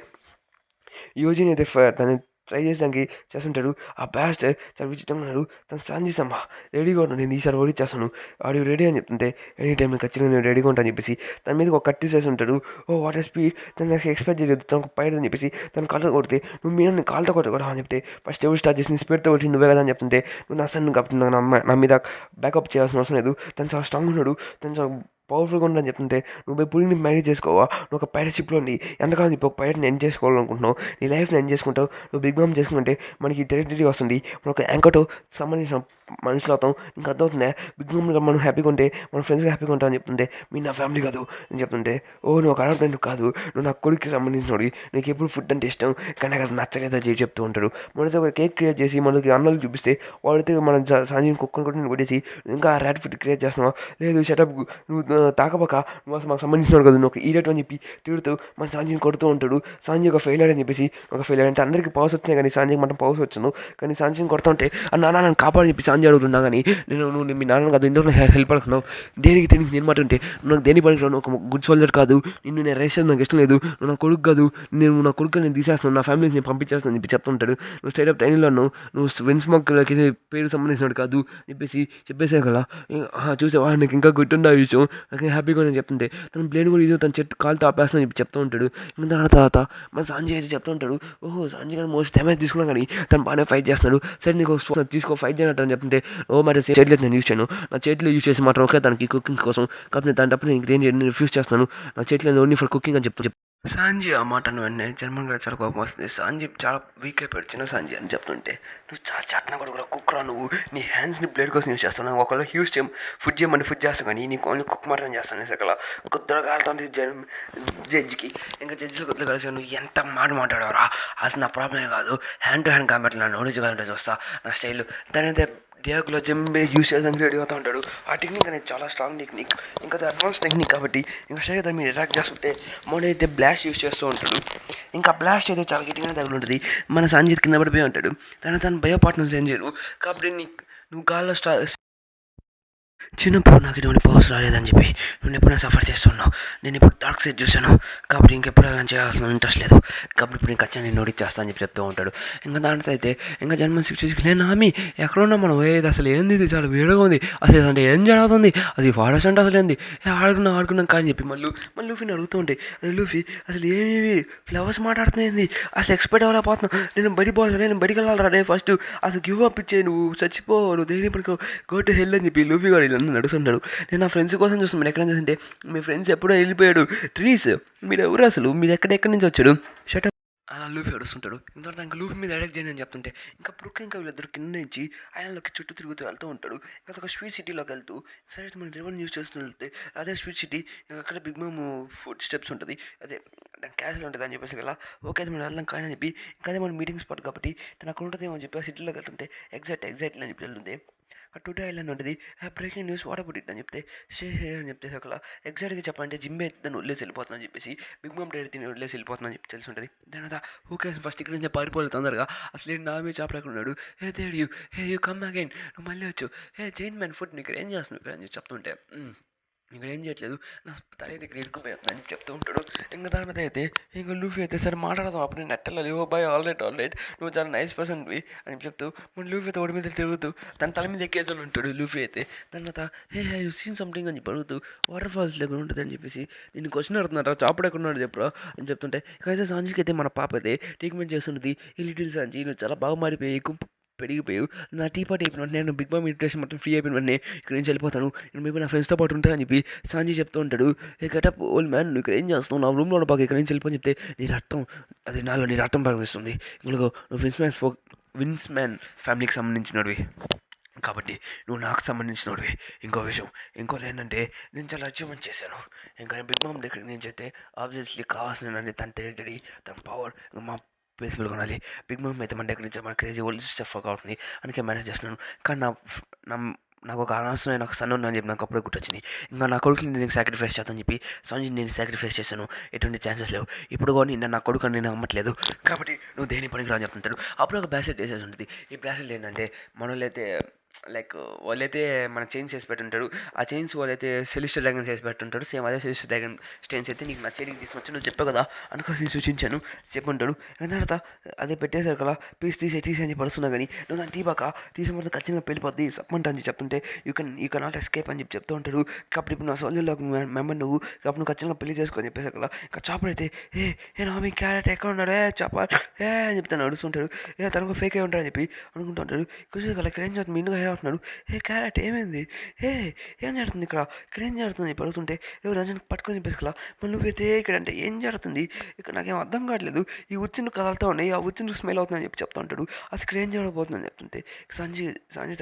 [SPEAKER 2] యోజిని అయితే తను ట్రై చేసేదానికి చేస్తుంటాడు. ఆ బ్యాస్టర్ చాలా విచిత్రంగా ఉన్నాడు. తను సంజీసమ్మ రెడీగా ఉన్నాడు, నేను ఈసారి ఓడిచ్చేస్తాను, ఆడు రెడీ అని చెప్తుంటే ఎనీ టైం నేను ఖచ్చితంగా నేను రెడీగా ఉంటాను అని చెప్పేసి తన మీద ఒక కట్టి చేసి ఉంటాడు. ఓ వాటర్ స్పీడ్, తను నాకు ఎక్స్పెక్ట్ చేయలేదు తనకు పైడని చెప్పేసి తను కాళ్ళతో కొడితే నువ్వు మీద నేను కాళ్ళతో కొట్టకూడదు అని చెప్తే ఫస్ట్ ఎవరు స్టార్ట్ చేసి స్పీడ్తో కొట్టి నువ్వే కదా అని చెప్తుంటే నువ్వు నా సన్ కాబట్టి నా మీద బ్యాకప్ చేయాల్సిన అవసరం లేదు, తను చాలా స్ట్రాంగ్ ఉన్నాడు, తను చాలా పవర్ఫుల్గా ఉండని చెప్తుంటే నువ్వు పుడిని మ్యారేజ్ చేసుకోవా, నువ్వు ఒక పైరట్ షిప్లో ఉండి ఎంతకాలం ఇప్పుడు ఒక పైరట్ని ఎండ్ చేసుకోవాలనుకుంటున్నావు, నీ లైఫ్ని ఎండ్ చేసుకుంటావు, నువ్వు బిగ్ బామ్ చేసుకుంటే మనకి టెరిటరీ వస్తుంది, మన ఒక యాంకర్తో సంబంధించిన మనుషులు అవుతాం. ఇంకా అర్థమవుతుందే బిగ్ బామ్లో మనం హ్యాపీగా ఉంటే మన ఫ్రెండ్స్గా హ్యాపీగా ఉంటావు అని చెప్తుంటే మీ నా ఫ్యామిలీ కాదు అని చెప్తుంటే ఓ నువ్వు ఒక అడాప్టెంట్ కాదు, నువ్వు నా కొడుకుకి సంబంధించినవి, నీకు ఎప్పుడు ఫుడ్ అంటే ఇష్టం కానీ నాకు అది నచ్చలేదా చెప్పి చెప్తూ ఉంటాడు. మనతో ఒక కేక్ క్రియేట్ చేసి మనకి అన్నాలు చూపిస్తే వాడితే మన సంజీని కుక్కను కూడా నేను కొట్టేసి ఇంకా ర్యాట్ ఫుడ్ క్రియేట్ చేస్తున్నావు, లేదు షటప్ నువ్వు తాకబాక నువ్వు అసలు మాకు సంబంధించినాడు కదా, నువ్వు ఒక ఈడట్ అని చెప్పి తిడుతూ మన సాంజీని కొడుతూ ఉంటాడు. సాంజీ ఒక ఫెయిలర్ అని చెప్పేసి ఒక ఫెయిలర్ అంటే అందరికీ పవర్స్ వచ్చినాయి కానీ సాంజీకి మాత్రం పవర్స్ వచ్చాను కానీ సాంజీని కొడుతూ ఉంటే ఆ నాన్న నన్ను కాపాడని చెప్పి సాంజీ అడుగుతున్నా కానీ నువ్వు మీ నాన్న కాదు ఇందులో హెల్ప్ అడుగుతున్నావు, దేనికి దేనికి నేను మాట ఉంటే నువ్వు నాకు దేని పనికి ఒక గుడ్ సోల్జర్ కాదు, నిన్ను నేను రేస్ నాకు ఇష్టం లేదు, నువ్వు నా కొడుకు కాదు, నేను నా కొడుకు నేను తీసేస్తాను, నా ఫ్యామిలీకి నేను పంపించేస్తాను అని చెప్పి చెప్తుంటాడు. నువ్వు స్టేట్ ఆఫ్ ట్రైనింగ్లో నువ్వు విన్స్మోక్కి పేరు సంబంధించినాడు కాదు చెప్పేసే కదా చూసావా నీకు ఇంకా గుర్తుండే విషయం నాకు హ్యాపీగా నేను చెప్తుంటే తను బ్లేడ్ కూడా ఇది తన చెట్టు కాలుతో ఆపేస్తాను చెప్పి చెప్తూ ఉంటాడు. ఇంకా దాని తర్వాత మన సంజయ్ అయితే చెప్తూ ఉంటాడు, ఓహో సంజయ్ కదా మోస్ట్ డ్యామేజ్ తీసుకున్నా కానీ తను బాగానే ఫైట్ చేస్తున్నాడు, సరే నీకు తీసుకో ఫైట్ చేయనట్టు అని చెప్తుంటే ఓ మరి చేతిలో నేను యూజ్ చేయను, నా చేతిలో యూజ్ చేసి మాత్రం ఒకే దానికి కుకింగ్ కోసం కాబట్టి దాని తప్ప నేను నేను రిఫ్యూజ్ చేస్తాను, నా చేతిలో ఓన్లీ ఫర్ కుకింగ్ అని చెప్పి సాంజీ ఆ మాటను వెంటనే జర్మన్ కూడా చాలా కోపం వస్తుంది. సాంజీ చాలా వీక్ అయిపోయాడు చిన్న సాంజీ అని చెప్తుంటే నువ్వు చాలా చట్న కూడా కుక్కరా, నువ్వు నీ హ్యాండ్స్ని బ్లేడ్ కోసం యూజ్ చేస్తాను, ఒకవేళ హ్యూజ్ చేయం ఫుడ్ చేయమని ఫుడ్ చేస్తాను కానీ నీకు ఓన్లీ కుక్ మాత్రం చేస్తాను అసలు కొద్దిగా కాలుతుంది జడ్జికి. ఇంకా జడ్జిలో కొద్దిగా కలిసి నువ్వు ఎంత మాట మాట్లాడవరా, అసలు నా ప్రాబ్లమే కాదు, హ్యాండ్ టు హ్యాండ్ కాంబాట్ నన్ను ఓడించగలంటే చూస్తా నా స్టైల్ దాని అయితే డియాగ్లో జంబే యూస్ చేసానికి రెడీ అవుతూ ఉంటాడు. ఆ టెక్నిక్ అనేది చాలా స్ట్రాంగ్ టెక్నిక్, ఇంకా అది అడ్వాన్స్ టెక్నిక్ కాబట్టి ఇంకా సరే దాన్ని మీరు అటాక్ చేస్తుంటే మోడీ అయితే బ్లాస్ట్ యూస్ చేస్తూ ఉంటాడు. ఇంకా బ్లాస్ట్ అయితే చాలా గట్టిగానే తగులు ఉంటుంది. మన సంజీత్ కింద పడిపోయి ఉంటాడు. తను భయపాటు ఏం చేయరు కాబట్టి నువ్వు గాల్లో చిన్నప్పుడు నాకు ఇటువంటి పవర్స్ రాలేదని చెప్పి నేను ఎప్పుడైనా సఫర్ చేస్తున్నావు, నేను ఇప్పుడు డార్క్ సైడ్ చూశాను కాబట్టి ఇంకెప్పుడు అలా చేయాల్సిన ఇంట్రెస్ట్ లేదు కాబట్టి ఇప్పుడు నేను ఖచ్చితంగా నేను నోటిచ్చేస్తా అని చెప్పి చెప్తూ ఉంటాడు. ఇంకా దాంట్లో అయితే ఇంకా జన్మ సిక్స్ నేను ఆమె ఎక్కడున్నా మనం ఏది అసలు ఏంది ఇది చాలా వేడిగా ఉంది అసలు అంటే ఏం జరుగుతుంది అది ఫారెస్ట్ అంటే అసలు ఏంది ఆడుకున్నాం కానీ చెప్పి మళ్ళీ లూఫీని అడుగుతూ ఉంటే అది లూఫీ అసలు ఏమేమి ఫ్లవర్స్ మాట్లాడుతుంది అసలు ఎక్స్పెక్ట్ అవ్వలేకపోతున్నావు, నేను బడికి వెళ్ళాలి రే ఫస్ట్ అసలు గివ్ అప్ ఇచ్చే నువ్వు చచ్చిపో నువ్వు దేని పడుకో గో టు హెల్ అని చెప్పి లూఫీ గారు నడుస్తున్నాడు. నేను నా ఫ్రెండ్స్ కోసం చూస్తాను, మీరు ఎక్కడ చూస్తుంటే మీ ఫ్రెండ్స్ ఎప్పుడో వెళ్ళిపోయాడు ట్రీస్, మీరు ఎవరు అసలు మీరు ఎక్కడి నుంచి వచ్చాడు షట్ అలా లూఫీ అడుస్తుంటాడు. ఇంతవరకు ఇంకా లూఫీ మీద అటాక్ చేయని అని చెప్తుంటే ఇంకా బ్రుక్ ఇంకా వీళ్ళిద్దరు కింద నుంచి ఆయనలోకి చుట్టూ తిరుగుతూ వెళ్తూ ఉంటాడు. ఇంకా ఒక స్వీట్ సిటీలోకి వెళ్తూ సరే మన రివర్ యూజ్ చేస్తుంటే అదే స్వీట్ సిటీ అక్కడ బిగ్ మామ్ ఫుడ్ స్టెప్స్ ఉంటుంది అదే క్యాసిల్ ఉంటుంది అని చెప్పేసి కదా ఓకే అది మనం వెళ్దాం కానీ అని చెప్పి ఇంకా అదే మన మీటింగ్ స్పాట్ కాబట్టి తను అక్కడ ఉంటుంది అని చెప్పి ఆ సిటీలోకి వెళ్తుంటే ఎగ్జాక్ట్లీ అని చెప్పి వెళ్తుంది. టుడే ఐలాండ్ ఉంటుంది breaking news what about it అని చెప్తే షే అని చెప్తే అక్కడ ఎగ్జాక్ట్గా చెప్పాలంటే జిమ్మే దాన్ని వదిలేసి వెళ్ళిపోతుందని చెప్పేసి బిగ్ మామ్ డైరీ తిని వదిలేసి వెళ్ళిపోతుందని చెప్పి తెలిసి ఉంటుంది. దాని తర్వాత ఓకే ఫస్ట్ ఇక్కడ నుంచి పారిపోలేదు తొందరగా అసలు నా మీద చాపలేకుండా ఉన్నాడు. హే దేడ్ యూ కమ్ అగైన్ నువ్వు మళ్ళీ వచ్చు హే జైన్ మ్యాన్ ఫుడ్ ఇక్కడ ఏం చేస్తున్నావు అని చెప్పి చెప్తుంటే ఇక్కడ ఏం చేయట్లేదు నా తల అయితే ఇక్కడ ఇరుక్కుపోతుందని చెప్తూ ఉంటాడు. ఇంకా దాని అయితే ఇంకా లూఫీ అయితే సరే మాట్లాడదాం అప్పుడు నేను నెట్టలేదు ఓ బాయ్ ఆల్ రైట్ నువ్వు చాలా నైస్ పర్సన్వి అని చెప్తూ మన లూఫీ అయితే ఓడి మీద తిరుగుతూ తన తల మీద ఎక్కేజలు ఉంటాడు లూఫీ అయితే. దాని తర్వాత హే యూ సీన్ సంథింగ్ అని చెప్పి అడుగుతూ వాటర్ ఫాల్స్ దగ్గర ఉంటుంది అని చెప్పేసి నేను క్వశ్చన్ అడుగుతున్నారా చాపడు ఎక్కడ ఉన్నాడు చెప్పరా అని చెప్తుంటే ఇక్కడైతే సాంజీకి అయితే మన పాప అయితే ట్రీట్మెంట్ చేస్తుంటుంది ఈ లిటిల్ సాంజీ నువ్వు చాలా బాగా మారిపోయి పెరిగిపోయావు. నా టీ పార్టీ అయిపోయిన వెంటనే నేను బిగ్ బామ్ ఇన్విటేషన్ మొత్తం ఫ్రీ అయిపోయిన వెంటనే ఇక్కడ నుంచి వెళ్ళిపోతాను. నేను మేబీ నా ఫ్రెండ్స్తో పాటు ఉంటానని చెప్పి సంజయ్ చెప్తూ ఉంటాడు. ఏ గెటప్ ఓల్డ్ మ్యాన్, నువ్వు ఇక్కడ ఏం చేస్తావు? నా రూమ్లో ఉన్న బాగా ఇక్కడ నుంచి వెళ్ళిపోని చెప్తే నీ రక్తం, అది నాలో నీ రక్తం ప్రవహిస్తుంది. ఇంకో నువ్వు విన్స్మ్యాన్ ఫ్యామిలీకి సంబంధించినవి కాబట్టి నువ్వు నాకు సంబంధించినవి. ఇంకో విషయం ఇంకోటి ఏంటంటే నేను చాలా అచీవ్మెంట్ చేశాను. ఇంకా బిగ్ బామ్ దగ్గరికి నేను చెప్తే ఆబ్వియస్లీ కావాల్సిన తన తెలియదు తన పవర్ మా ప్లేస్బుల్ కొనాలి. బిగ్ బామ్ అయితే మన దగ్గర నుంచి మన క్రేజీ ఓల్డ్ స్టఫ్ అవుతుంది, అందుకే మేనేజ్ చేస్తున్నాను. కానీ నా నాకు ఒక అనవసరమైన ఒక సన్ ఉందని చెప్పి నాకు అప్పుడే గుర్తొచ్చింది. ఇంకా నా కొడుకుని నేను సాక్రిఫైస్ చేస్తానని చెప్పి సంజయ్ నేను సాక్రిఫైస్ చేశాను. ఎటువంటి ఛాన్సెస్ లేవు. ఇప్పుడు కానీ నా కొడుకు నేను నమ్మట్లేదు కాబట్టి నువ్వు దేని పనికి రా చెప్తుంటాడు. అప్పుడు ఒక బ్రాస్లెట్ వేసేసి ఉంటుంది. ఈ బ్రాస్లెట్ ఏంటంటే మనోళ్ళైతే లైక్ వాళ్ళైతే మన చైన్స్ వేసి పెట్టుంటాడు. ఆ చైన్స్ వాళ్ళైతే సెలిస్టర్ డ్రాగన్స్ వేసి పెట్టుంటాడు. సేమ్ అదే సెలిస్టర్ డ్రాగన్ స్టైన్స్ అయితే నీకు నచ్చేటికి తీసుకొచ్చి నువ్వు చెప్పావు కదా అనుకోసి సూచించాను చెప్పుంటాడు. తర్వాత అదే పెట్టేశారు కదా పీస్ తీసి అని పడుతున్నా కానీ నువ్వు దాన్ని తీసి మొత్తం ఖచ్చితంగా వెళ్ళిపోద్ది సప్మంట అని చెప్తుంటే యూ కెన్ నాట్ ఎస్కేప్ అని చెప్తూ ఉంటాడు. కాబట్టి ఇప్పుడు నా సోల్జర్లో మెంబర్ నువ్వు కాబట్టి నువ్వు ఖచ్చితంగా పెళ్లి చేసుకొని చెప్పేసి కదా. ఇంకా చాపర్ అయితే మీ క్యారెట్ ఎక్కడ ఉన్నాడు చాపర్ అని చెప్తాను నడుస్తుంటాడు. తనకు ఫేక్ అయి ఉంటాడు అని చెప్పి అనుకుంటూ ఉంటాడు. కదా ఇక్కడ ఏం చేస్తుంది ఇందుగా అవుతున్నాడు. క్యారెట్ ఏమైంది? ఏం జరుగుతుంది ఇక్కడ ఏం జరుగుతుంది పడుతుంటే రజన్ పట్టుకొని చెప్పేసి కదా మళ్ళీ నువ్వైతే ఇక్కడ అంటే ఏం జరుగుతుంది ఇక్కడ నాకేం అర్థం కావట్లేదు. ఈ ఉచ్చును కదలుతూ ఉన్నాయి, ఆ ఉచ్చును స్మెల్ అవుతుందని చెప్పి చెప్తా ఉంటాడు. అసలు ఇక్కడ ఏం జరగబోతుందని చెప్తుంటే సంజయ్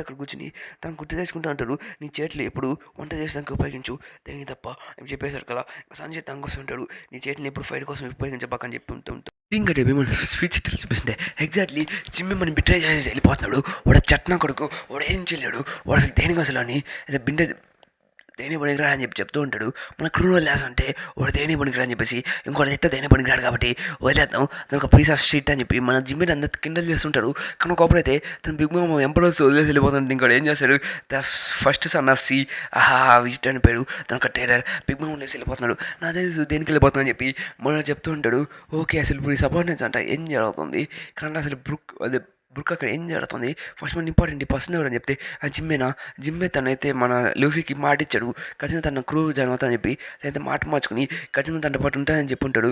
[SPEAKER 2] అక్కడ కూర్చుని తను గుర్తు చేసుకుంటూ అంటాడు. నీ చేతులు ఎప్పుడు వంట చేసేదానికి ఉపయోగించు దేనికి తప్ప అని చెప్పేశారు కదా. సంజయ్ తన కోసం ఉంటాడు. నీ చేతులు ఎప్పుడు ఫైట్ కోసం ఉపయోగించబాకని చెప్పి ఉంటాడు. ఇంకటి మన స్వీట్ చిట్లు చూపిస్తుంటే ఎగ్జాక్ట్లీ జిమ్మి మనం బిట్రే చేసి వెళ్ళిపోతున్నాడు. వాడు చట్నా కొడుకు, వాడు ఏం చేయలేడు, వాడు అసలు దేనికి అసలు అని బిండె దేని పనికిరా అని చెప్పి చెప్తూ ఉంటాడు. మన క్రూలో లేస్ అంటే వాడు దేని పనికిరా అని చెప్పేసి ఇంకోటి ఎత్త దేని పనికిరాడు కాబట్టి వదిలేద్దాం తను ఒక పీస్ ఆఫ్ షీట్ అని చెప్పి మన జిమ్మిని అందరు కిండల్ చేస్తుంటాడు. కానీ ఒకప్పుడైతే తను బిగ్ బామ్ ఎంపరర్స్ వదిలేసి వెళ్ళిపోతుంటే ఇంకోటి ఏం చేస్తాడు the first son of sea visit అని పేరు తన ఒక టైలర్ బిగ్ బామ్ వదిలేసి వెళ్ళిపోతున్నాడు. నా తెలుసు దేనికి వెళ్ళిపోతుందని చెప్పి మన చెప్తూ ఉంటాడు. ఓకే అసలు ఇప్పుడు ఈ సబార్డినేట్స్ అంట ఏం జరుగుతుంది కానీ అసలు బుక్ అక్కడ ఏం జరుగుతుంది ఫస్ట్ మన ఇంపార్టెంట్ పర్సన్ ఎవరని చెప్తే ఆ జిమ్మే తనైతే మన లూఫీకి మాట ఇచ్చాడు ఖచ్చితంగా తన క్రూ జాయిన్ అవుతానని చెప్పి లేదా మాట మార్చుకుని ఖచ్చితంగా తన పాటు ఉంటానని చెప్పి ఉంటాడు.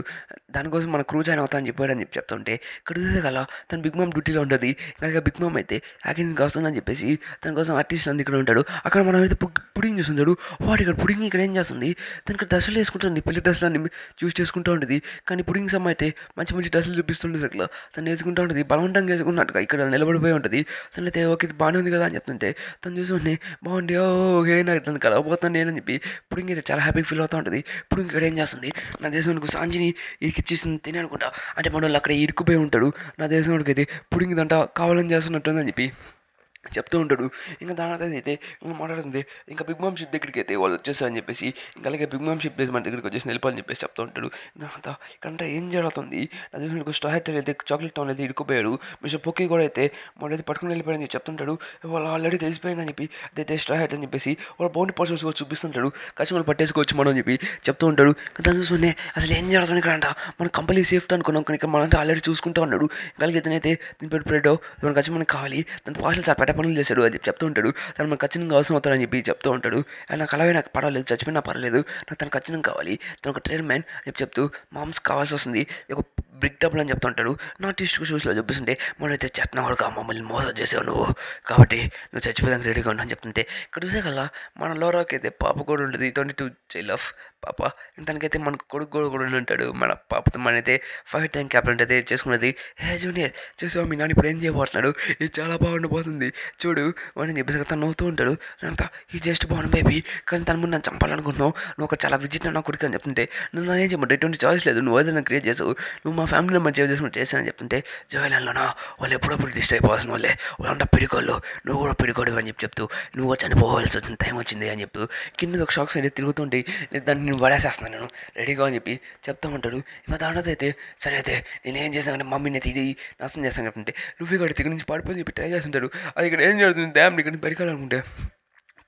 [SPEAKER 2] దానికోసం మన క్రూ జాయిన్ అవుతానని చెప్పాడని చెప్పి చెప్తుంటే ఇక్కడ చూసే కదా తన బిగ్ మామ్ డ్యూటీలో ఉంటుంది. ఇంకా బిగ్ మామ్ అయితే యాక్టింగ్కి వస్తుందని చెప్పేసి తన కోసం ఆర్టిస్ట్ అంది ఇక్కడ ఉంటాడు. అక్కడ మనం అయితే పుడింగ్ చేస్తుంటాడు. వాడు ఇక్కడ పుడింగ్ ఇక్కడ ఏం చేస్తుంది తను ఇక్కడ డ్రెస్సులు వేసుకుంటుంది, పెళ్లి డ్రెస్సులన్నీ చూస్ చేసుకుంటూ ఉంటుంది. కానీ పుడింగ్ సమ్మ అయితే మంచి డ్రెస్సులు చూపిస్తుంటుంది. అట్లా తను వేసుకుంటూ ఉంటుంది బలవంతంగా వేసుకున్నట్టుగా ఇక్కడ నిలబడిపోయి ఉంటుంది. తను అయితే ఓకే ఇది బాగానే ఉంది కదా అని చెప్తుంటే తను చూసుకుంటే బాగుంది ఓకే నాకు తను కలవబోతాను నేనని చెప్పి ఇప్పుడు అయితే చాలా హ్యాపీ ఫీల్ అవుతూ ఉంటుంది. ఇప్పుడు ఇక్కడ ఏం చేస్తుంది నా దేశంకు సాంజిని ఇరికిచ్చేసింది తిని అనుకుంటా అంటే మన వాళ్ళు అక్కడ ఇరుక్కుపోయి ఉంటాడు. నా దేశంకి అయితే పుడింగిదంట కావాలని చేస్తున్నట్టుందని చెప్పి చెప్తూ ఉంటాడు. ఇంకా దాని అయితే ఇంకా మాట్లాడుతుంది. ఇంకా బిగ్ మామ్ షిప్ దగ్గరికి అయితే వాళ్ళు వచ్చేస్తారని చెప్పేసి ఇంకా అలాగే బిగ్ మామ్ షిప్ మన దగ్గరికి వచ్చేసి వెళ్ళిపోవాలని చెప్పేసి చెప్తూ ఉంటాడు. ఇక్కడంతా ఏం జరుగుతుంది అదే స్టార్ట్ అయితే చాక్లెట్ టౌన్ అయితే ఇరుక్కుపోయాడు. మిస్టర్ పొక్కీ కూడా అయితే మొదలైతే పట్టుకుని వెళ్ళిపోయాడని చెప్తుంటాడు. వాళ్ళు ఆల్రెడీ తెలిసిపోయిందని చెప్పి అదైతే స్టార్ట్ అని చెప్పేసి వాళ్ళ బౌండరీ పర్సన్స్ కూడా చూపిస్తుంటాడు. ఖచ్చితంగా వాళ్ళు పట్టేసుకోవచ్చు మనం అని చెప్పి చెప్తూ ఉంటాడు. దాన్ని చూసుకునే అసలు ఏం జరుగుతుంది ఇక్కడ అంట మన కంపెనీ సేఫ్టీ అనుకున్నాం కానీ ఇక్కడ మనంటే ఆల్రెడీ చూసుకుంటూ ఉన్నాడు. ఇంకా ఇతనైతే దీని పేరు ప్రెడో మనకు ఖచ్చితంగా మనకి కావాలి తన పార్సల్ చాలా పనులు చేశాడు అని చెప్పి చెప్తూ ఉంటాడు. తను మనకు ఖచ్చితంగా అవసరం అవుతాడని చెప్పి చెప్తూ ఉంటాడు. నాకు అలాగే నాకు పర్వాలేదు చచ్చిపోయినా పర్వాలేదు నాకు తను ఖచ్చితంగా కావాలి తను ఒక ట్రైన్ మ్యాన్ అని చెప్తూ మామ్స్ కావాల్సి వస్తుంది ఒక బ్రిక్ డబ్బులు అని చెప్తూ ఉంటాడు. నా టీస్ట్ షూస్లో చూపిస్తుంటే మనైతే చట్నా కూడా మమ్మల్ని మోసం చేసావు నువ్వు కాబట్టి నువ్వు చచ్చిపోయానికి రెడీగా ఉన్నా అని చెప్తుంటే ఇక్కడ చూసే కల్లా మన లోరాకి అయితే పాప కూడా ఉంటుంది 22 చైల్డ్ ఆఫ్ పాప. తనకైతే మన కొడుకు కూడా ఉంటాడు. మన పాపతో మనైతే ఫైట్ టైం క్యాప్టెన్ అయితే చేసుకున్నది జూనియర్ చూసావు మీ నాన్న ఇప్పుడు ఏం చేయబోతున్నాడు ఇది చాలా బాగుండిపోతుంది చూడు అని చెప్పేసి తను నవ్వుతూ ఉంటాడు. అంతా ఈ జస్ట్ బాగుంది బేబీ కానీ తన ముందు నన్ను చంపాలనుకుంటున్నావు నువ్వు ఒక చాలా విజిట్ నా కొడుకు అని చెప్తుంటే నన్ను ఏం చెప్పండి ఎటువంటి చాయిస్ లేదు నువ్వు ఏదైనా క్రియేట్ చేసావు నువ్వు మా ఫ్యామిలీ మెంబర్ సేవ్ చేసుకుని చేశానని చెప్తుంటే జోయలలోనా వాళ్ళు ఎప్పుడప్పుడు డిస్ట్ అయిపోవాల్సిన వాళ్ళే వాళ్ళంతా పిడికోళ్ళు నువ్వు కూడా పిడికోడు అని చెప్తూ నువ్వు చనిపోవాల్సి వచ్చిన టైం వచ్చింది అని చెప్తూ కింద ఒక షాక్స్ అయితే తిరుగుతుంటే దాన్ని నేను పడేసేస్తున్నాను నేను రెడీగా అని చెప్పి చెప్తా ఉంటాడు. ఇంకా దాంట్లో అయితే సరే అయితే నేను ఏం చేశానంటే మమ్మీని అయితే ఇది నాశనం చేస్తాను చెప్తుంటే నువ్వు ఇక్కడ దగ్గర నుంచి పడిపోయి చెప్పి ట్రై చేస్తుంటాడు. అది ఇక్కడ ఏం జరుగుతుంది డ్యామ్ ఇక్కడ పెరికాలనుకుంటే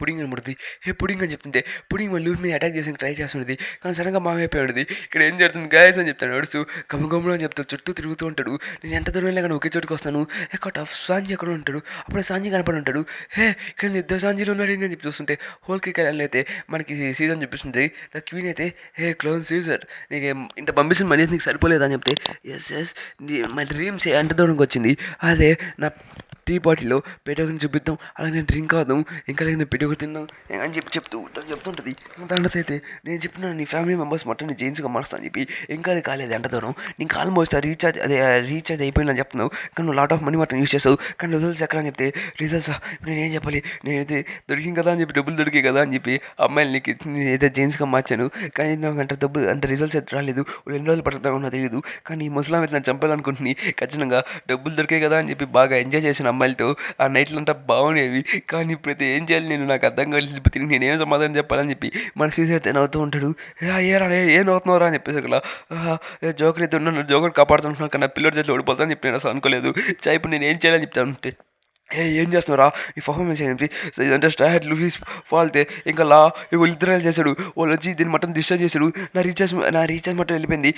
[SPEAKER 2] పుడింగ్ అని ముడుతుంది పుడింగ్ అని చెప్తుంటే పుడింగ్ మళ్ళీ లూఫ్ మీద అటాక్ చేసి ట్రై చేస్తుంటుంది. కానీ సడన్గా మామైపోయి ఉంటుంది. ఇక్కడ ఏం జరుగుతుంది గాయస్ అని చెప్తాడు నడుస్తూ గమ్ముగమ్ములు అని చెప్తాడు చుట్టూ తిరుగుతూ ఉంటాడు. నేను ఎంత దూరం వెళ్ళా ఒకే చోటుకి వస్తాను ఎక్కడ సాంజీ ఎక్కడ ఉంటాడు అప్పుడే సాంజీ కనపడి ఉంటాడు. ఇక్కడ ఇద్దరు సాంజీలు ఉన్నాడు అని చెప్పి చూస్తుంటే హోల్కి అయితే మనకి సీజన్ చూపిస్తుంది ద క్వీన్ అయితే క్లోజ్ సీజర్ నీకు ఇంత పంపించిన మనీ నీకు సరిపోలేదని చెప్తే ఎస్ మన డ్రీమ్స్ ఎంత దూరంకి వచ్చింది అదే నా టీ బాటిల్లో పెట్టుకొని చూపిద్దాం, అలాగే నేను డ్రింక్ అవుదాం, ఇంకా లేదు నేను పెట్టుకు తిందాం అని చెప్తూ తను చెప్తుంటుంది. దాంట్లో అయితే నేను చెప్పిన నీ ఫ్యామిలీ మెంబర్స్ మొత్తం నీ జెయిన్స్గా మారుస్తాను అని చెప్పి, ఇంకా అది కాలేదు ఎంతతోనూ, నీకు ఆల్మోస్ట్ రీఛార్జ్ అయిపోయిందని చెప్తున్నావు, కానీ నువ్వు లాట్ ఆఫ్ మనీ మొత్తం యూస్ చేస్తావు, కానీ రిజల్ట్స్ ఎక్కడ అని చెప్తే, రిజల్ట్సా నేను ఏం చెప్పాలి, నేనైతే దొరికింది కదా అని చెప్పి, డబ్బులు దొరికాయి కదా అని చెప్పి అమ్మాయిలు నీకు నేనైతే జెయిన్స్గా మార్చాను, కానీ నాకు అంటే డబ్బులు అంటే రిజల్ట్స్ అయితే రాలేదు, వాళ్ళు ఎన్ని రోజులు పడుతుందో నాకు తెలియదు, కానీ ఈ ముసలాం అయితే నన్ను చంపాలనుకుంటుంది, ఖచ్చితంగా డబ్బులు దొరికాయి కదా అని చెప్పి బాగా ఎంజాయ్ చేసిన అమ్మాయిలతో ఆ నైట్లు అంతా బాగునేవి, కానీ ఇప్పుడైతే ఏం చేయాలి నేను, నాకు అర్థం కాలేదు, తిరిగి నేను ఏం సమాధానం చెప్పాలని చెప్పి మన సీజన్ అయితే నవ్వుతూ ఉంటాడు. ఏరా ఏం అవుతున్నారా అని చెప్పేసి అక్కడ జోకర్ అయితే ఉన్నాను, జోకర్ కాపాడుతున్నాను, కానీ పిల్లడి చేతిలో ఓడిపోతాను చెప్పి నేను అసలు అనుకోలేదు. ఇప్పుడు నేను ఏం చేయాలని చెప్తాను, ఏం చేస్తున్నారా ఈ పర్ఫార్మెన్స్ ఏంటి, సో ఇదంటే స్టార్ట్ లూఫీస్ ఫాల్తే ఇంకా వీళ్ళిద్దరు చేశాడు, వాళ్ళు వచ్చి దీన్ని మొత్తం డిస్టర్బ్ చేశాడు, నా రీఛార్జ్ మొత్తం వెళ్ళిపోయింది,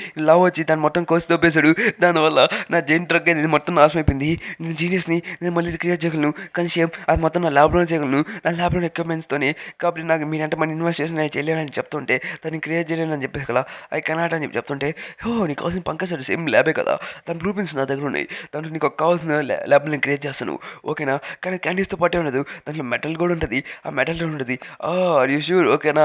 [SPEAKER 2] వచ్చి దాన్ని మొత్తం కోసి దొబ్బేశాడు, దానివల్ల నా జెయిన్ డ్రగ్ నేను మొత్తం నాశనం అయిపోయింది, నేను జీనియస్ని నేను మళ్ళీ క్రియేట్ చేయగలను, కానీ సేమ్ అది మొత్తం నా ల్యాబ్లోనే చేయగలను, నా ల్యాబ్లోని ఎక్విప్మెంట్స్తోనే, కాబట్టి నాకు మీరంటే మన ఇన్వెస్ట్ చేసి నేను చేయలేనని చెప్తుంటే, దాన్ని క్రియేట్ చేయలేనని చెప్పేసి కదా ఐ కెనాట్ అని చెప్పి చెప్తుంటే, నీకు కావాల్సిన పంకజ్ సేమ్ ల్యాబే కదా, దాని బ్లూ ప్రింట్స్ నా దగ్గర ఉన్నాయి, దాంట్లో నీకు కావాల్సిన ల్యాబ్ నేను క్రియేట్ చేస్తాను ఓకేనా, కానీ క్యాండీస్తో పాటే ఉండదు, దాంట్లో మెటల్ కూడా ఉంటుంది, ఆ మెటల్ ఉంటుంది, యూ షూర్ ఓకేనా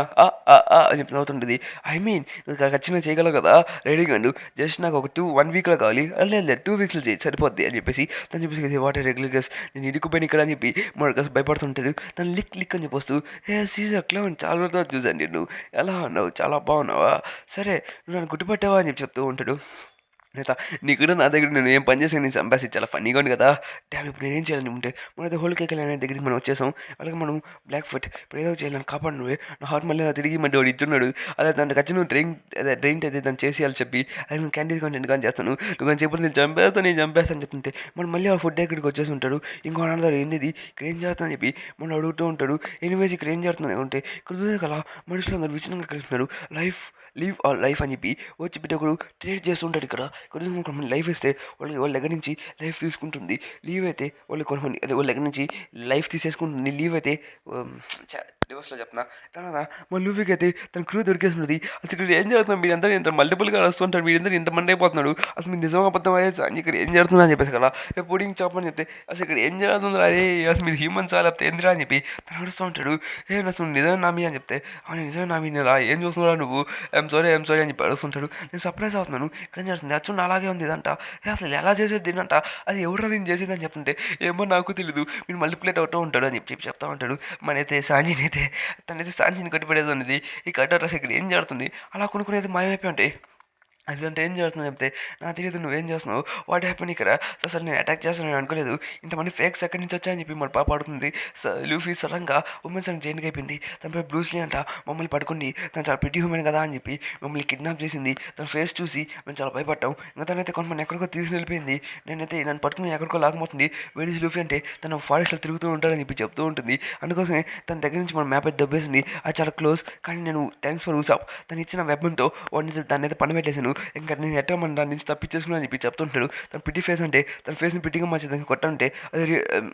[SPEAKER 2] అని చెప్పి నవ్వుతుంటుంది. ఐ మీన్ నువ్వు ఖచ్చితంగా చేయగలవు కదా, రెడీగా ఉండు, జస్ట్ నాకు ఒక 1 వీక్లో కావాలి, లేదు 2 వీక్స్లో చేయి సరిపోద్ది అని చెప్పేసి తను చెప్పేసి వాటర్ రెగ్యులర్ గస్ నేను ఇరుక్కుపోయిన ఇక్కడ అని చెప్పి మన గస్ భయపడుతుంటాడు, తను లిక్ అని చెప్పొస్తూ సీజర్ క్లౌన్ చాలా రోజులు చూసాను నేను, ఎలా ఉన్నావు చాలా బాగున్నావా, సరే నువ్వు నన్ను గుర్తుపట్టావా అని చెప్పి చెప్తూ ఉంటాడు. నేత నీకు నా దగ్గర నేను ఏం పని చేసాను, నేను చంపేసి చాలా ఫన్నీగా ఉంది కదా, డ్యామ్ ఇప్పుడు నేనేం చేయాలని ఉంటే మనైతే హోల్ కేక్ అనే దగ్గరికి మనం వచ్చేసాం, అలాగే మనం బ్లాక్ ఫుట్ ఇప్పుడు ఏదో చేయాలని కాపాడు నువ్వే, నా హార్ట్ మళ్ళీ నా తిరిగి మళ్ళీ వాడు ఇచ్చున్నాడు, అలా దాన్ని ఖచ్చితంగా డ్రైన్ అయితే దాన్ని చేసేయాలని చెప్పి అది నేను క్యాండీ కంటెంట్ కానీ చేస్తాను, నువ్వు కానీ చెప్పి నేను చంపేస్తాను అని చెప్తుంటే మనం మళ్ళీ ఆ ఫుడ్ దగ్గరికి వచ్చేసి ఉంటాడు, ఇంకో అన్నదాడు ఏంది ఇక్కడ ఏం చేస్తుందని చెప్పి మనం అడుగుతూ ఉంటాడు, ఎనీవేస్ ఇక్కడ ఏం చేస్తుందని ఉంటే ఇక్కడ చూసే కదా మనుషులు అందరూ విచిత్రంగా కలుస్తున్నారు, లైఫ్ అని చెప్పి వచ్చి పెట్టి ఒకడు ట్రేడ్ చేస్తుంటాడు, ఇక్కడ కొంతమంది లైఫ్ ఇస్తే వాళ్ళ దగ్గర నుంచి లైఫ్ తీసుకుంటుంది, లీవ్ అయితే కొంతమంది వాళ్ళ దగ్గర నుంచి లైఫ్ తీసేసుకుంటుంది, లీవ్ అయితే రివర్స్లో చెప్తున్నా, తర్వాత మన లూఫీకి అయితే తన క్రూ దొరికేస్తుంది, అసలు ఇక్కడ ఏం జరుగుతుంది, మీరందరూ ఇంత మల్టిపుల్గా వస్తుంటారు, మీరందరూ ఇంతమంది అయిపోతున్నాడు, అసలు మీరు నిజంగా అబద్ధం అయ్యే ఇక్కడ ఏం జరుగుతుందని అని చెప్పేసి కదా పుడింగ్ చెప్పని చెప్తే అసలు ఇక్కడ ఏం జరుగుతుందో అదే అసలు మీరు హ్యూమన్స్ లేకపోతే ఏందిరా అని చెప్పి తను అడుస్తూ ఉంటాడు, అసలు నిజమే నామీ అని చెప్తే అవును నిజమే నామీ రా ఏం చూస్తున్నారా నువ్వు, ఐఎమ్ సారీ అని చెప్పి అడుస్తుంటాడు, నేను సర్ప్రైజ్ అవుతున్నాను ఇక్కడ ఏం చేస్తుంది యాక్చువల్ అలాగే ఉంది ఇదంట, అసలు ఎలా చేసేది దీనంట, అది ఎవరు దీన్ని చేసేది అని చెప్తుంటే ఏమో నాకు తెలీదు మీరు మల్టిప్లేట్ అవుతూ ఉంటాడు అని చెప్పి చెప్తా ఉంటాడు, మనైతే సాంజీని తనైతే సాంజీని కట్టిపడేది ఉన్నది, ఈ కట్టర్ ఇక్కడ ఏం జరుగుతుంది అలా కొనుక్కునేది మాయమైపోయి ఉంటాయి, అదంటే ఏం చేస్తున్నావు చెప్తే నాకు తెలియదు నువ్వేం చేస్తున్నావు, వాట్ హ్యాపన్ ఇక్కడ, అసలు నేను అటాక్ చేస్తాను నేను అనుకోలేదు, ఇంతమంది ఫేక్స్ ఎక్కడి నుంచి వచ్చాయని చెప్పి మన పాప ఆడుతుంది, లూఫీ సడన్గా ఉమెన్స్ అని జైన్కి అయిపోయింది, తనపై బ్రూస్లీ అంట మమ్మల్ని పడుకుంది, తను చాలా ప్రిటీ హ్యూమన్ కదా అని చెప్పి మమ్మల్ని కిడ్నాప్ చేసింది, తన ఫేస్ చూసి మేము చాలా భయపడ్డాం, ఇంకా తనైతే కొంతమంది ఎక్కడికో తీసుకుని వెళ్ళిపోయింది, నేనైతే నన్ను పట్టుకుని ఎక్కడికో లాగమవుతుంది, వేడిస్ లూఫీ అంటే తన ఫారెస్ట్లో తిరుగుతూ ఉంటాడని చెప్పి చెప్తూ ఉంటుంది, అందుకోసమే తన దగ్గర నుంచి మన మ్యాప్ అయితే దబ్బేసింది, అది చాలా క్లోజ్, కానీ నేను థ్యాంక్స్ ఫర్ యూసాప్ తను ఇచ్చిన వెపన్తో వాడిని దాన్ని అయితే పండబెట్టేసాను, ఇంకా నేను ఎట్లా మన దాని నుంచి తప్పించేసుకుని అని చెప్పి చెప్తుంటాడు, తన పిట్టి ఫేస్ అంటే తన ఫేస్ని పిట్టిగా మార్చి దాన్ని కొట్టంటే అది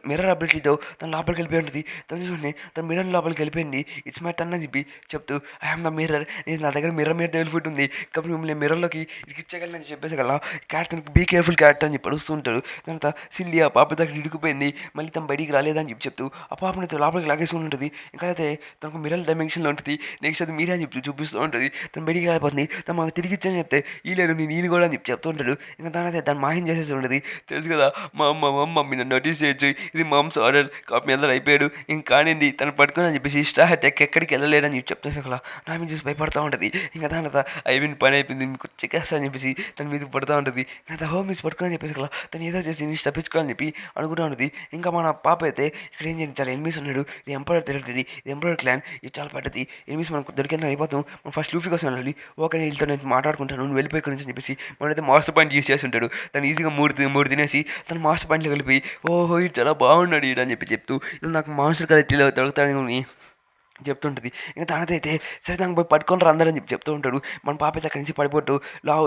[SPEAKER 2] మిర్రర్ అబిలిటీతో తన లోపలికి వెళ్ళిపోయి ఉంటుంది, తను చూడండి తన మిర్రర్ లోపలికి వెళ్ళిపోయింది, ఇట్స్ మై టర్న్ అని చెప్పి చెప్తూ ఐఎమ్ ద మిర్రర్, నేను నా దగ్గర మిర్రర్ మీద డెవల్ ఫుట్ ఉంది కాబట్టి మిమ్మల్ని మిర్రర్లోకి ఇచ్చేయగలను అని చెప్పేసి కదా క్యాట్ తనకి బీ కేర్ఫుల్ క్యాట్ అని చెప్పి అడుస్తూ ఉంటాడు, తర్వాత సిల్లి ఆ పాప దగ్గర ఇడుకుపోయింది, మళ్ళీ తను బయటికి రాలేదని చెప్పి చెప్తూ ఆ పాపని లోపలికి లాగేసుకుని ఉంటుంది, ఇంకా అయితే తనకు మిర్రర్ డైమెన్షన్లో ఉంటుంది, నెక్స్ట్ అది మీరే అని చెప్పి చూపిస్తూ ఉంటుంది, తను బయటికి రాలిపోతుంది, తను మాకు తిరిగి ఇచ్చని చెప్తే ఈ లేదు నేను కూడా అని చెప్పి చెప్తూ ఉంటాడు, ఇంకా దాని దాన్ని మాయం చేసేసి ఉంటుంది, తెలుసు కదా మా మమ్మీ నన్ను నోటీస్ చేయొచ్చు, ఇది మామ్స్ ఆర్డర్ కాపీ అందరూ అయిపోయాడు, ఇంక కానింది తను పట్టుకుని అని చెప్పేసి స్టార్ అటాక్ ఎక్కడికి వెళ్ళలేడని చెప్పి చెప్తే అసలు నా మీద చూసి భయపడుతూ ఉంటుంది, ఇంకా దాని అయిపోయింది పని అయిపోయింది మీకు చికేస్తా అని చెప్పేసి తన మీద పడుతూ ఉంటుంది, ఇంకా హోమ్ మిస్ పట్టుకుని చెప్పేసి అలా తను ఏదో చేసి దీన్ని తప్పించుకోవాలని చెప్పి అనుకుంటూ ఉంటుంది, ఇంకా మన పాప అయితే ఇక్కడ ఏం చేయండి చాలా ఎనిమిస్ ఉన్నాడు, ఇది ఎంపరర్ తెలియదు, ఇది ఎంపరర్ క్లాన్, ఇది చాలా పెద్దది ఎనిమిస్ మనకు దొరికేందుకు అయిపోతాం, మనం ఫస్ట్ లూఫీ కోసం వెళ్ళాలి, ఓకే వీళ్ళతో నేను మాట్లాడుకుంటాను నువ్వు వెళ్ళిపోయి ఇక్కడ నుంచి అని చెప్పేసి మనైతే మాస్టర్ పాయింట్ యూస్ చేసి ఉంటాడు, తను ఈజీగా మూడు తినేసి తను మాస్టర్ పాయింట్లో కలిపి ఓహో ఇది చాలా బాగున్నాడు ఈడు అని చెప్పి చెప్తూ ఇది నాకు మాస్టర్ కలిసి దొరుకుతాడని చెప్తుంటది. ఇంక దానిదైతే సరే దాన్ని పోయి పట్టుకొని రా అందరని చెప్తూ ఉంటాడు. మన పాప అయితే అక్కడి నుంచి పడిపోతూ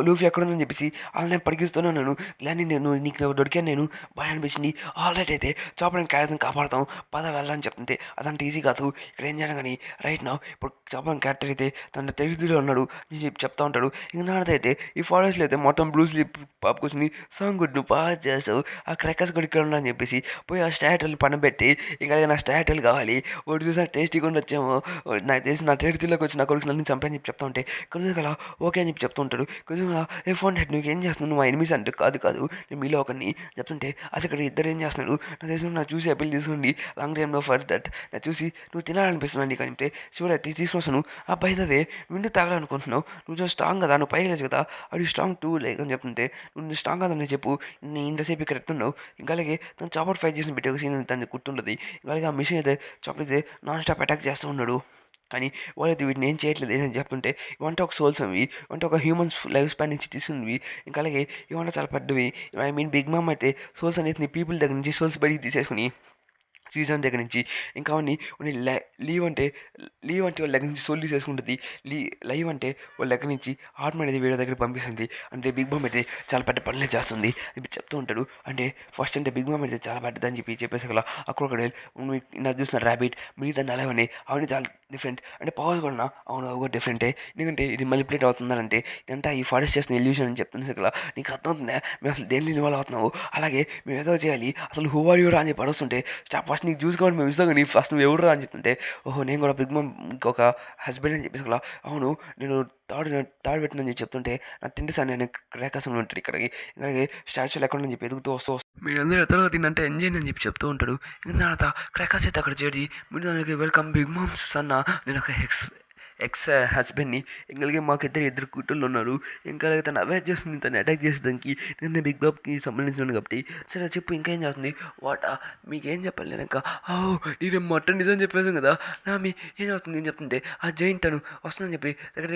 [SPEAKER 2] లూఫీ ఎక్కడుందని చెప్పేసి అలా నేను పరిగిస్తూనే ఉన్నాను. గ్లానీ నేను నీకు దొరికాను నేను బాగా అనిపించింది. ఆల్రైట్ అయితే చాపలని క్యారెక్టర్ని కాపాడుతాం పద వెళ్దామని చెప్తుంటే అదంత ఈజీ కాదు. ఇక్కడ ఏం చేయాలి కానీ రైట్ నా ఇప్పుడు చాపలని క్యారెక్టర్ అయితే తన తెలుగులో ఉన్నాడు అని చెప్తా ఉంటాడు. ఇంక నాదైతే ఈ ఫారెస్ట్లో అయితే మొత్తం బ్లూస్లీ పాప కూర్చుని సాంగ్ గుడ్ నువ్వు బాగా చేసావు ఆ క్రాకర్స్ కూడా ఇక్కడ ఉన్నా అని చెప్పేసి పోయి ఆ స్టాట్యూలు పనబెట్టి ఇంకా నా స్టాట్యూలు కావాలి ఒకటి చూసా టేస్టీగా ఉండొచ్చేమో నాకు తెలిసి నా చేతిలోకి వచ్చి నా కొడుకు నన్ను చంపని చెప్పి చెప్తా ఉంటే కొంచెం అలా ఓకే అని చెప్పి చెప్తూ ఉంటాడు. కొంచెం అలా ఏ ఫోన్ హెడ్ నువ్వు ఏం చేస్తున్నావు నువ్వు ఎనిమిస్ అంటే కాదు నేను మీలో ఒకరిని చెప్తుంటే అసలు ఇక్కడ ఇద్దరు ఏం చేస్తున్నాడు నా తెలిసిన నాకు చూసి అప్పీల్ తీసుకోండి లాంగ్ టైంలో ఫర్ దట్ నా చూసి నువ్వు తినాలనిపిస్తున్నావు నీకు అంటే చూడ తీసుకొస్తాను ఆ బై ద వే నువ్వు తాగాలనుకుంటున్నావు నువ్వు స్ట్రాంగ్ కదా నువ్వు పైకి కదా అది స్ట్రాంగ్ టూ లేక అని చెప్తుంటే నువ్వు స్ట్రాంగ్ కదా అని చెప్పు నేను ఇంతసేపు ఇక్కడ ఎత్తున్నావు ఇంకా అలాగే తను చాపర్ ఫైట్ చేసిన బిడ్డ ఒక సీన్ తను గుర్తుంటుంది. ఇంకా అలాగే ఆ మిషన్ అయితే చాపర్ అయితే నాన్ స్టాప్ అటాక్ చేస్తూ ఉన్నాడు. కానీ వాళ్ళైతే వీటిని ఏం చేయట్లేదు ఏదని చెప్తుంటే ఇవంటే ఒక సోల్స్ అవి అంటే ఒక హ్యూమన్స్ లైఫ్ స్పాన్ నుంచి తీసుకున్నవి ఇంకా అలాగే ఇవంటే చాలా పెద్దవి. ఐ మీన్ బిగ్ మామ్ అయితే సోల్స్ అనేది పీపుల్ దగ్గర నుంచి సోల్స్ బయటికి తీసేసుకుని సీజన్ దగ్గర నుంచి ఇంకా అవన్నీ లీవ్ అంటే వాళ్ళ దగ్గర నుంచి సోల్ తీసేసుకుంటుంది. లైవ్ అంటే వాళ్ళ దగ్గర నుంచి ఆత్మ అనేది వేరే దగ్గర పంపిస్తుంది. అంటే బిగ్ బామ్ అయితే చాలా పెద్ద పనులే చేస్తుంది ఇప్పుడు చెప్తూ ఉంటాడు. అంటే ఫస్ట్ అంటే బిగ్ బామ్ అయితే చాలా పెద్దదని చెప్పేసి అలా అక్కడ నాకు చూసిన ర్యాబిట్ మిగతా నలవని అవన్నీ చాలా డిఫరెంట్ అంటే పవర్స్ కూడా అవును అవి కూడా డిఫరెంటే ఎందుకంటే ఇది మల్టిప్లేట్ అవుతుందంటే ఇదంతా ఈ ఫారెస్ట్ చేసిన ఇల్యూషన్ అని చెప్తుంది కదా నీకు అర్థమవుతుందా మేము అసలు దేన్ని ఇన్వాల్వ్ అవుతున్నావు అలాగే మేము ఏదో చేయాలి అసలు హూ ఆర్ యూ రా అని పడుస్తుంటే ఫస్ట్ నీకు చూసుకోండి మేము ఇస్తాం కానీ ఫస్ట్ నువ్వు ఎవరు రా అని చెప్తుంటే ఓహో నేను కూడా బిగ్ మామ్ ఇంకొక హస్బెండ్ అని చెప్పేసి కదా అవును నేను తాడు పెట్టినని చెప్తుంటే నాకు తింటే సార్ నేను రేఖాసంలో ఉంటాడు ఇక్కడికి ఇక్కడికి స్టాచ్యూలు ఎక్కడ అని చెప్పి ఎదుగుతూ వస్తూ మీరందరూ ఎత్తలో తిన్నంటే ఎంజాయ్ అని చెప్పి చెప్తూ ఉంటాడు. ఇంకా తర్వాత క్రాకర్స్ అయితే అక్కడ చేరి మీరు దానికి వెల్కమ్ బిగ్ మామ్స్ అన్న నేను ఒక ఎక్స్ హస్బెండ్ని ఇంకలాగే మాకు ఇద్దరు కూతుళ్ళు ఉన్నారు ఇంకా తను అవాయిడ్ చేస్తుంది తను అటాక్ చేసేదానికి నేను బిగ్ బాబ్కి సంబంధించిన కాబట్టి సరే చెప్పు ఇంకా ఏం చేస్తుంది మీకేం చెప్పాలి నేను ఇంకా నేను మొట్ట నిజం చెప్పేసాను కదా ఏం చేస్తుంది ఏం చెప్తుంటే ఆ జైంట్ తను వస్తుందని చెప్పి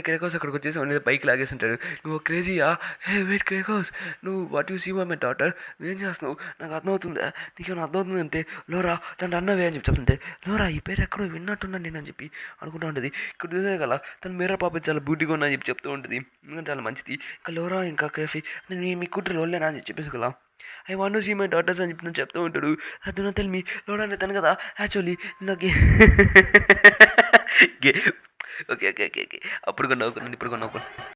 [SPEAKER 2] క్రేకోస్ అక్కడికి వచ్చేసి అనేది బైక్ లాగేసి ఉంటాడు. నువ్వు క్రేజీయా హే వెయిట్ క్రేకోస్ నువ్వు what you see my daughter నువ్వేం చేస్తున్నావు నాకు అర్థమవుతుందా నీకేమైనా అర్థమవుతుంది అంటే లోరా తను అన్నవే అని చెప్పి చెప్తుంటే లోరా ఈ పేరు ఎక్కడో విన్నట్టున్నాను నేను అని చెప్పి అనుకుంటూ ఉంటుంది. ఇక్కడ కదా తను మీరా పాప చాలా బ్యూటీగా ఉన్నా అని చెప్పి చెప్తూ ఉంటుంది చాలా మంచిది. ఇంకా లోరా ఇంకా క్రేఫీ నేను మీ కుట్ర లోలేనా అని చెప్పేసి కదా I want to see my daughters అని చెప్పి చెప్తూ ఉంటాడు. అది నా తెల్ మీ లోడా అని తను కదా యాక్చువల్లీ నాకు ఓకే ఓకే ఓకే ఓకే అప్పుడు కూడా నవ్వుకున్నాను ఇప్పుడు కూడా నవ్వుకున్నాను.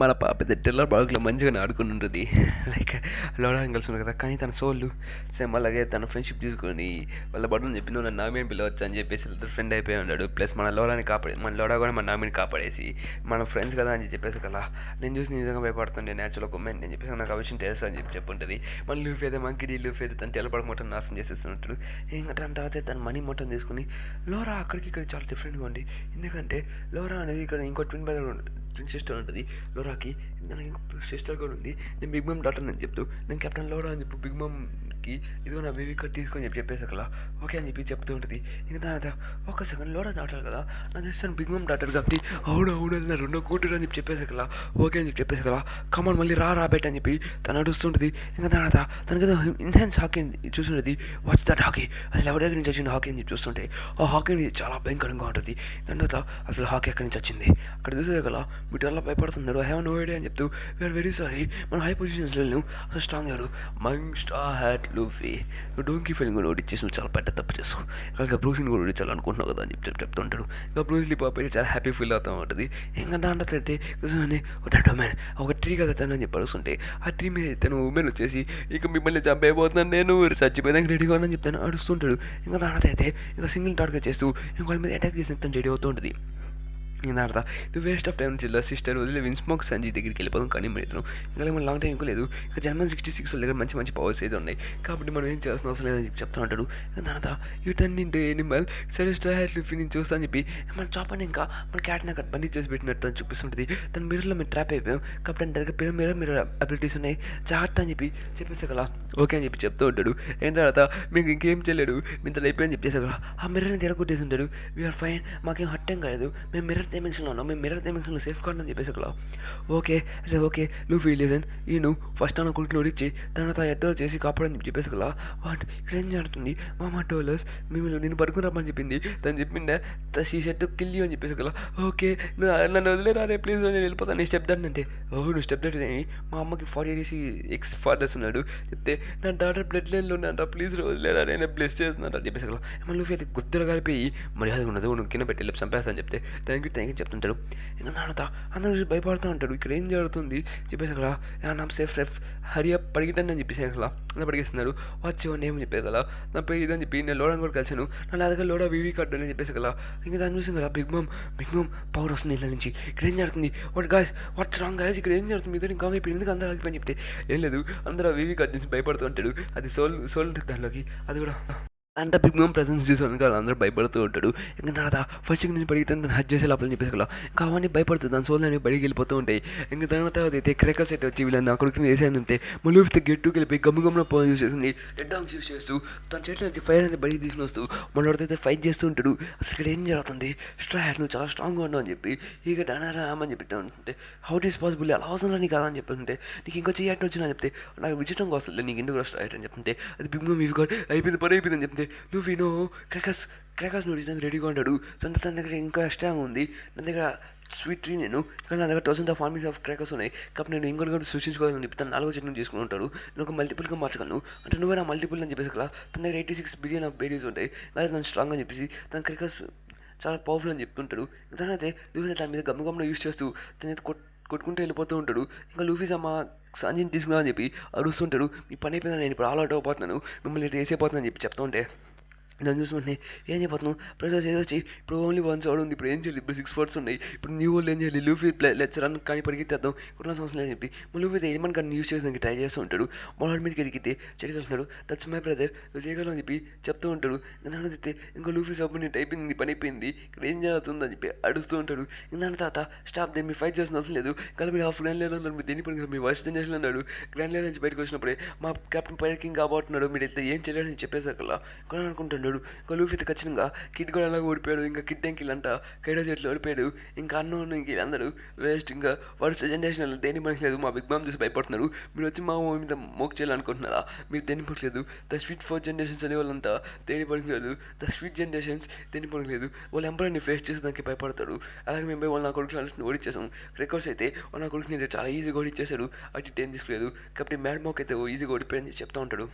[SPEAKER 2] మన పాప అయితే టెల్లర్ బాగ్లో మంచిగానే ఆడుకుని ఉంటుంది లైక్ లోడా కలిసి ఉన్నారు కదా కానీ తన సోళ్ళు సేమ్ అలాగే తన ఫ్రెండ్షిప్ తీసుకొని వాళ్ళ బట్టలు చెప్పి నువ్వు నన్ను నామిని పిలవచ్చు అని చెప్పేసి ఇద్దరు ఫ్రెండ్ అయిపోయి ఉన్నాడు. ప్లస్ మన లోడా కూడా మన నామిని కాపాడేసి మన ఫ్రెండ్స్ కదా అని చెప్పేసి కదా నేను చూసి నిజంగా భయపడుతుండే న్యాచురల్ కొమ్మెంట్ అని చెప్పేసి నాకు ఆ విషయం తెలుసు అని చెప్పుంటుంది. మళ్ళీ లూఫీ అయితే మంకిది లూఫీ అయితే తను టెల్లర్ బాగ్ మొత్తం నాశనం చేసేస్తుంటాడు. ఇంకా దాని తర్వాత తన మనీ మొత్తం తీసుకుని లోరా అక్కడికి ఇక్కడ చాలా డిఫరెంట్గా ఉంది ఎందుకంటే లోరా అనేది ఇక్కడ ఇంకో ట్విన్ సిస్టర్ ఉంటుంది లోరాకి దానికి సిస్టర్ కూడా ఉంది. నేను బిగ్ మామ్ డాటర్ అని చెప్తూ నేను కెప్టెన్ లోరా అని చెప్పి బిగ్ మామ్కి ఇదిగో నా బేబీ కట్ తీసుకొని చెప్పేసి అలా ఓకే అని చెప్పి చెప్తూ ఉంటుంది. ఇంకా దాని ఒక సెకండ్ లోరా డాటర్ కదా నాకు ఇస్తాను బిగ్ మామ్ డాటర్ కాబట్టి అవును నా రెండో కూతురు అని చెప్పేసి అలా ఓకే అని చెప్పేసి కదా కమాన్ మళ్ళీ రా బెట్ అని చెప్పి తను నడుస్తుంటుంది. ఇంకా దాని తనకి ఏదో ఇంటెన్స్ హాకీ చూస్తుంటుంది. వాట్స్ దట్ హాకీ అసలు ఎవరి దగ్గర నుంచి వచ్చింది హాకీ అని చెప్పి చూస్తుంటే ఆ హాకీ అనేది చాలా భయంకరంగా ఉంటుంది. దాని తర్వాత అసలు హాకీ ఎక్కడి నుంచి వచ్చింది అక్కడ చూసే కదా వీటి వల్ల భయపడుతున్నాడు. ఐ హ్యావ్ నో ఐడియా అని చెప్తూ వీఆర్ వెరీ సారీ మనం హై పొజిషన్స్ వెళ్ళాము అసలు స్ట్రాంగ్ అయ్యారు మైండ్ స్టార్ హ్యాట్ లూఫీ నువ్వు డోంకీ ఫీలింగ్ కూడా ఓడిచ్చేసి నువ్వు చాలా పెద్ద తప్పు చేస్తావు ఇంకా బ్రూస్ని కూడా ఓడించాలనుకుంటున్నావు కదా అని చెప్తుంటాడు. ఇంకా బ్రూస్లీ పాప చాలా హ్యాపీ ఫీల్ అవుతూ ఉంటుంది. ఇంకా దాంట్లో అయితే మ్యాన్ ఒక ట్రీ కదా తను అని చెప్పి అడుగుతుంటే ఆ ట్రీ మీద తను ఉమెన్ వచ్చేసి ఇక మిమ్మల్ని చంపైపోతున్నాను నేను చచ్చిపోయేదానికి రెడీగా అని చెప్తాను అడుస్తుంటాడు. ఇంకా దాంట్లో అయితే ఇంకా సింగిల్ టార్గెట్ చేస్తూ ఇంకొక మీద అటాక్ చేసిన తను రెడీ అవుతూ ఉంటుంది. నేను అర్థం ఇది వేస్ట్ ఆఫ్ టైం జిల్లా సిస్టర్ వదిలే విన్స్మోక్ సంజయ్ దగ్గరికి వెళ్ళిపోదాం కానీ మనం ఇంకా మన లాంగ్ టైం లేదు ఇంకా జర్మన్ 66 దగ్గర మంచి పవర్స్ అయితే ఉన్నాయి కాబట్టి మనం ఏం చేయాల్సిన అవసరం లేదని చెప్పి చెప్తా ఉంటాడు. దాని యూటర్న్ ఇంటూ ఎనిమల్ సెలెస్టర్ హ్యాట్ లూఫీ నేను చూస్తా అని చెప్పి మన చాపని ఇంకా మన క్యాట్ని అక్కడ బందీ చేసి పెట్టినట్టు అని చూపిస్తుంటుంది. తన మిర్రర్లో మేము ట్రాప్ అయిపోయాం కాబట్టి దగ్గర మిర్రర్ అబిలిటీస్ ఉన్నాయి జాగ్రత్త అని చెప్పేసి కదా ఓకే అని చెప్పి చెప్తూ ఉంటాడు. అయిన తర్వాత మీకు ఇంకేం చేయలేడు మీ ఇంత అయిపోయి అని చెప్పేసి కదా ఆ మిర్రర్ని తిరగొట్టేసి ఉంటాడు. వీఆర్ ఫైన్ మాకేం హట్టం కాలేదు మేము మిర్రర్
[SPEAKER 1] డైమెన్షన్లో ఉన్నాం, మేము మిర్రర్ డైమెన్షన్లో సేఫ్ కార్డ్ అని చెప్పేసి అక్కడ ఓకే అసలు ఓకే లూఫీ లిజన్ నేను ఫస్ట్ నా కొడుకు నడిచి తర్వాత ఎట్టో చేసి కాపాడని చెప్పేసి అక్కడ వాట్ ఇక్కడ ఏం జరుగుతుంది మామా టోలర్స్ మేము నేను పడుకున్నామని చెప్పింది తను చెప్పిండే షీ సెట్ కిల్ యూ అని చెప్పేసి అక్కడ ఓకే నన్ను వదిలేరా రే ప్లీజ్ నేను వెళ్ళిపోతాను నేను స్టెప్ దాన్ని అంటే నువ్వు స్టెప్ దాటి మా అమ్మకి 40 years ఎక్స్ ఫాదర్స్ ఉన్నాడు చెప్తే నా డాటర్ బ్లడ్ లైన్లో ఉన్నాడ ప్లీజ్ వదిలేరా నేను బ్లెస్ చేస్తున్నాను అని చెప్పేసి అక్కడ మళ్ళీ లూఫీ అయితే గుద్దలు కలిపి మర్యాద ఉండదు నువ్వు కింద పెట్టి వెళ్ళి చంపేస్తా అని చెప్తే థ్యాంక్ యూ చెప్తుంటాడు ఇంకా నాన్నత అందరూ చూసి భయపడుతూ ఉంటాడు ఇక్కడ ఏం జరుగుతుంది చెప్పేసి అక్కడ నా సేఫ్ హరియా పడిగిట్టని అని చెప్పేసి అక్కడ అలా పడిగేస్తున్నాడు వచ్చి ఏమని చెప్పేసి కదా నా పేరు ఇదని చెప్పి నేను లోడని కూడా కలిసాను నా దగ్గర లోడా వీవీ కార్డు అని చెప్పేసి కదా ఇంకా దాన్ని చూసాను కదా బిగ్ మమ్ పవర్ వస్తుంది ఇళ్ళ నుంచి ఇక్కడ ఏం జరుగుతుంది వాట్స్ రాంగ్ గాయస్ ఇక్కడ ఏం జరుగుతుంది మీద ఇంకా అయిపోయి ఎందుకు అందరూ ఆగిపోయి చెప్తే ఏం లేదు అందరూ వీవీ కార్డు నుంచి భయపడుతూ ఉంటాడు అది సోల్ దానిలోకి అది కూడా అంత బిగ్ మమ్ ప్రెసెన్స్ చూసాను కదా అందరూ భయపడుతూ ఉంటాడు ఇంకా తర్వాత ఫస్ట్ నుంచి బయట హజ్ చేసే లోపల చెప్పేసి కదా ఇంకా అవన్నీ భయపడుతుంది దాని సోల్ అనేవి బయటికి వెళ్ళిపోతూ ఉంటాయి ఇంకా తర్వాత అయితే క్రేకర్స్ అయితే వచ్చి వీళ్ళని నా కొడుకుని వేసానంతే మళ్ళీ గెట్టుకు వెళ్ళిపోయి గమ్ముగమ్మున యూస్ చేస్తుంది రెడ్ డాగ్స్ యూస్ చేస్తూ తన చేతిలో నుంచి ఫైర్ అనేది బయటికి తీసుకుని వస్తూ మనోడితో ఫైట్ చేస్తూ ఉంటాడు అసలు ఇక్కడ ఏం జరుగుతుంది స్ట్రాట్ నువ్వు చాలా స్ట్రాంగ్గా ఉన్నావు అని చెప్పి ఇక డానారామని చెప్పి ఉంటుంటే హౌ ఇట్ ఈస్ పాసిబుల్ అలా అవసరం నీకు కదా అని చెప్తుంటే నీకు ఇంకా చేయటం వచ్చినా చెప్తే నాకు విచిత్రంగా వస్తుంది నీకు ఎందుకు స్ట్రాట్ అని చెప్తుంటే అది బిగ్ మమ్ ఇవి అయిపోయింది పని అయిపోయింది అని చెప్తే నువ్వు నో క్రాకర్స్ నువ్వు ఇస్తాను రెడీగా ఉంటాడు తన దగ్గర ఇంకా ఎక్స్ట్రాగా ఉంది నా దగ్గర స్వీట్ ట్రీ నేను కానీ నా దగ్గర 1000 ఫార్మింగ్స్ ఆఫ్ క్రాకర్స్ ఉన్నాయి కాబట్టి నేను ఇంకోటి కూడా సృష్టించుకోవాలని చెప్పి తను 4వ చెట్టు చేసుకుని ఉంటాడు నేను ఒక మల్టిపుల్గా మార్చగలను అంటే నువ్వే నా మల్టిపుల్ అని చెప్పేసి కదా తన దగ్గర 86 బిలియన్ ఆఫ్ బేరీస్ ఉంటాయి కానీ తను స్ట్రాంగ్ అని చెప్పేసి తన క్రాకర్స్ చాలా పవర్ఫుల్ అని చెప్తుంటాడు దాని అయితే లూఫీ దాని మీద గమ్ముగమ్మున యూస్ చేస్తూ తన అయితే కొట్టుకుంటూ వెళ్ళిపోతూ ఉంటాడు ఇంకా లూఫీస్ అమ్మ సంజీని తీసుకున్నా అని చెప్పి అరుస్తుంటాడు మీ పని అయిపోయిందా నేను ఇప్పుడు ఆల్ అవుట్ అయిపోతున్నాను మిమ్మల్ని వేసేపోతున్నాను అని చెప్పి చెప్తూ ఉంటే దాన్ని చూసుకుంటే ఏం చెప్పాను ప్రజలు చేసి ఇప్పుడు ఓన్లీ 1 సౌండ్ ఉంది ఇప్పుడు ఏం చేయాలి ఇప్పుడు 6 words ఉన్నాయి ఇప్పుడు న్యూ వాళ్ళు ఏం చేయాలి లూఫీ లెట్స్ రన్ కానీ పరిగెత్తేద్దాం ఇప్పుడు సంవత్సరం అని చెప్పి లూఫీ ఏమని కానీ యూస్ చేసేదానికి ట్రై చేస్తూ ఉంటాడు మొదటి మీదకి ఎదిగితే చెడిస్తున్నాడు దట్స్ మై బ్రదర్ నువ్వు చేయగలవు అని చెప్పి చెప్తూ ఉంటాడు దాన్ని తిస్తే ఇంకా లూఫీ సబ్మిట్ అయిపోయింది పని అయిపోయింది ఇక్కడ ఏం జరుగుతుంది అని చెప్పి అడుస్తూ ఉంటాడు దాని తర్వాత స్టాప్ దేని మీరు ఫైట్ చేసిన అవసరం లేదు కలిపి హాఫ్ గ్రాండ్ లైన్ ఉన్నారు మీరు దేని పని మీ వర్స్ట్ జనరేషన్ అన్నాడు గ్రాండ్ లైన్ నుంచి బయటకు వచ్చినప్పుడే మా కెప్టెన్ పైర్ కింగ్ కాబోతున్నాడు మీరు అయితే ఏం చేయాలని చెప్పేసాకల్లా కూడా అనుకుంటున్నాడు ఇంకా లూఫీ ఖచ్చితంగా కిడ్ కూడా అలాగ ఓడిపోయాడు ఇంకా కిడ్ ఎంకిల్ అంట కైడో చెట్లు ఓడిపోయాడు ఇంకా అన్న ఇంక అందరూ వేస్ట్ ఇంకా వర్స్ట్ జనరేషన్ దేని పనికి లేదు మా బిగ్ మామ్ చూసి భయపడుతున్నారు మీరు వచ్చి మా మీద మోక్ చేయాలనుకుంటున్నారా మీరు దేని పనికి లేదు ద స్వీట్ 4 జనరేషన్స్ అనే వాళ్ళంతా దేని పనికి లేదు ద స్వీట్ జనరేషన్స్ దేని పనికి లేదు వాళ్ళు ఎంపరర్ని ఫేస్ చేసేదానికి భయపడతాడు అలాగే మేము పోయి వాళ్ళ నా కొడుకు ఓడిచ్చేసాం రికార్డ్స్ అయితే వాళ్ళ నా కొడుకుని అయితే చాలా ఈజీగా ఓడిచ్చేసాడు అటు 10 తీసుకోలేదు కాబట్టి మ్యాడ్ మోక్ అయితే ఈజీగా ఓడిపోయాడని చెప్తూ ఉంటాడు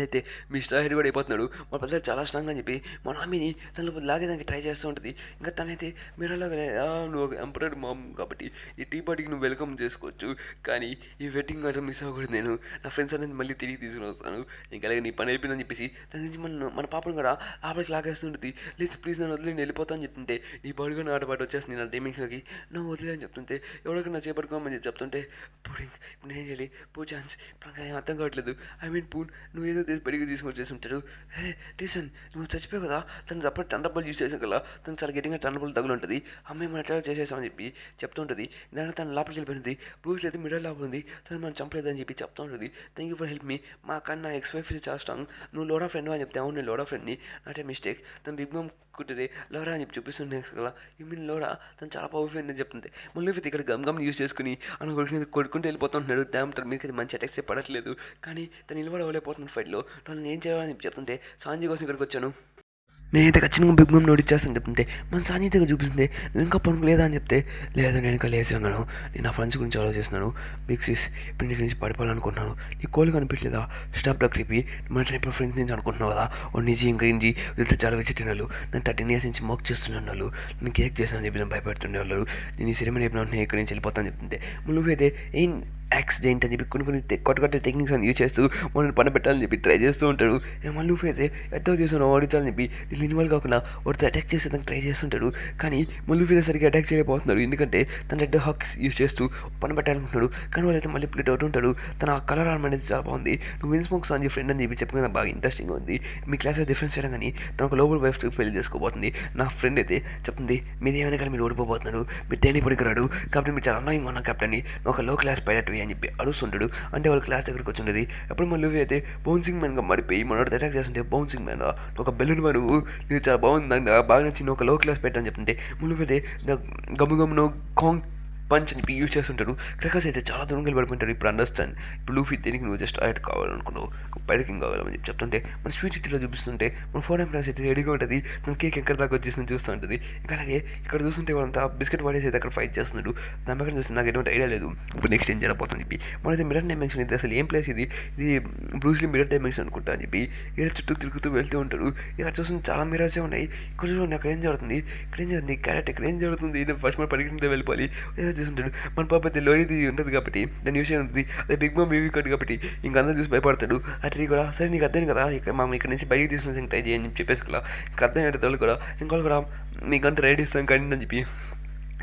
[SPEAKER 1] అయితే మీ స్టార్ హెడ్ కూడా అయిపోతున్నాడు మా బ్రదర్ చాలా స్ట్రాంగ్ అని చెప్పి మా నామిని తనలో లాగేదానికి ట్రై చేస్తూ ఉంటుంది ఇంకా తనైతే మీరు అలాగే నువ్వు ఒక ఎంపరర్ మామ్ కాబట్టి ఈ టీ పార్టీకి నువ్వు వెల్కమ్ చేసుకోవచ్చు కానీ ఈ వెడ్డింగ్ ఆర్డర్ మిస్ అవ్వకూడదు నేను నా ఫ్రెండ్స్ అనేది మళ్ళీ తిరిగి తీసుకుని వస్తాను ఇంకా అలాగే నీ పని అయిపోయిందని చెప్పేసి దాని నుంచి మన పాపను కూడా ఆపలికి లాగేస్తుంటుంది ప్లీజ్ నన్ను వదిలి నేను వెళ్ళిపోతాను చెప్తుంటే నీ బాడీగా నా ఆటపాటు వచ్చేస్తుంది నా టైమింగ్స్లోకి నువ్వు వదిలే అని చెప్తుంటే ఎవరికైనా చేపట్టుకోమని చెప్పి చెప్తుంటే ఇప్పుడు నేను చేయాలి పూ ఛాన్స్ ఇప్పుడు ఏం అర్థం కావట్లేదు పూల్ నువ్వు ఏదో బడిగా తీసుకొచ్చేసి ఉంటాడు హే టీసన్ నువ్వు చచ్చిపోయావు కదా తను అప్పుడు టండబుల్ యూస్ చేసాం కదా తను చాలా గట్టిగా టండబుల్ తగులు ఉంటుంది అమ్మాయి మన ఎట్లా చేసేసామని చెప్పి చెప్తూ ఉంటుంది దాని తను లోపలికి వెళ్ళిపోయింది బ్రూస్ అయితే మిడిల్ లోపల ఉంది తను మనం చంపలేదని చెప్పి చెప్తూ ఉంటుంది thank you for help me మా కన్నా ఎక్స్ వైఫ్ చాలా స్ట్రాంగ్ నువ్వు లోడా ఫ్రెండ్ అని చెప్తే అవును నేను లోడా ఫ్రెండ్ని నాట్ ఏ మిస్టేక్ తను బిగ్ మామ్ కుట్టిదే లోరా అని చెప్పి చూపిస్తుండే కదా యూ మీన్ లోడా తను చాలా పవర్ఫుల్ అని చెప్తుంది మళ్ళీ ఇక్కడ గమ్ యూస్ చేసుకుని అన్న కొడుకుంటూ వెళ్ళిపోతుంటున్నాడు డ్యామ్ తన మీకు మంచి అటాక్స్ పడట్లేదు కానీ తను నిలబడవలేకపోతున్నాడు ఫైట్లో నేను ఏం చేయాలని చెప్తుంటే సాంజీ కోసం ఇక్కడికి వచ్చాను నేనైతే ఖచ్చితంగా బిగ్ మమ్ నోడిచ్చేస్తాను చెప్తుంటే మన సాంజీ దగ్గర చూపిస్తుంది నువ్వు ఇంకా పనుకు లేదా అని చెప్తే లేదు నేను ఇంకా లేసి ఉన్నాను నేను నా ఫ్రెండ్స్ గురించి ఆలోచిస్తున్నాను బిగ్ సిస్ ఇప్పుడు ఇంటి నుంచి పడిపోవాలనుకుంటున్నాను నీ కోళ్ళు కనిపించలేదా స్టాప్ డా క్రీపీ మన ఇప్పుడు ఫ్రెండ్స్ నుంచి అనుకుంటున్నావు కదా ఓ నిజి ఇంకా ఇంజి వీళ్ళతో చాలా వెజిటేరియన్లు నేను 13 years నుంచి మోక్ చేస్తున్నాను వాళ్ళు నేను కేక్ చేస్తానని చెప్పి నేను భయపెడుతుండే వాళ్ళు నేను ఈ సినిమా అయిపోయినా నేను ఇక్కడి నుంచి వెళ్ళిపోతాను చెప్తుంటే నువ్వు అయితే ఏం యాక్సిడెంట్ అని చెప్పి కొన్ని కొత్త టెక్నిక్స్ అని యూజ్ చేస్తూ మనల్ని పని పెట్టాలని చెప్పి ట్రై చేస్తూ ఉంటాడు మళ్ళీ అయితే ఎట్టో చేస్తున్నావు ఓడించాలని చెప్పి దీన్ని ఇన్వాల్వ్ కాకుండా వాడితో అటాక్ చేసేదానికి ట్రై చేస్తుంటాడు కానీ మళ్ళీ అయితే సరిగ్గా అటాక్ చేయలేకపోతున్నాడు ఎందుకంటే తన రెడ్ హాక్స్ యూజ్ చేస్తూ పని పెట్టాలనుకుంటున్నాడు కానీ వాళ్ళైతే మళ్ళీ ప్లేట్ అవుట్ ఉంటాడు తన ఆ కలర్ ఆర్మ్ అనేది చాలా బాగుంది నువ్వు విన్ స్మోక్స్ అని ఫ్రెండ్ అని చెప్పి చెప్పుకున్నా బాగా ఇంట్రెస్టింగ్ ఉంది మీ క్లాసెస్ డిఫరెన్స్ చేయడం కానీ తన గ్లోబల్ వైఫ్ ఫెయిల్ చేసుకోబోతుంది నా ఫ్రెండ్ అయితే చెప్తుంది మీది ఏమైనా కానీ మీరు ఓడిపోబోతున్నాడు మీరు దేని పడికి రాడు కాబట్టి మీరు చాలా అన్నాయింగ్ ఉన్న కెప్టెన్ని ఒక లో క్లాస్ పైలట్
[SPEAKER 2] తండ్రి అని చెప్పి అరుస్తుంటాడు. అంటే వాళ్ళ క్లాస్ దగ్గరికి వచ్చి ఉండేది. అప్పుడు మన లూఫీ అయితే బౌన్సింగ్ మ్యాన్గా మారిపోయి మనోడు అటాక్ చేస్తుంటే, బౌన్సింగ్ మ్యాన్ ఒక బెలూన్ నువ్వు ఇది చాలా బాగుంది, నాకు బాగా నచ్చింది, ఒక లో క్లాస్ పెట్టని చెప్తుంటే మన లూఫీ అయితే గమ్ము గమ్మును కాంగ్ పంచ్ అని యూజ్ చేస్తుంటాడు. క్రాకర్స్ అయితే చాలా దూరంగా పడిపోయింటాడు. ఇప్పుడు అండర్స్టాండ్, ఇప్పుడు లూఫీ దీనికి నువ్వు జస్ట్ ఆయట్ కావాలనుకున్నావు, పైరకింగ్ కావాలని చెప్పి చెప్తుంటే మన స్వీట్ సిటీలో చూపిస్తుంటే మన ఫోన్ ఎంప్లాయస్ అయితే రెడీగా ఉంటుంది. మన కేక్ ఎక్కడ దాకా వచ్చేసింది చూస్తూ ఉంటుంది. ఇంకా అలాగే ఇక్కడ చూస్తుంటే వాళ్ళంతా బిస్కెట్ వాడేసి అయితే అక్కడ ఫైట్ చేస్తున్నాడు. దాని పక్కన చూస్తే నాకు ఎటువంటి ఐడియా లేదు ఇప్పుడు నెక్స్ట్ ఏం జరగబోతుందని చెప్పి. మనైతే మిరర్ డైమెన్షన్ అయితే అసలు ఏం ప్లేస్ ఇది బ్రూస్లీ మిరర్ డైమెన్షన్ అనుకుంటా అని చెప్పి ఇక్కడ చుట్టూ తిరుగుతూ వెళ్తూ ఉంటాడు. ఇక్కడ చూస్తుంటే చాలా మిరర్సే ఉన్నాయి. ఇక్కడ చూడండి అక్కడ ఏం జరుగుతుంది, ఇక్కడ ఏం జరుగుతుంది, క్యారెట్ ఇక్కడ ఏం జరుగుతుంది, నేను ఫస్ట్ మన పరిగెత్తుకుంటే వెళ్ళిపోవాలి ఏదో చూస్తుంటాడు. మన పాప అయితే లోనిది ఉంటుంది కాబట్టి దాని విషయం ఉంటుంది, అదే బిగ్ మామ్ బేబీ కట్ కాబట్టి ఇంకా అందరూ చూసి భయపడతాడు. అట్రీ కూడా సరే నీకు అర్థం కదా, ఇక మనం ఇక్కడ నుంచి బయటికి తీసుకుని ట్రై చేయని చెప్పేసి కదా ఇంకా అర్థం అయితే వాళ్ళు కూడా ఇంకోళ్ళు కూడా మీకంటే రైడ్ ఇస్తాం కానీ అని చెప్పి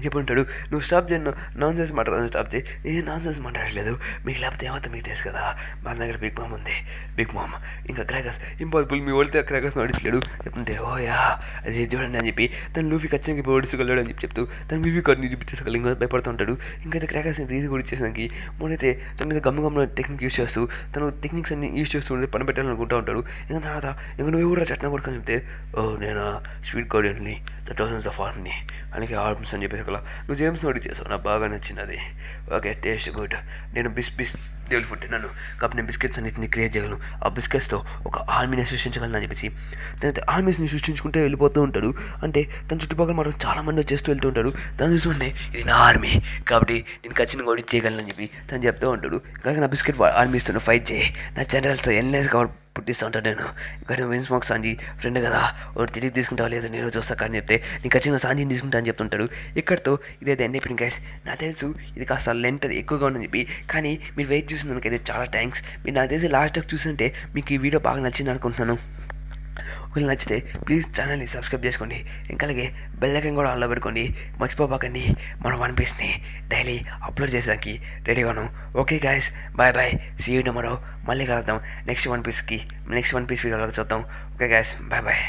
[SPEAKER 2] చెప్పుంటాడు. నువ్వు స్టాప్ చేయను, నాన్ సెన్స్ మాట్లాడదు, స్టాప్ చేయి. నేను నాన్ సెన్స్ మాట్లాడలేదు, మీకు లేకపోతే ఏమవుతా మీకు తెలుసు కదా, మా దగ్గర బిగ్ మామ్ ఉంది, బిగ్ మామ్ ఇంకా క్రాకర్స్ ఇంపాసిబుల్, మీ ఓడితే క్రాకర్స్ నడిచలేడు చెప్తుంటే ఓయా అది చూడండి అని చెప్పి తను లూఫీ ఖచ్చితంగా ఇప్పుడు ఓడిచగలడు అని చెప్పి చెప్తూ తను బీబీ కార్డ్ని చూపించేసగల ఇంకా భయపడుతూ ఉంటాడు. ఇంకైతే క్రాకర్స్ని తీసి కూడా ఇచ్చేసానికి మొన్నైతే తన మీద గమ్మ టెక్నిక్ యూస్ చేస్తూ తను టెక్నిక్స్ అన్ని యూస్ చేస్తూ పని పెట్టాలనుకుంటూ ఉంటాడు. ఇంకా తర్వాత ఇంకా నువ్వు కూడా చట్టం కొడుకొని చెప్తే ఓ నేను స్వీట్ కార్డియన్ని థౌసండ్స్ ఆఫ్ ఆర్మ్ని అలాగే ఆర్మ్స్ అని చెప్పేసి అలా నువ్వు జేమ్స్ నోడి చేసావు, నాకు బాగా నచ్చినది, ఓకే టేస్ట్ గుడ్, నేను డెవలప్ ఫుడ్ నన్ను కాబట్టి నేను బిస్కెట్స్ అన్నింటిని క్రియేట్ చేయగలను, ఆ బిస్కెట్స్తో ఒక ఆర్మీని సృష్టించగలను అని చెప్పేసి తనైతే ఆర్మీస్ని సృష్టించుకుంటూ వెళ్ళిపోతూ ఉంటాడు. అంటే తన చుట్టుపక్కల మాత్రం చాలా మంది వచ్చేస్తూ వెళ్తూ ఉంటాడు. తను చూస్తుంటే ఇది నా ఆర్మీ కాబట్టి నేను ఖచ్చితంగా ఓడి చేయగలను అని చెప్పి తను చెప్తూ ఉంటాడు. కాక నా బిస్కెట్ ఆర్మీస్తో ఫైట్ చేయి, నా జనరల్స్తో ఎన్ఎస్ కాబట్టి పుట్టిస్తూ ఉంటాను నేను, ఇంకా నేను విన్స్ మాక్ సాంజీ ఫ్రెండ్ కదా వాడు తిరిగి తీసుకుంటావా లేదు నేను చూస్తా కానీ చెప్తే నేను ఖచ్చితంగా సాంజీని తీసుకుంటా అని చెప్తుంటాడు. ఇక్కడితో ఇదైతే ఎండ్ అయిపోయింది గైస్. నాకు తెలుసు ఇది కాస్త లెంత్ ఎక్కువగా ఉందని చెప్పి, కానీ మీరు వెయిట్ చూసినందుకైతే చాలా థ్యాంక్స్. మీరు నాకు తెలిసి లాస్ట్ టైం చూస్తుంటే మీకు ఈ వీడియో బాగా నచ్చింది అనుకుంటున్నాను. ఒకవేళ నచ్చితే ప్లీజ్ ఛానల్ని సబ్స్క్రైబ్ చేసుకోండి, ఇంకా అలాగే బెల్ ఐకాన్ కూడా ఆన్లో పెట్టుకోండి, మర్చిపోబాకండి. మనం వన్ పీస్ని డైలీ అప్లోడ్ చేసేదానికి రెడీగా ఉన్నాం. Okay guys, bye bye, see you tomorrow, మళ్ళీ కలుద్దాం నెక్స్ట్ వన్ పీస్ వీడియోలో చూద్దాం. Okay guys, bye bye.